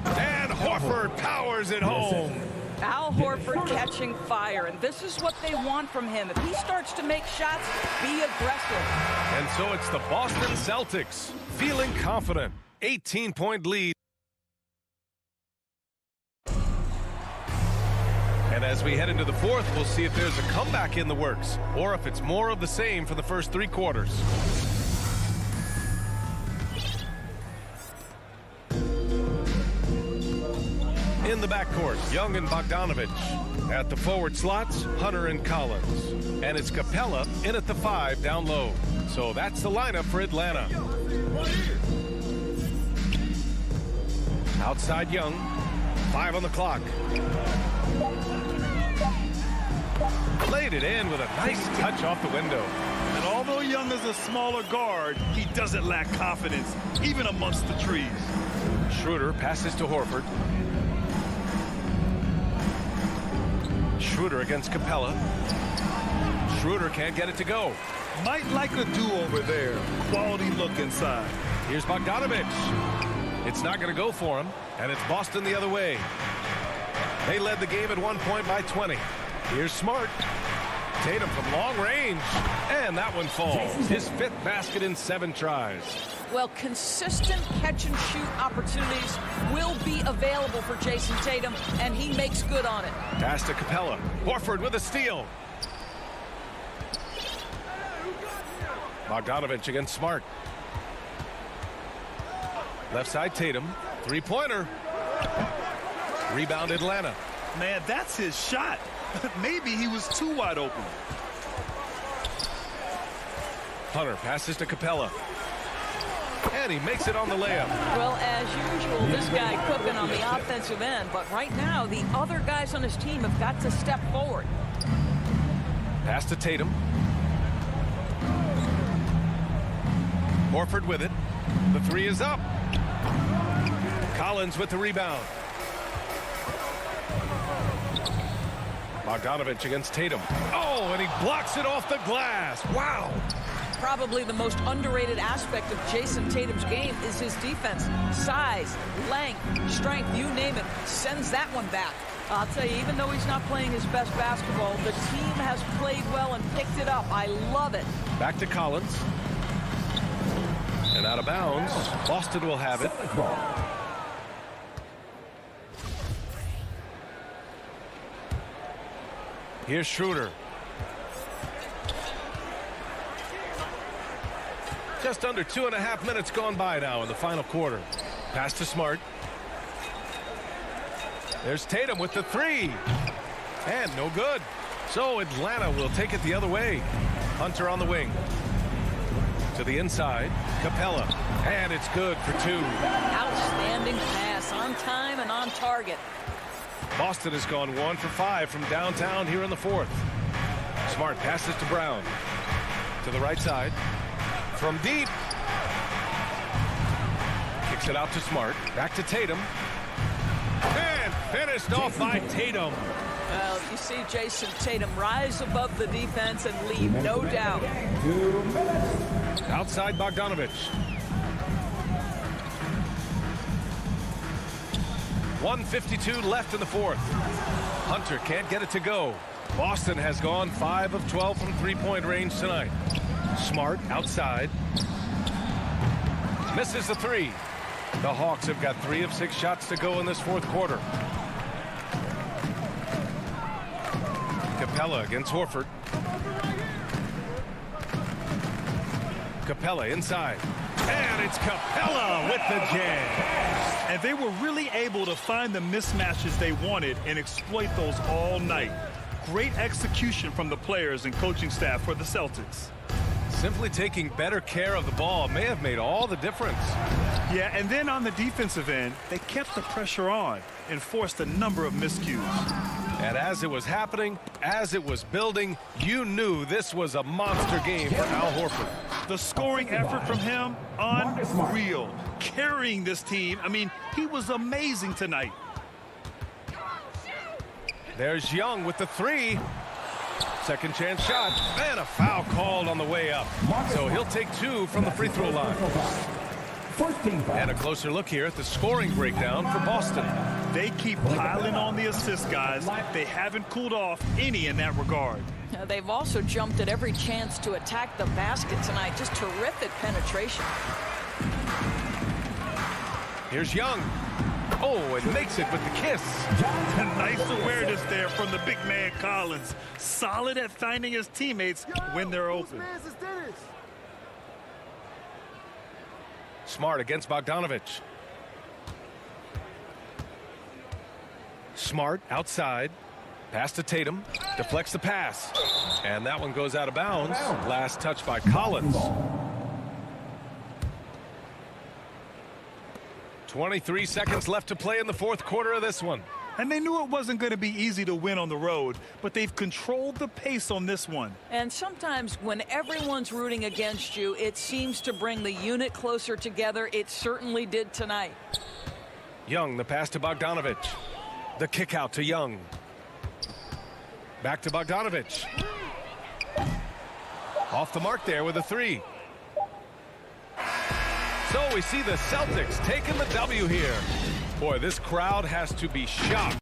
And Horford powers it home. Al Horford catching fire, and this is what they want from him. If he starts to make shots, be aggressive. And so it's the Boston Celtics feeling confident. 18-point lead. And as we head into the fourth, we'll see if there's a comeback in the works or if it's more of the same for the first 3 quarters. In the backcourt, Young and Bogdanovich. At the forward slots, Hunter and Collins. And it's Capella in at the 5 down low. So that's the lineup for Atlanta. Outside Young, 5 on the clock. Laid it in with a nice touch off the window. And although Young is a smaller guard, he doesn't lack confidence, even amongst the trees. Schroeder passes to Horford. Schroeder against Capella. Schroeder can't get it to go. Might like a do-over there. Quality look inside. Here's Bogdanovich. It's not going to go for him, and it's Boston the other way. They led the game at 1 point by 20. Here's Smart. Tatum from long range, and that one falls. His 5th basket in 7 tries. Well, consistent catch-and-shoot opportunities will be available for Jason Tatum, and he makes good on it. Pass to Capella. Horford with a steal. Bogdanovich against Smart. Left side Tatum. 3-pointer. Rebound Atlanta. Man, that's his shot. Maybe he was too wide open. Hunter passes to Capella. And he makes it on the layup. Well, as usual, this guy cooking on the offensive end. But right now, the other guys on his team have got to step forward. Pass to Tatum. Horford with it. The 3 is up. Collins with the rebound. Bogdanovich against Tatum. Oh, and he blocks it off the glass. Wow. Probably the most underrated aspect of Jason Tatum's game is his defense. Size, length, strength, you name it, sends that one back. I'll tell you, even though he's not playing his best basketball, the team has played well and picked it up. I love it. Back to Collins. And out of bounds. Boston will have it. Here's Schroeder. Just under 2.5 minutes gone by now in the final quarter. Pass to Smart. There's Tatum with the 3. And no good. So Atlanta will take it the other way. Hunter on the wing. To the inside. Capella. And it's good for 2. Outstanding pass, on time and on target. Boston has gone 1 for 5 from downtown here in the fourth. Smart passes to Brown. To the right side. From deep. Kicks it out to Smart. Back to Tatum. And finished off by Tatum. Well, you see Jason Tatum rise above the defense and leave no doubt. Outside Bogdanovich. 1:52 left in the fourth. Hunter can't get it to go. Boston has gone 5 of 12 from 3-point range tonight. Smart outside. Misses the 3. The Hawks have got 3 of 6 shots to go in this fourth quarter. Capella against Horford. Capella inside. And it's Capella with the jam. And they were really able to find the mismatches they wanted and exploit those all night. Great execution from the players and coaching staff for the Celtics. Simply taking better care of the ball may have made all the difference. Yeah, and then on the defensive end, they kept the pressure on and forced a number of miscues. And as it was happening, as it was building, you knew this was a monster game for Al Horford. The scoring effort from him, unreal. Carrying this team, I mean, he was amazing tonight. There's Young with the 3. Second chance shot, and a foul called on the way up. So he'll take 2 from the free throw line. And a closer look here at the scoring breakdown for Boston. They keep piling on the assist, guys. They haven't cooled off any in that regard. They've also jumped at every chance to attack the basket tonight. Just terrific penetration. Here's Young. Oh, and makes it with the kiss. Nice awareness there from the big man Collins. Solid at finding his teammates when they're open. Smart against Bogdanovich. Smart outside. Pass to Tatum. Deflects the pass. And that one goes out of bounds. Last touch by Collins. 23 seconds left to play in the fourth quarter of this one. And they knew it wasn't going to be easy to win on the road, but they've controlled the pace on this one. And sometimes when everyone's rooting against you, it seems to bring the unit closer together. It certainly did tonight. Young, the pass to Bogdanovich. The kick out to Young. Back to Bogdanovich. Off the mark there with a three. So we see the Celtics taking the W here. Boy, this crowd has to be shocked.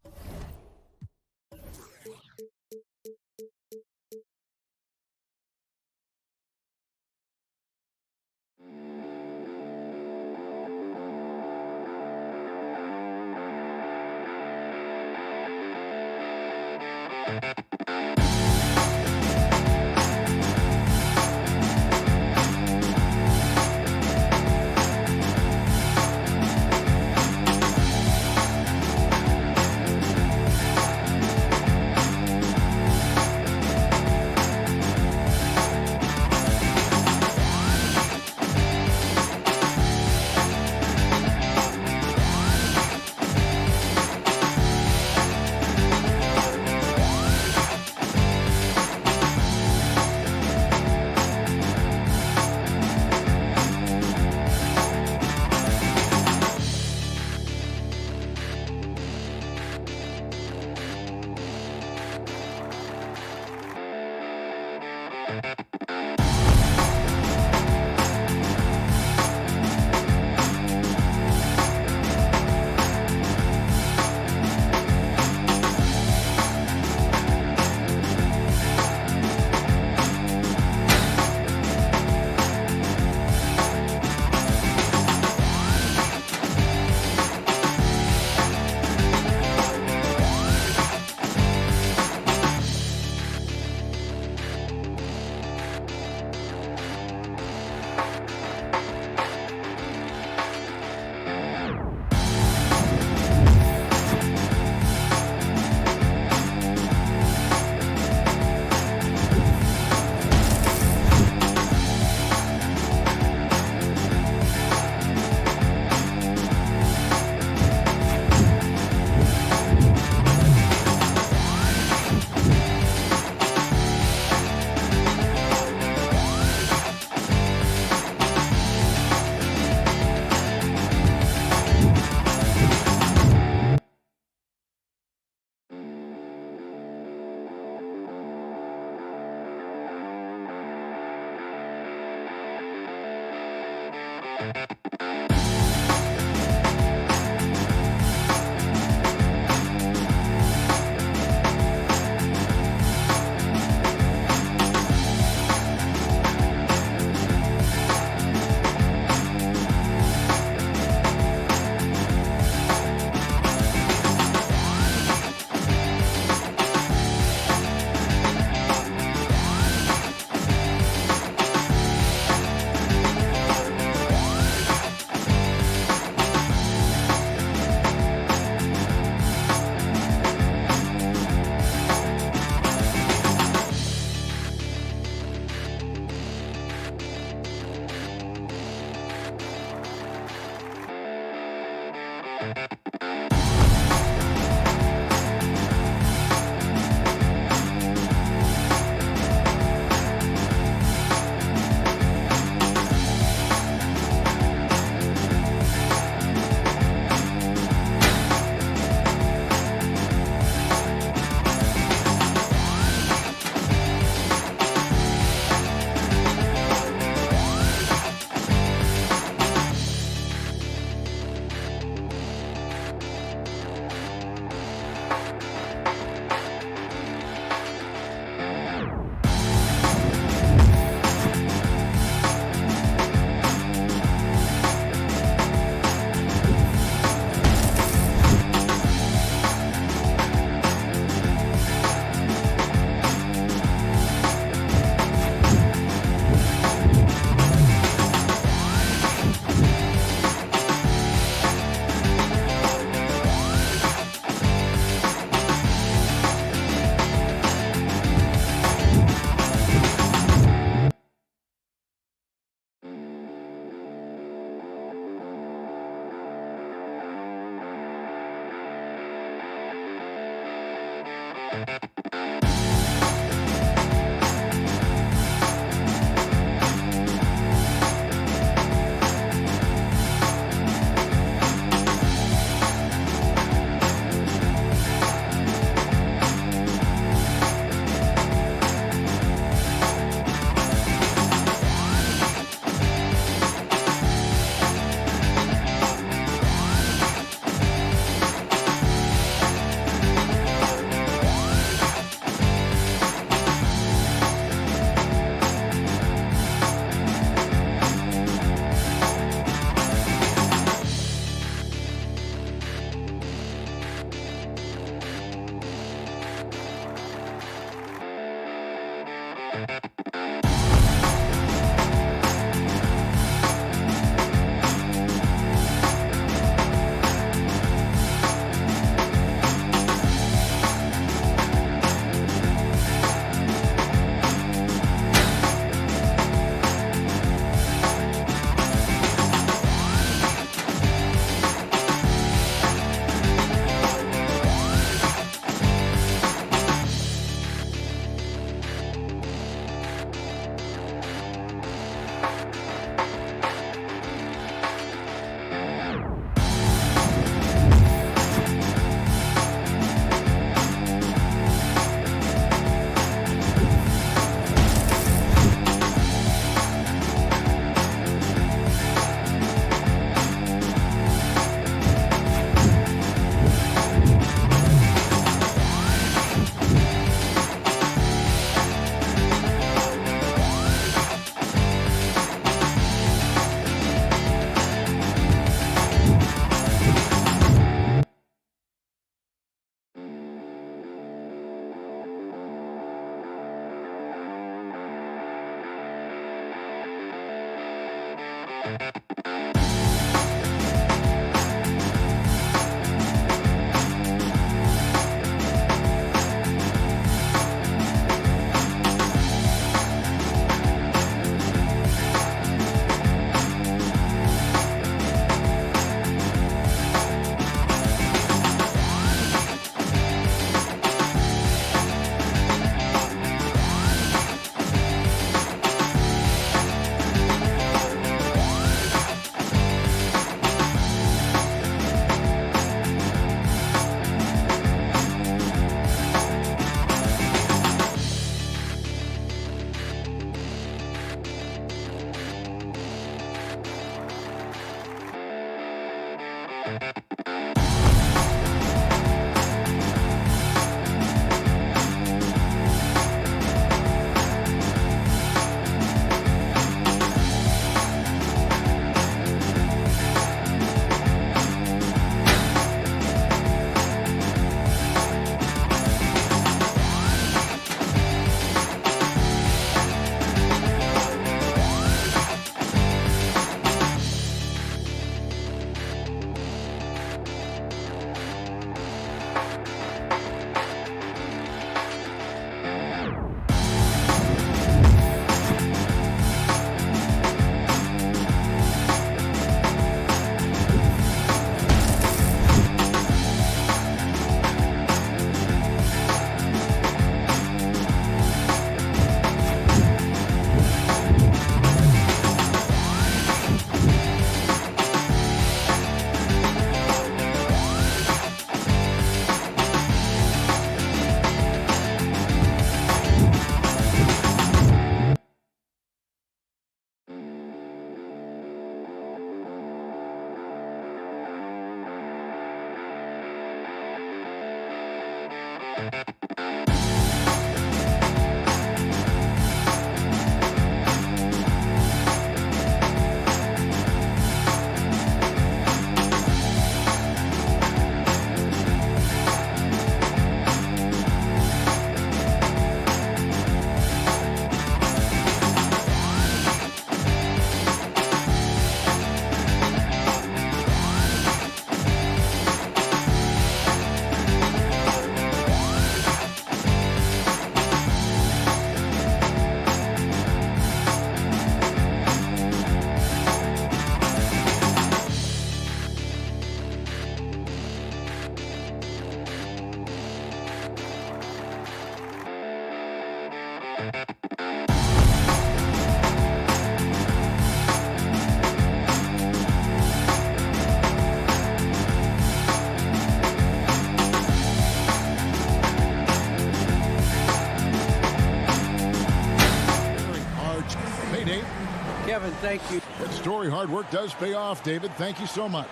Kevin, thank you. That story, hard work does pay off, David. Thank you so much.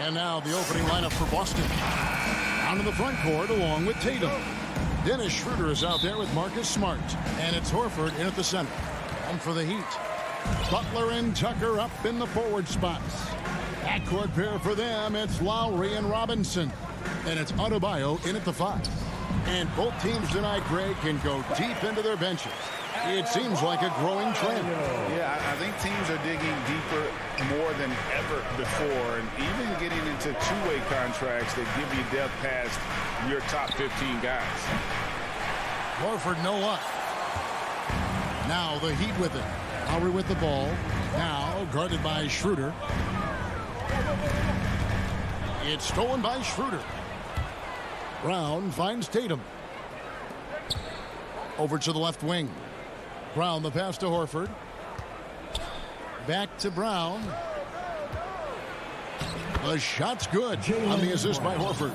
And now the opening lineup for Boston. Down to the front court along with Tatum. Dennis Schroeder is out there with Marcus Smart. And it's Horford in at the center. And for the Heat, Butler and Tucker up in the forward spots. Backcourt pair for them, it's Lowry and Robinson. And it's Adebayo in at the 5. And both teams tonight, Greg, can go deep into their benches. It seems like a growing trend. Yeah, I think teams are digging deeper more than ever before, and even getting into two-way contracts that give you depth past your top 15 guys. Horford, no luck. Now the Heat with it. Lowry with the ball. Now guarded by Schroeder. It's stolen by Schroeder. Brown finds Tatum. Over to the left wing. Brown, the pass to Horford. Back to Brown. The shot's good on the assist by Horford.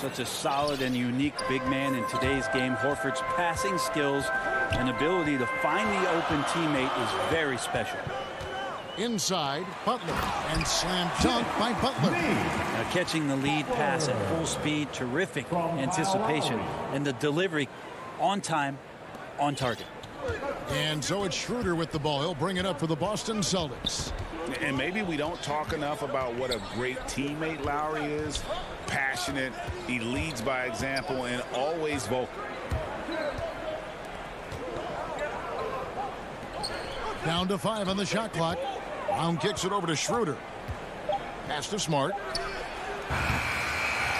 Such a solid and unique big man in today's game. Horford's passing skills and ability to find the open teammate is very special. Inside, Butler, and slam dunk by Butler. Now catching the lead pass at full speed, terrific anticipation, and the delivery on time, on target. And so it's Schroeder with the ball. He'll bring it up for the Boston Celtics. And maybe we don't talk enough about what a great teammate Lowry is. Passionate, he leads by example, and always vocal. Down to 5 on the shot clock. Brown kicks it over to Schroeder. Pass to Smart.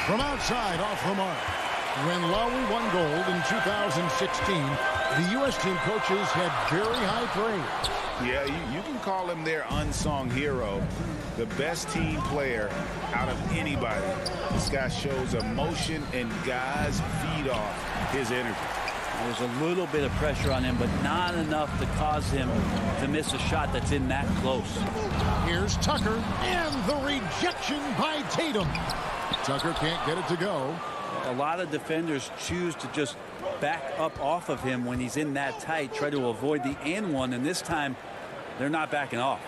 From outside, off the mark. When Lowry won gold in 2016, the U.S. team coaches had very high praise. Yeah, you can call him their unsung hero. The best team player out of anybody. This guy shows emotion, and guys feed off his energy. There's a little bit of pressure on him, but not enough to cause him to miss a shot that's in that close. Here's Tucker, and the rejection by Tatum. Tucker can't get it to go. A lot of defenders choose to just back up off of him when he's in that tight, try to avoid the and one, and this time they're not backing off.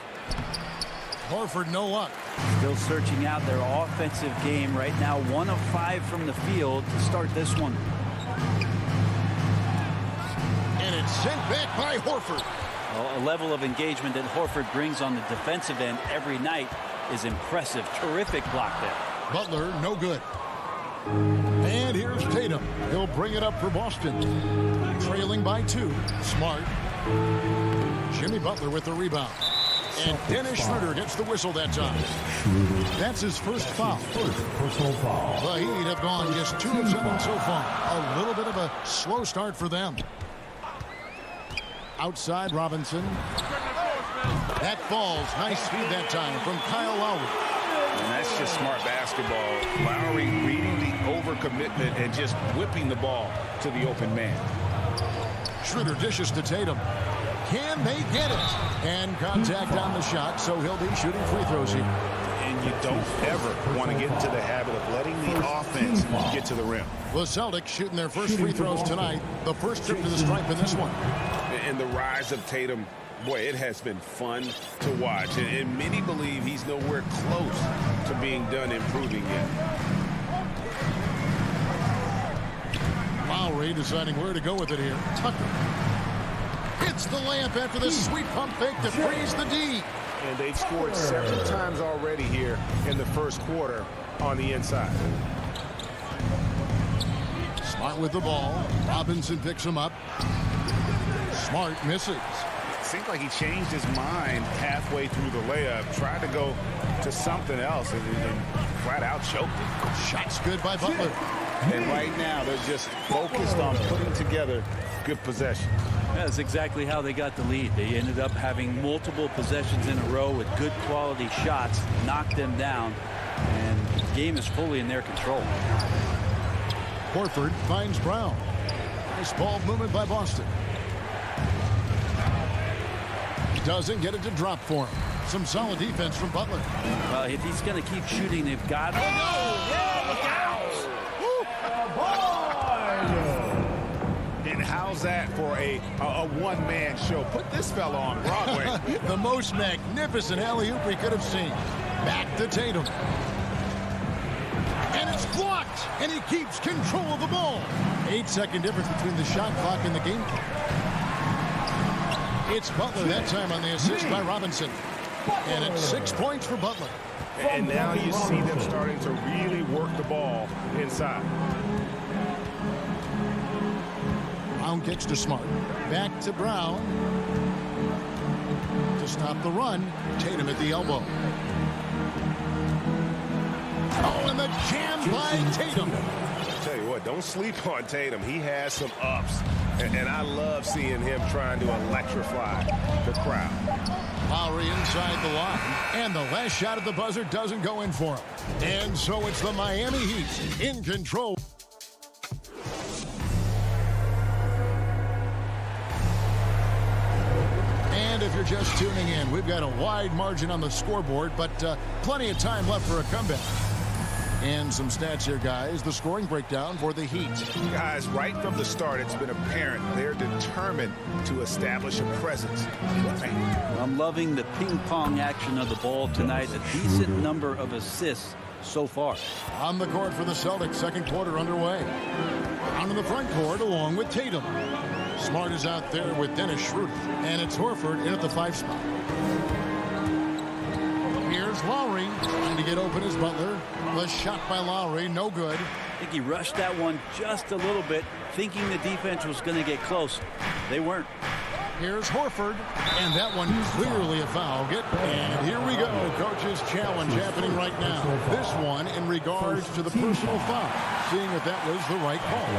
Horford, no luck. Still searching out their offensive game right now. 1 of 5 from the field to start this one. And it's sent back by Horford. Well, a level of engagement that Horford brings on the defensive end every night is impressive. Terrific block there. Butler, no good. And here's Tatum. He'll bring it up for Boston. Trailing by 2. Smart. Jimmy Butler with the rebound. And Dennis Schroeder gets the whistle that time. That's his first foul. Personal foul. The Heat have gone just 2 of 7 so far. A little bit of a slow start for them. Outside Robinson. That falls. Nice speed that time from Kyle Lowry. And that's just smart basketball. Lowry reading the overcommitment and just whipping the ball to the open man. Schroeder dishes to Tatum. Can they get it? And contact on the shot, so he'll be shooting free throws here. And you don't ever want to get into the habit of letting the offense get to the rim. The Celtics shooting their first free throws tonight. The first trip to the stripe in this one. And the rise of Tatum, boy, it has been fun to watch. And many believe he's nowhere close to being done improving yet. Lowry deciding where to go with it here. Tucker. Hits the layup after the sweet pump fake to freeze the D. And they've scored several times already here in the first quarter on the inside. Smart with the ball. Robinson picks him up. Smart misses. Seems like he changed his mind halfway through the layup, tried to go to something else, and flat out choked it. Shot's good by Butler. And right now, they're just focused on putting together good possession. That's exactly how they got the lead. They ended up having multiple possessions in a row with good quality shots, knocked them down, and the game is fully in their control. Horford finds Brown. Nice ball movement by Boston. Doesn't get it to drop for him. Some solid defense from Butler. If he's going to keep shooting, they've got to. And how's that for a one-man show? Put this fella on Broadway. The most magnificent alley-oop we could have seen. Back to Tatum. And it's blocked. And he keeps control of the ball. 8-second difference between the shot clock and the game clock. It's Butler that time on the assist by Robinson. And it's 6 points for Butler. And now you see them starting to really work the ball inside. Brown Brown kicks to Smart. Back to Brown. To stop the run, Tatum at the elbow. Oh, and the jam by Tatum. I tell you what, don't sleep on Tatum. He has some ups. And I love seeing him trying to electrify the crowd. Lowry inside the line. And the last shot at the buzzer doesn't go in for him. And so it's the Miami Heat in control. And if you're just tuning in, we've got a wide margin on the scoreboard, but plenty of time left for a comeback. And some stats here, guys. The scoring breakdown for the Heat. Guys, right from the start, it's been apparent they're determined to establish a presence in the paint. I'm loving the ping-pong action of the ball tonight. A decent number of assists so far. On the court for the Celtics, second quarter underway. On in the front court along with Tatum. Smart is out there with Dennis Schroeder. And it's Horford in at the 5 spot. Here's Lowry trying to get open as Butler. The shot by Lowry, no good. I think he rushed that one just a little bit, thinking the defense was going to get close. They weren't. Here's Horford, and that one clearly a foul. And here we go. Coach's challenge happening right now. This one in regards to the personal foul, seeing if that was the right call.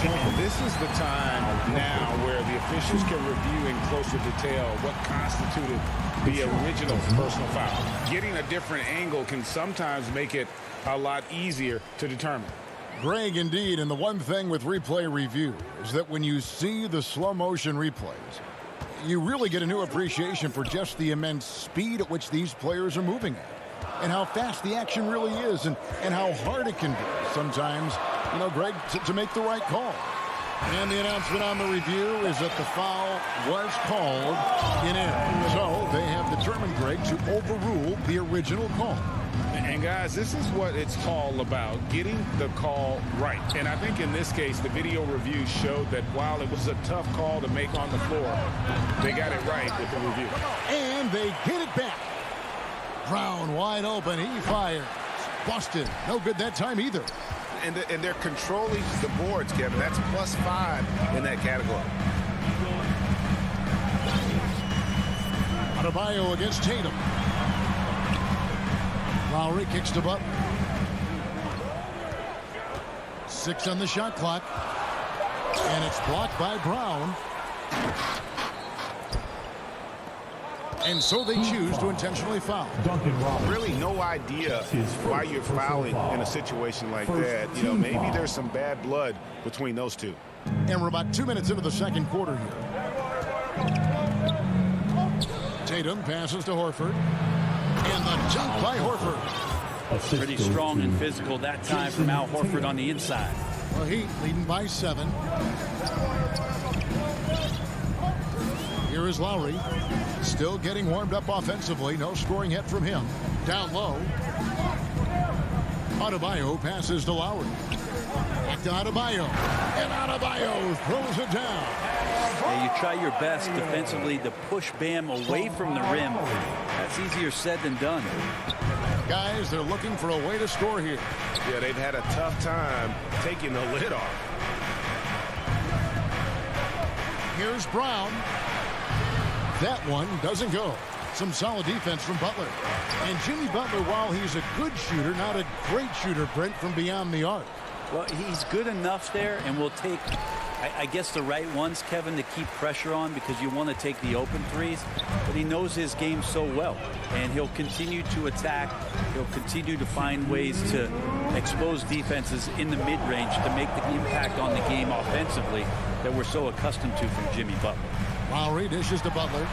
And this is the time now where the officials can review in closer detail what constituted the original personal foul. Getting a different angle can sometimes make it a lot easier to determine. Greg, indeed, and the one thing with replay review is that when you see the slow motion replays, you really get a new appreciation for just the immense speed at which these players are moving at, and how fast the action really is, and how hard it can be sometimes, you know, Greg, to make the right call. And the announcement on the review is that the foul was called in end. So they have determined, Greg, to overrule the original call. And guys, this is what it's all about, getting the call right. And I think in this case, the video review showed that while it was a tough call to make on the floor, they got it right with the review. And they get it back. Brown wide open. He fires. Busted. No good that time either. And they're controlling the boards, Kevin. That's +5 in that category. Adebayo against Tatum. Lowry kicks to Butler. 6 on the shot clock. And it's blocked by Brown. And so they choose to intentionally foul. Really no idea why you're fouling in a situation like that. You know, maybe there's some bad blood between those two. And we're about 2 minutes into the second quarter here. Tatum passes to Horford. And the jump by Horford. Pretty strong and physical that time from Al Horford on the inside. Well, Heat leading by 7. Here is Lowry. Still getting warmed up offensively. No scoring hit from him. Down low. Adebayo passes to Lowry. Back to Adebayo. And Adebayo throws it down. Yeah, you try your best defensively to push Bam away from the rim. That's easier said than done. Guys, they're looking for a way to score here. Yeah, they've had a tough time taking the lid off. Here's Brown. That one doesn't go. Some solid defense from Butler. And Jimmy Butler, while he's a good shooter, not a great shooter, Brent, from beyond the arc. Well, he's good enough there, and will take, I guess, the right ones, Kevin, to keep pressure on, because you want to take the open threes. But he knows his game so well, and he'll continue to attack. He'll continue to find ways to expose defenses in the mid-range to make the impact on the game offensively that we're so accustomed to from Jimmy Butler. Lowry dishes to Butler.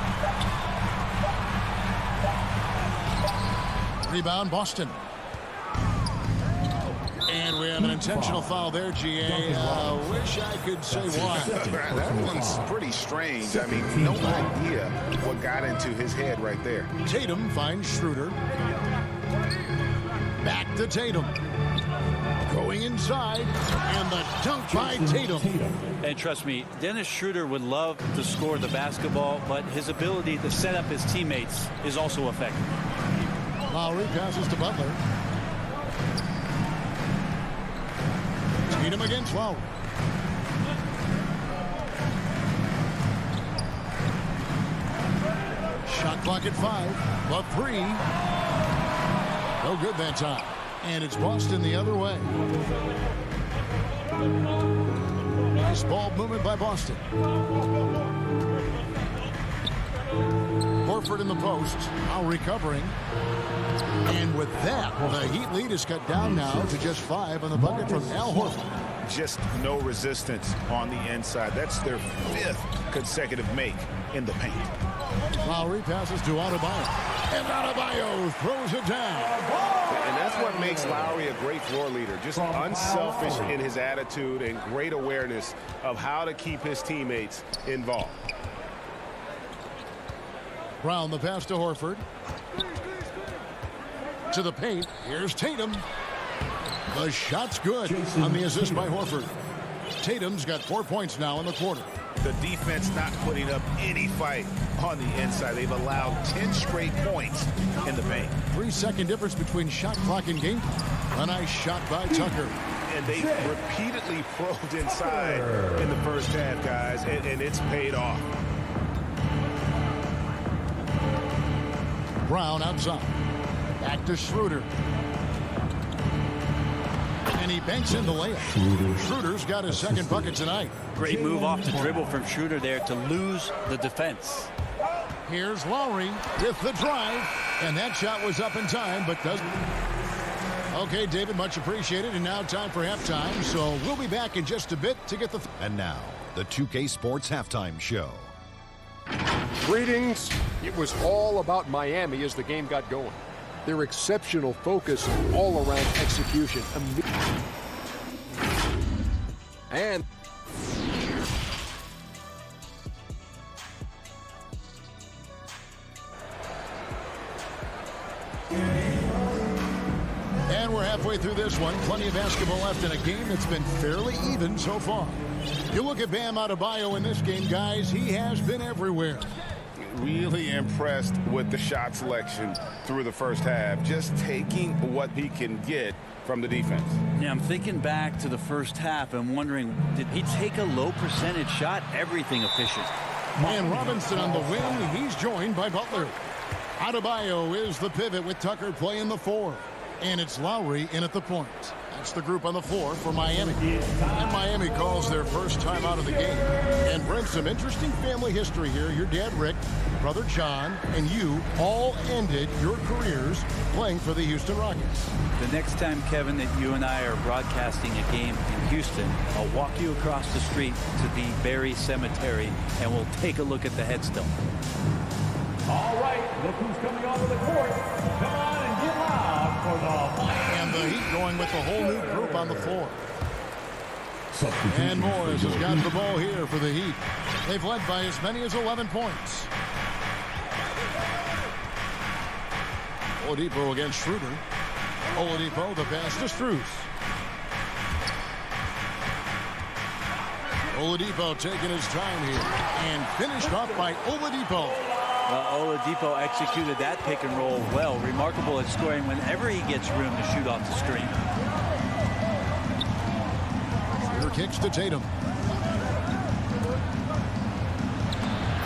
Rebound, Boston. And we have an intentional foul there, GA. Wish I could say why. That one's pretty strange. I mean, no idea what got into his head right there. Tatum finds Schroeder. Back to Tatum. Going inside, and the dunk by Tatum. And trust me, Dennis Schroeder would love to score the basketball, but his ability to set up his teammates is also effective. Lowry passes to Butler. Tatum against Lowry. Shot clock at 5. The 3. No good that time. And it's Boston the other way. Nice ball movement by Boston. Horford in the post. Now recovering. And with that, the Heat lead is cut down now to just 5 on the bucket from Al Horford. Just no resistance on the inside. That's their 5th consecutive make in the paint. Lowry passes to Adebayo. And Adebayo throws it down. And that's what makes Lowry a great floor leader. Just unselfish in his attitude and great awareness of how to keep his teammates involved. Brown the pass to Horford. To the paint. Here's Tatum. The shot's good on the assist by Horford. Tatum's got 4 points now in the quarter. The defense not putting up any fight on the inside. They've allowed 10 straight points in the paint. 3-second difference between shot clock and game. A nice shot by Tucker. And they repeatedly probed inside in the first half, guys, and it's paid off. Brown outside. Back to Schroeder. And he banks in the layup. Schroeder's got his second bucket tonight. Great move off the dribble from Schroeder there to lose the defense. Here's Lowry with the drive. And that shot was up in time, but doesn't. Okay, David, much appreciated. And now time for halftime. So we'll be back in just a bit to get the... And now, the 2K Sports Halftime Show. Greetings. It was all about Miami as the game got going. Their exceptional focus all around execution. And we're halfway through this one. Plenty of basketball left in a game that's been fairly even so far. You look at Bam Adebayo in this game, guys. He has been everywhere. Really impressed with the shot selection through the first half. Just taking what he can get from the defense. Yeah, I'm thinking back to the first half and wondering, did he take a low percentage shot? Everything efficient. And Robinson on the wing. He's joined by Butler. Adebayo is the pivot with Tucker playing the 4. And it's Lowry in at the point. That's the group on the floor for Miami. And Miami calls their first time out of the game. And Brent, some interesting family history here. Your dad, Rick, brother John, and you all ended your careers playing for the Houston Rockets. The next time, Kevin, that you and I are broadcasting a game in Houston, I'll walk you across the street to the Berry Cemetery, and we'll take a look at the headstone. All right, look who's coming onto the court. Come on and get loud for the... And the Heat going with the whole new group on the floor. And Morris has got the ball here for the Heat. They've led by as many as 11 points. Oladipo against Schroeder. Oladipo, the pass to Strus. Oladipo taking his time here. And finished off by Oladipo. Oladipo executed that pick and roll well. Remarkable at scoring whenever he gets room to shoot off the screen. Schroeder kicks to Tatum.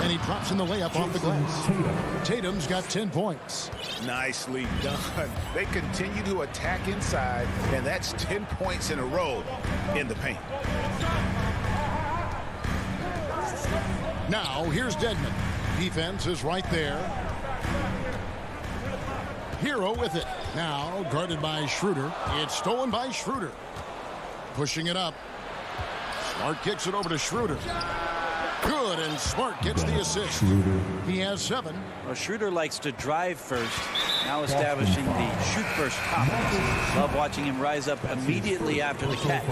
And he drops in the layup off the glass. Tatum's got 10 points. Nicely done. They continue to attack inside, and that's 10 points in a row in the paint. Now, here's Dedmon. Defense is right there. Hero with it. Now, guarded by Schroeder. It's stolen by Schroeder. Pushing it up. Smart kicks it over to Schroeder. Good, and Smart gets the assist. He has 7. Well, Schroeder likes to drive first, now establishing the shoot first confidence. Love watching him rise up immediately after the catch.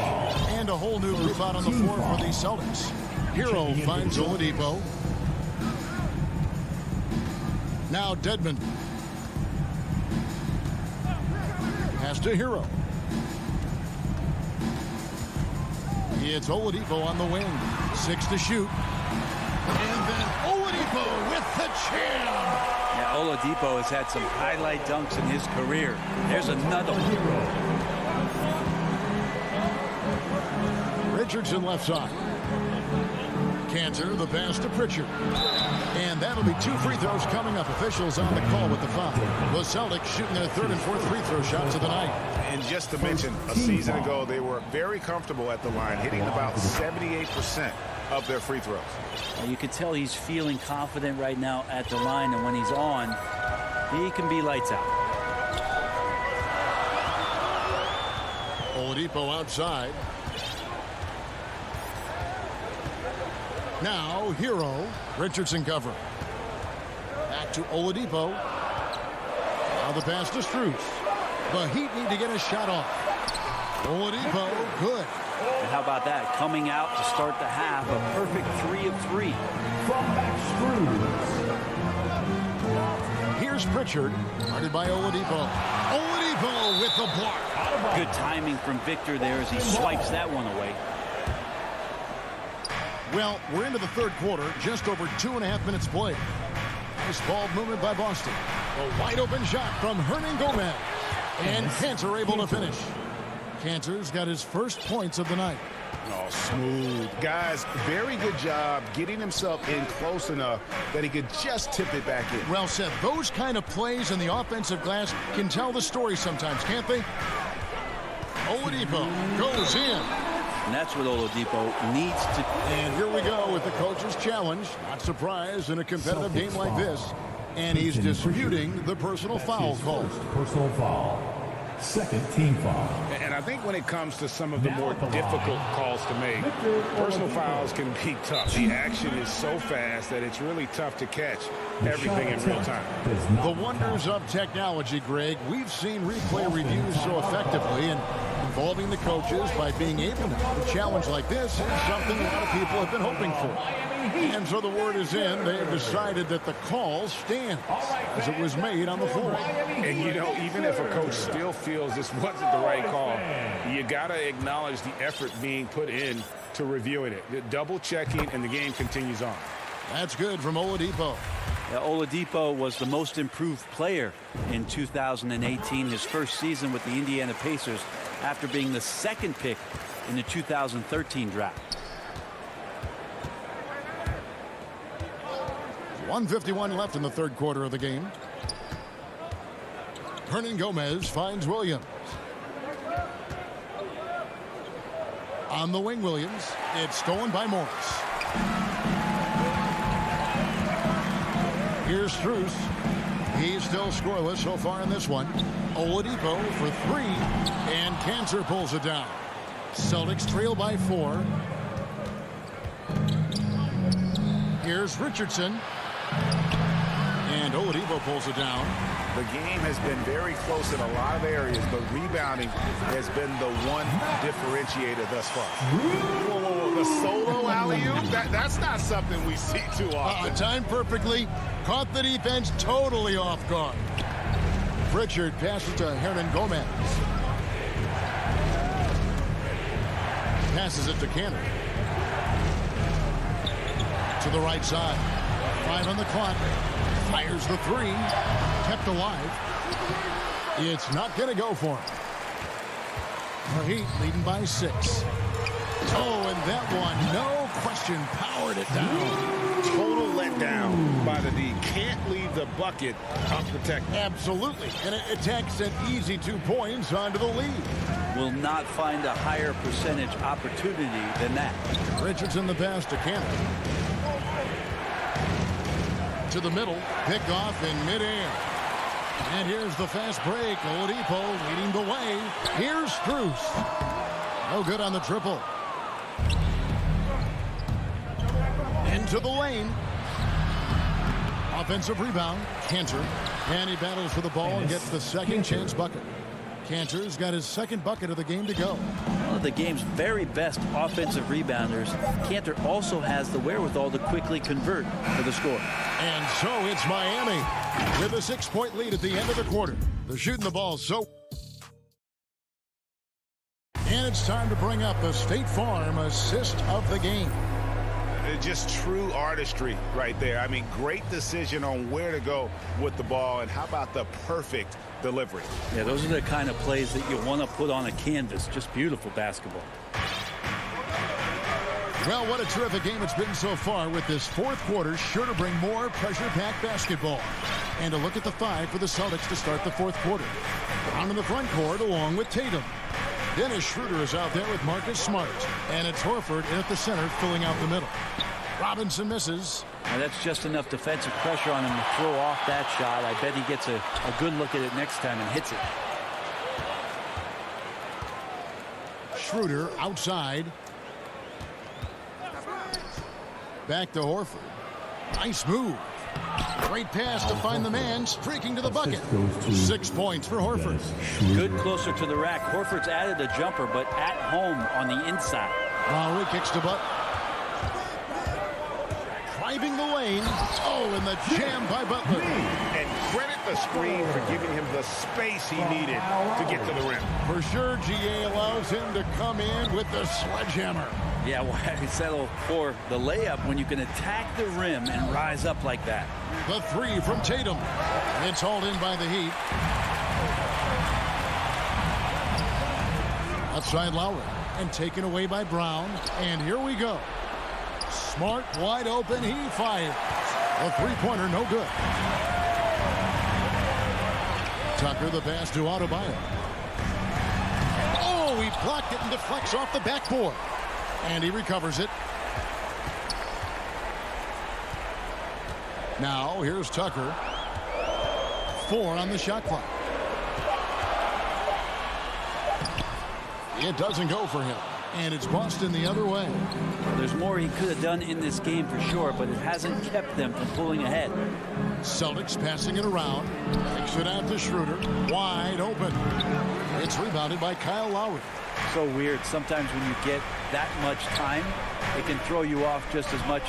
And a whole new group out on the floor for the Celtics. Hero finds Oladipo. Now Dedmon. Pass to Hero. It's Oladipo on the wing. 6 to shoot. And then Oladipo with the jam. Yeah, Oladipo has had some highlight dunks in his career. There's another one. Richardson left side. Cantor, the pass to Pritchard. And that'll be 2 free throws coming up. Officials on the call with the foul. The Celtics shooting their 3rd and 4th free throw shots of the night. And just to mention, a season ago, they were very comfortable at the line, hitting about 78% of their free throws. You can tell he's feeling confident right now at the line, and when he's on, he can be lights out. Oladipo outside. Now, Hero. Richardson cover. Back to Oladipo. Now the pass to Strus. The Heat need to get a shot off. Oladipo, good. And how about that? Coming out to start the half, a perfect 3 of 3. From Max Strus. Here's Pritchard, guarded by Oladipo. Oladipo with the block. Good timing from Victor there as he swipes that one away. Well, we're into the 3rd quarter, just over 2.5 minutes played. Nice ball movement by Boston. A wide open shot from Hernan Gomez. And Cantor able to finish. Cantor's got his first points of the night. Oh, smooth. Guys, very good job getting himself in close enough that he could just tip it back in. Well said. Those kind of plays in the offensive glass can tell the story sometimes, can't they? Oladipo goes in. And that's what Oladipo needs to. And here we go with the coach's challenge. Not surprised in a competitive game like this. And he's disputing the personal foul call. Personal foul. 2nd team foul. And I think when it comes to some of the more difficult calls to make, personal fouls can be tough. The action is so fast that it's really tough to catch everything in real time. The wonders of technology, Greg. We've seen replay reviews so effectively, and involving the coaches by being able to have a challenge like this is something a lot of people have been hoping for. And so the word is in. They have decided that the call stands as it was made on the floor. And, you know, even if a coach still feels this wasn't the right call, you got to acknowledge the effort being put in to reviewing it. The double checking, and the game continues on. That's good from Oladipo. Yeah, Oladipo was the most improved player in 2018, his first season with the Indiana Pacers, after being the 2nd pick in the 2013 draft. 1:51 left in the 3rd quarter of the game. Hernan Gomez finds Williams. On the wing, Williams. It's stolen by Morris. Here's Strus. He's still scoreless so far in this one. Oladipo for 3, and Cantor pulls it down. Celtics trail by 4. Here's Richardson. And Oladipo pulls it down. The game has been very close in a lot of areas, but rebounding has been the one differentiator thus far. Whoa, whoa, whoa. The solo alley-oop? That's not something we see too often. Timed perfectly. Caught the defense totally off guard. Pritchard passes to Hernan Gomez. Passes it to Cantor. To the right side. 5 on the clock. Fires the 3. Kept alive. It's not going to go for him. The Heat leading by 6. Oh, and that one, no question, powered it down. Total letdown by the D. Can't leave the bucket unprotected. Absolutely. And it takes an easy 2 points onto the lead. Will not find a higher percentage opportunity than that. Richardson the pass to Cantor. To the middle, picked off in midair. And here's the fast break. Oladipo leading the way. Here's Strus. No good on the triple. Into the lane. Offensive rebound. Cantor. And he battles for the ball and gets the 2nd chance bucket. Cantor's got his 2nd bucket of the game to go. One of the game's very best offensive rebounders, Cantor also has the wherewithal to quickly convert for the score. And so it's Miami with a 6-point lead at the end of the quarter. They're shooting the ball so. And it's time to bring up the State Farm assist of the game. Just true artistry right there. I mean, great decision on where to go with the ball, and how about the perfect delivery? Yeah, those are the kind of plays that you want to put on a canvas. Just beautiful basketball. Well, what a terrific game it's been so far, with this fourth quarter sure to bring more pressure-packed basketball. And a look at the five for the Celtics to start the fourth quarter. Brown in the front court along with Tatum. Dennis Schroeder is out there with Marcus Smart. And it's Horford in at the center filling out the middle. Robinson misses. Now that's just enough defensive pressure on him to throw off that shot. I bet he gets a good look at it next time and hits it. Schroeder outside. Back to Horford. Nice move. Great pass to find the man streaking to the bucket. 6 points for Horford. Good closer to the rack. Horford's added a jumper, but at home on the inside. Lowry kicks to Butler. Driving the lane. Oh, and the jam by Butler. And credit the screen for giving him the space he needed to get to the rim. For sure, GA allows him to come in with the sledgehammer. Yeah, why settle for the layup when you can attack the rim and rise up like that? The three from Tatum. It's hauled in by the Heat. Outside Lowry. And taken away by Brown. And here we go. Smart wide open. He fires. A three-pointer, no good. Tucker, the pass to Adebayo. Oh, he blocked it and deflects off the backboard. And he recovers it. Now, here's Tucker. 4 on the shot clock. It doesn't go for him. And it's Boston the other way. There's more he could have done in this game for sure, but it hasn't kept them from pulling ahead. Celtics passing it around. Kicks it out to Schroeder. Wide open. It's rebounded by Kyle Lowry. So weird. Sometimes when you get that much time, it can throw you off just as much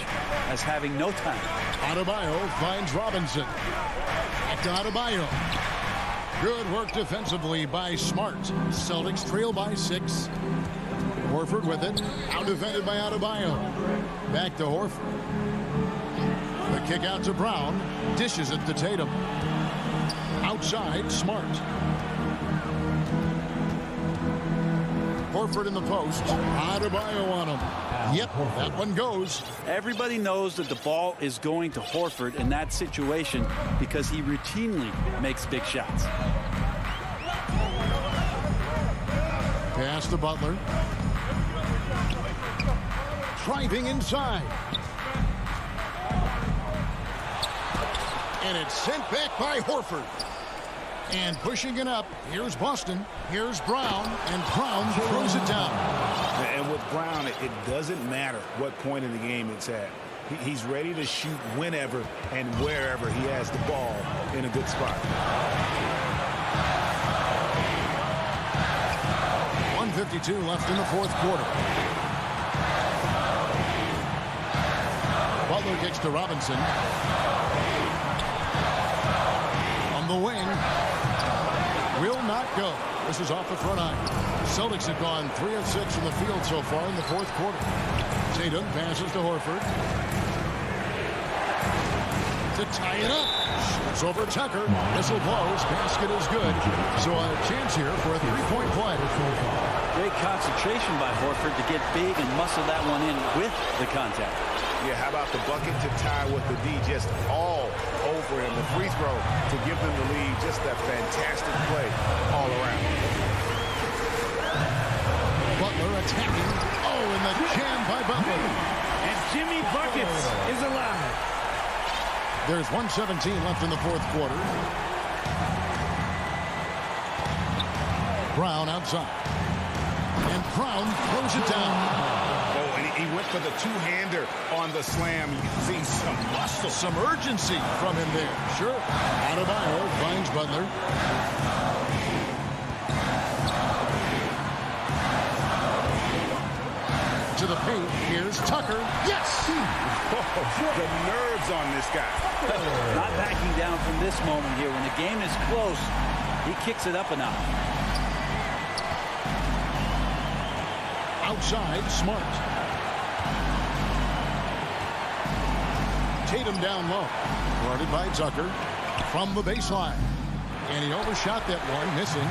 as having no time. Adebayo finds Robinson. Back to Adebayo. Good work defensively by Smart. Celtics trail by 6. Horford with it. Out defended by Adebayo. Back to Horford. The kick out to Brown. Dishes it to Tatum. Outside, Smart. Horford in the post. Adebayo on him. Yep, that one goes. Everybody knows that the ball is going to Horford in that situation because he routinely makes big shots. Pass to Butler. Driving inside. And it's sent back by Horford. And pushing it up, here's Boston, here's Brown, and Brown throws it down. And with Brown, it doesn't matter what point in the game it's at. He's ready to shoot whenever and wherever he has the ball in a good spot. 1:52 left in the fourth quarter. Butler kicks to Robinson. On the wing. Will not go. This is off the front eye. Celtics have gone 3 of 6 from the field so far in the fourth quarter. Tatum passes to Horford. To tie it up. It's over Tucker. Whistle blows. Basket is good. So a chance here for a three-point play. Great concentration by Horford to get big and muscle that one in with the contact. Yeah, how about the bucket to tie with the D just all over him. The free throw to give them the lead. Just a fantastic play all around. Butler attacking. Oh, and the jam by Butler. And Jimmy Buckets is alive. There's 1:17 left in the fourth quarter. Brown outside. And Brown throws it down. Oh, and he went for the two-hander on the slam. You can see some muscle. Some urgency from him there. Sure. Adebayo finds Butler. To the paint. Here's Tucker. Yes! The nerves on this guy. Not backing down from this moment here. When the game is close, he kicks it up a notch. Outside, Smart. Tatum down low. Guarded by Tucker from the baseline. And he overshot that one, missing.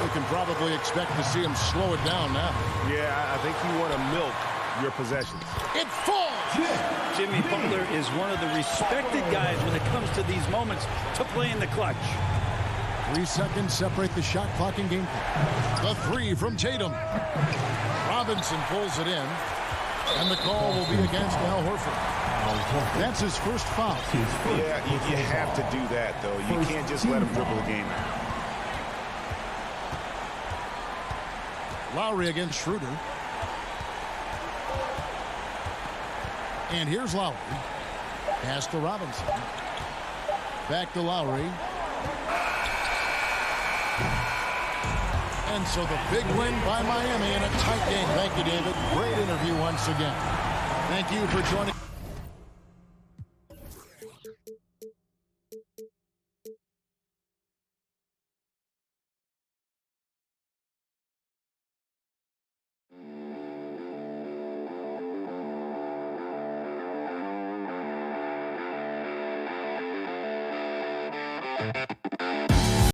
We can probably expect to see him slow it down now. Yeah, I think you want to milk your possessions. It falls. Jimmy Butler is one of the respected guys when it comes to these moments to play in the clutch. 3 seconds separate the shot clock and game clock. The three from Tatum. Robinson pulls it in, and the call will be against Al Horford. That's his first foul. Yeah, you have to do that, though. You can't just let him dribble the game. Lowry against Schroeder. And here's Lowry. Pass to Robinson. Back to Lowry. And so the big win by Miami in a tight game. Thank you, David. Great interview once again. Thank you for joining